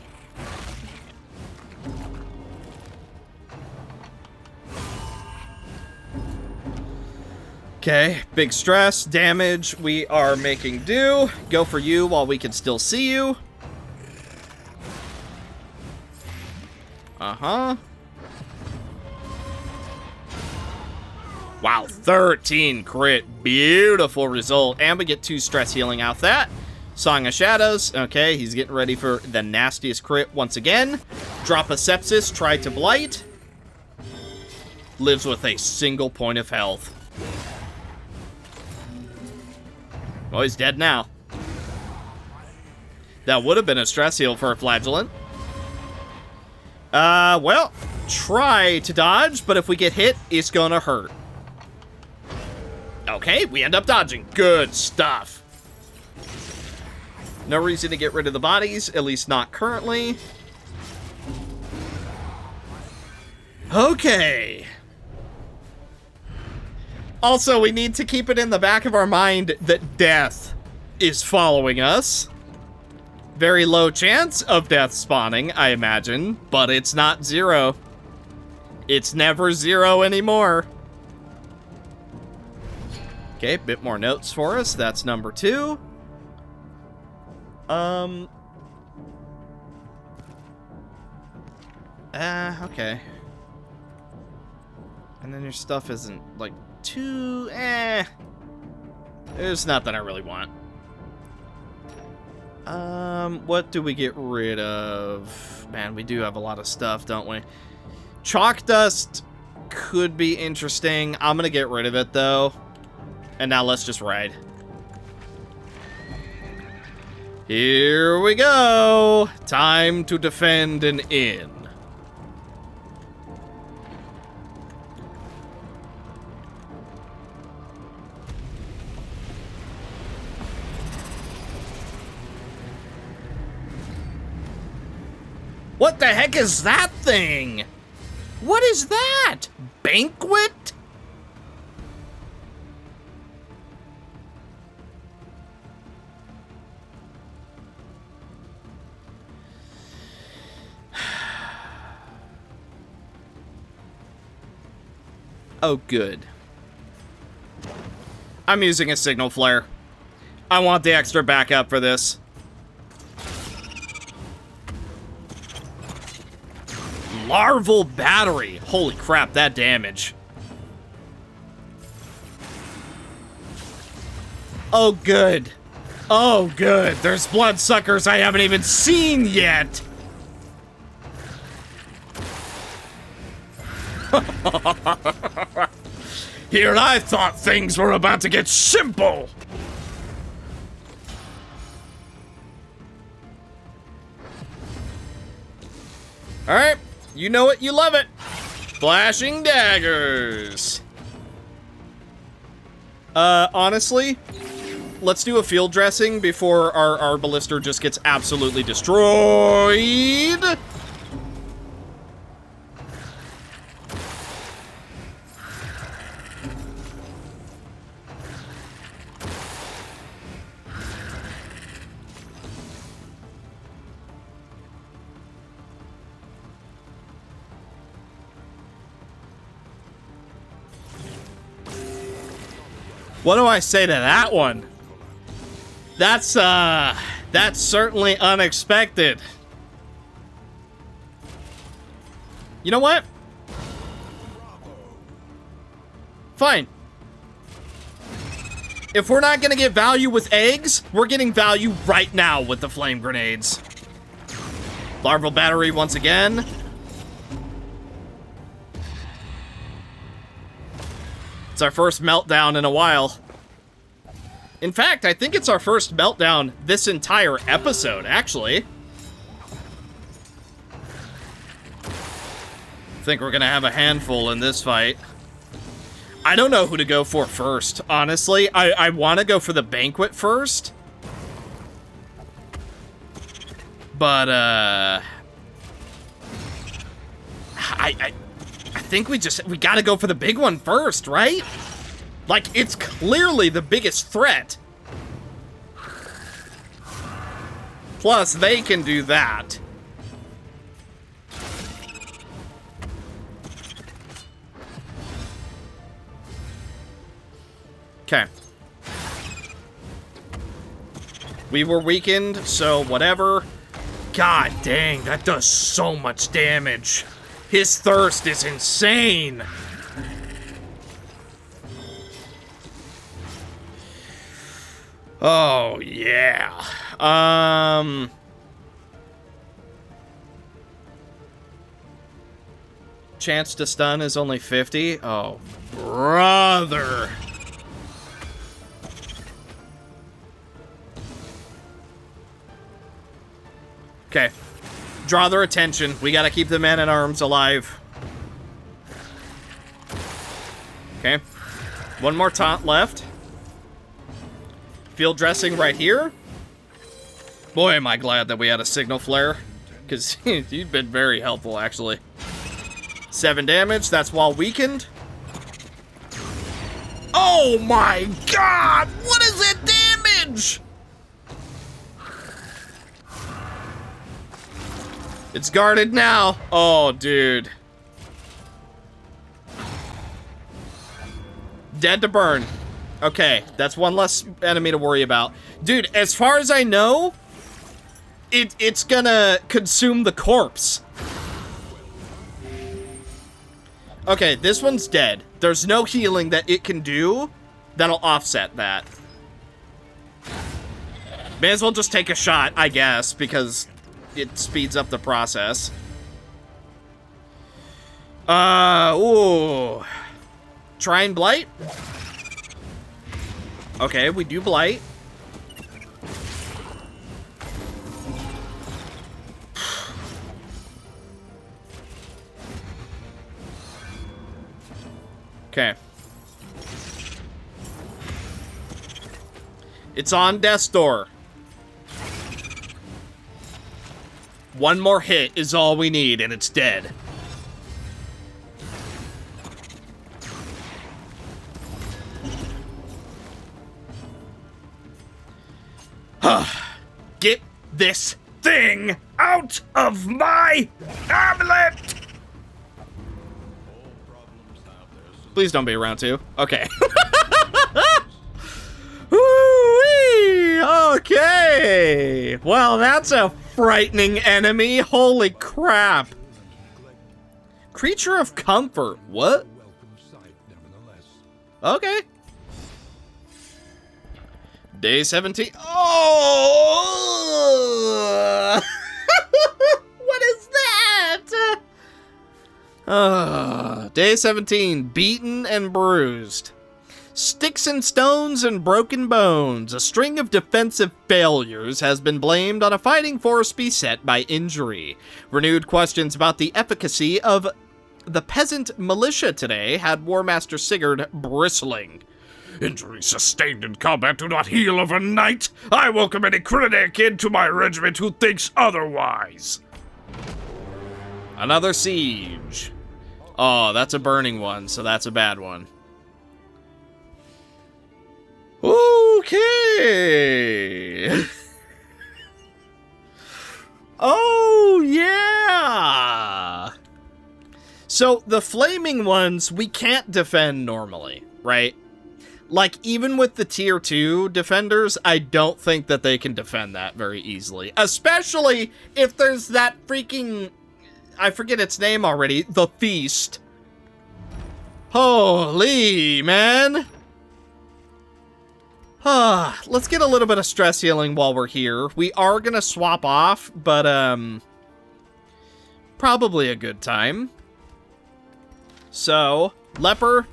Okay, big stress, damage, we are making do. Go for you while we can still see you. Uh-huh. Wow, 13 crit, beautiful result. And we get 2 stress healing out that. Song of Shadows, okay, he's getting ready for the nastiest crit once again. Drop a Sepsis, try to blight. lives with a single point of health. Oh, he's dead now. That would have been a stress heal for a flagellant. Well, try to dodge, but if we get hit, it's gonna hurt. Okay, we end up dodging. Good stuff. No reason to get rid of the bodies, at least not currently. Okay. Also, we need to keep it in the back of our mind that death is following us. Very low chance of death spawning, I imagine, but it's not zero. It's never zero anymore. Okay, a bit more notes for us. That's number 2. Okay. And then your stuff isn't, like, too, There's nothing I really want. What do we get rid of? Man, we do have a lot of stuff, don't we? Chalk dust could be interesting. I'm gonna get rid of it, though. And now let's just ride. Here we go. Time to defend an inn. What the heck is that thing? What is that? Banquet? Oh, good. I'm using a signal flare. I want the extra backup for this. Larval battery. Holy crap, that damage. Oh, good. Oh, good. There's bloodsuckers I haven't even seen yet. Here I thought things were about to get simple. All right. You know it, you love it. Flashing daggers. Honestly, let's do a field dressing before our ballista just gets absolutely destroyed. What do I say to that one? That's certainly unexpected. You know what? Fine. If we're not gonna get value with eggs, we're getting value right now with the flame grenades. Larval battery once again. It's our first meltdown in a while. In fact, I think it's our first meltdown this entire episode, actually. I think we're gonna have a handful in this fight. I don't know who to go for first, honestly. I want to go for the banquet first. But, I think we gotta go for the big one first, right? Like, it's clearly the biggest threat. Plus, they can do that. Okay. We were weakened, so whatever. God dang, that does so much damage. His thirst is insane. Oh, yeah. chance to stun is only 50? Oh, brother. Okay. Draw their attention. We gotta keep the man-at-arms alive. Okay. One more taunt left. Field dressing right here. Boy, am I glad that we had a signal flare. Because you've been very helpful, actually. 7 damage. That's while weakened. Oh my god! What is that damage? It's guarded now. Oh, dude. Dead to burn. Okay, that's one less enemy to worry about. Dude, as far as I know, it's gonna consume the corpse. Okay, this one's dead. There's no healing that it can do that'll offset that. May as well just take a shot, I guess, because it speeds up the process. Ooh. Try and blight? Okay, we do blight. Okay. It's on death's door. One more hit is all we need, and it's dead. Get this thing out of my tablet! Please don't be around too. Okay. Woo-wee! Okay. Well, that's a frightening enemy. Holy crap. Creature of comfort. What? Okay. Day 17. Oh! What is that? Day 17. Beaten and bruised. Sticks and stones and broken bones. A string of defensive failures has been blamed on a fighting force beset by injury. Renewed questions about the efficacy of the peasant militia today had War Master Sigurd bristling. Injuries sustained in combat do not heal overnight. I welcome any critic into my regiment who thinks otherwise. Another siege. Oh, that's a burning one, so that's a bad one. Okay. Oh, yeah. So the flaming ones, we can't defend normally, right? Like, even with the tier 2 defenders, I don't think that they can defend that very easily. Especially if there's that freaking... I forget its name already. The Feast. Holy, man. Let's get a little bit of stress healing while we're here. We are gonna swap off, but, probably a good time. So, Leper,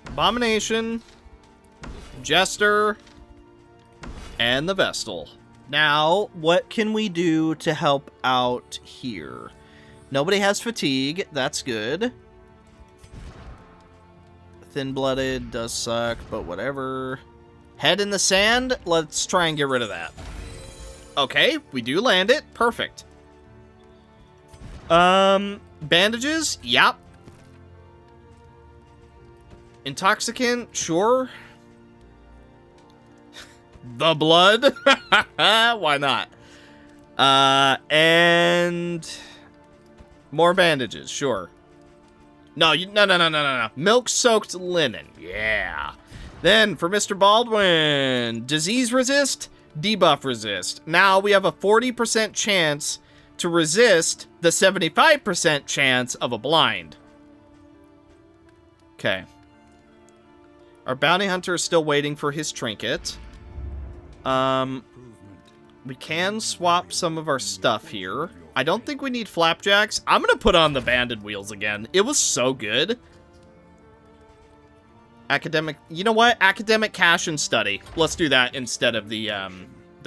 Abomination, Jester, and the Vestal. Now, what can we do to help out here? Nobody has fatigue. That's good. Thin-blooded does suck, but whatever. Head in the sand. Let's try and get rid of that. Okay, we do land it. Perfect. Bandages? Yep. Intoxicant? Sure. The blood? Why not? And more bandages, sure. No, no. Milk-soaked linen. Yeah. Then, for Mr. Baldwin, disease resist, debuff resist. Now we have a 40% chance to resist the 75% chance of a blind. Okay. Our bounty hunter is still waiting for his trinket. We can swap some of our stuff here. I don't think we need flapjacks. I'm gonna put on the banded wheels again. It was so good. Academic, you know what? Academic cache and study. Let's do that instead of the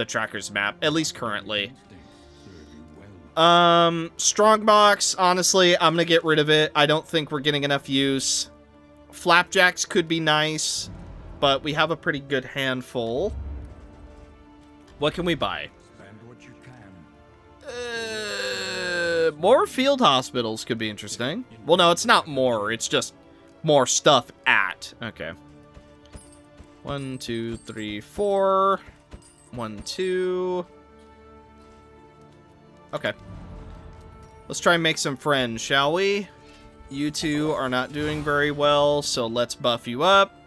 trackers map, at least currently. Strongbox, honestly, I'm gonna get rid of it. I don't think we're getting enough use. Flapjacks could be nice, but we have a pretty good handful. What can we buy? Spend what you can. More field hospitals could be interesting. Well, no, it's not more. It's just more stuff at. Okay. 1, 2, 3, 4. 1, 2. Okay. Let's try and make some friends, shall we? You two are not doing very well, so let's buff you up.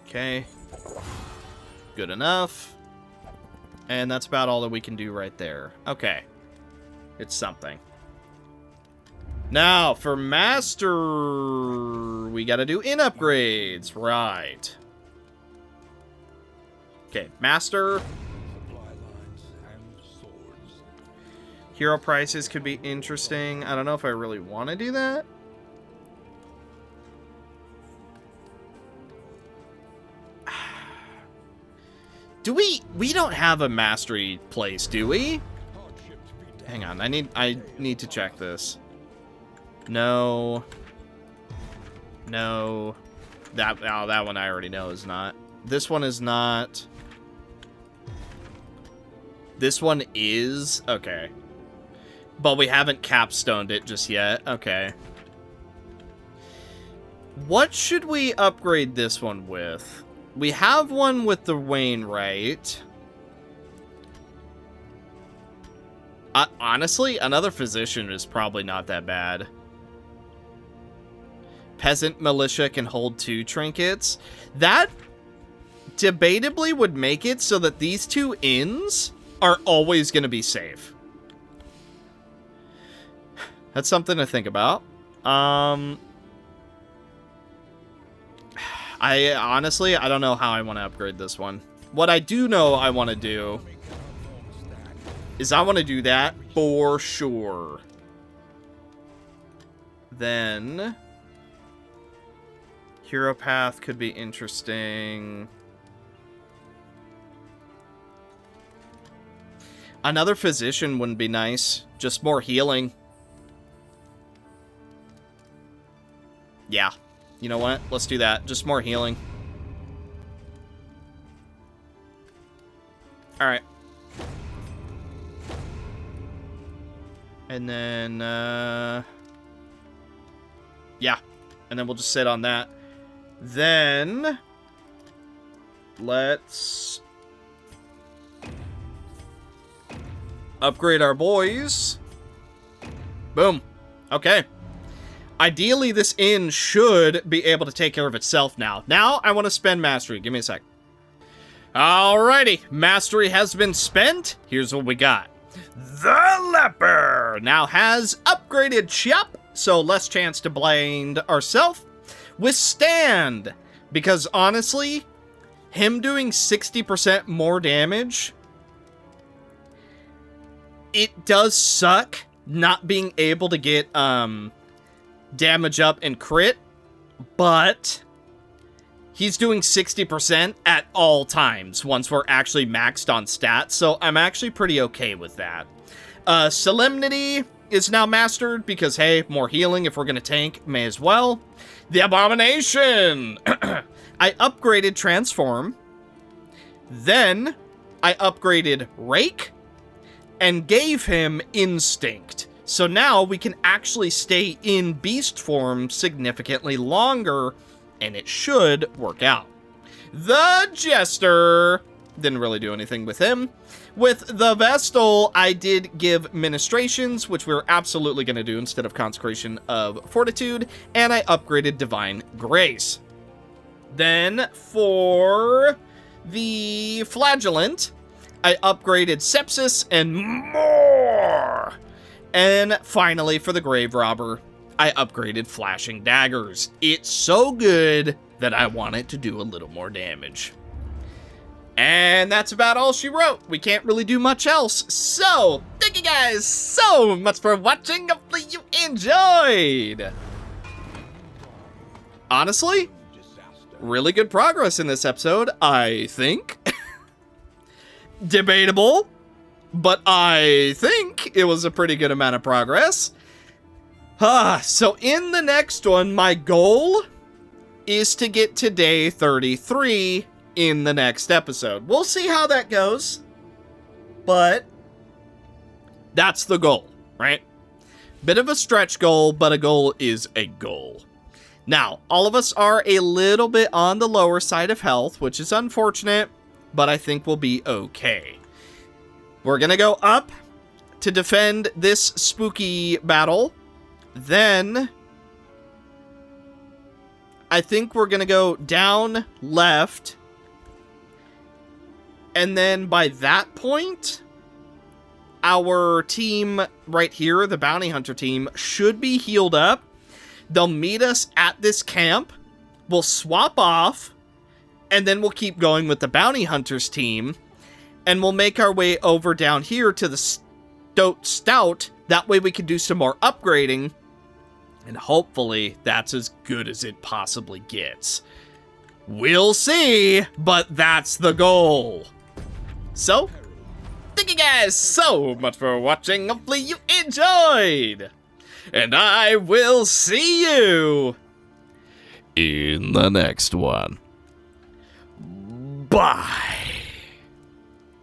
Okay. Good enough. And that's about all that we can do right there. Okay. It's something. Now, for Master, we gotta do in upgrades. Right. Okay, Master. Supply lines and swords. Hero prices could be interesting. I don't know if I really want to do that. Do we don't have a mastery place, do we? Hardships be done. Hang on, I need to check this. No. No. That one I already know is not. This one is not. This one is? Okay. But we haven't capstoned it just yet. Okay. What should we upgrade this one with? We have one with the Wainwright. Honestly, another physician is probably not that bad. Peasant militia can hold 2 trinkets. That debatably would make it so that these 2 inns are always going to be safe. That's something to think about. I honestly, I don't know how I want to upgrade this one. What I do know I want to do is I want to do that for sure. Then Hero Path could be interesting. Another physician wouldn't be nice. Just more healing. Yeah. You know what? Let's do that. Just more healing. Alright. And then, yeah. And then we'll just sit on that. Then, let's upgrade our boys. Boom. Okay. Ideally, this inn should be able to take care of itself now. Now, I want to spend mastery. Give me a sec. Alrighty. Mastery has been spent. Here's what we got. The Leper now has upgraded Chop, so less chance to blind ourselves. Withstand, because honestly, him doing 60% more damage, it does suck not being able to get, damage up and crit, but he's doing 60% at all times once we're actually maxed on stats, so I'm actually pretty okay with that. Solemnity is now mastered because, hey, more healing if we're gonna tank, may as well. The Abomination! I upgraded Transform, then I upgraded Rake, and gave him Instinct. So now we can actually stay in beast form significantly longer, and it should work out. The Jester, didn't really do anything with him. With the Vestal, I did give Ministrations, which we're absolutely going to do instead of Consecration of Fortitude, and I upgraded Divine Grace. Then for the Flagellant, I upgraded Sepsis and more. And finally, for the Grave Robber, I upgraded Flashing Daggers. It's so good that I want it to do a little more damage. And And that's about all she wrote. We can't really do much else. So, thank you guys so much for watching. Hopefully you enjoyed. Honestly, really good progress in this episode, I think. Debatable, but I think it was a pretty good amount of progress. So in the next one, my goal is to get to day 33 in the next episode. We'll see how that goes, but that's the goal, right? Bit of a stretch goal, but a goal is a goal. Now, all of us are a little bit on the lower side of health, which is unfortunate, but I think we'll be okay. We're gonna go up to defend this spooky battle. Then I think we're gonna go down left. And then by that point, our team right here, the bounty hunter team, should be healed up. They'll meet us at this camp. We'll swap off. And then we'll keep going with the bounty hunters team. And we'll make our way over down here to the stout. That way we can do some more upgrading. And hopefully that's as good as it possibly gets. We'll see, but that's the goal. So, thank you guys so much for watching. Hopefully you enjoyed. And I will see you in the next one. Bye.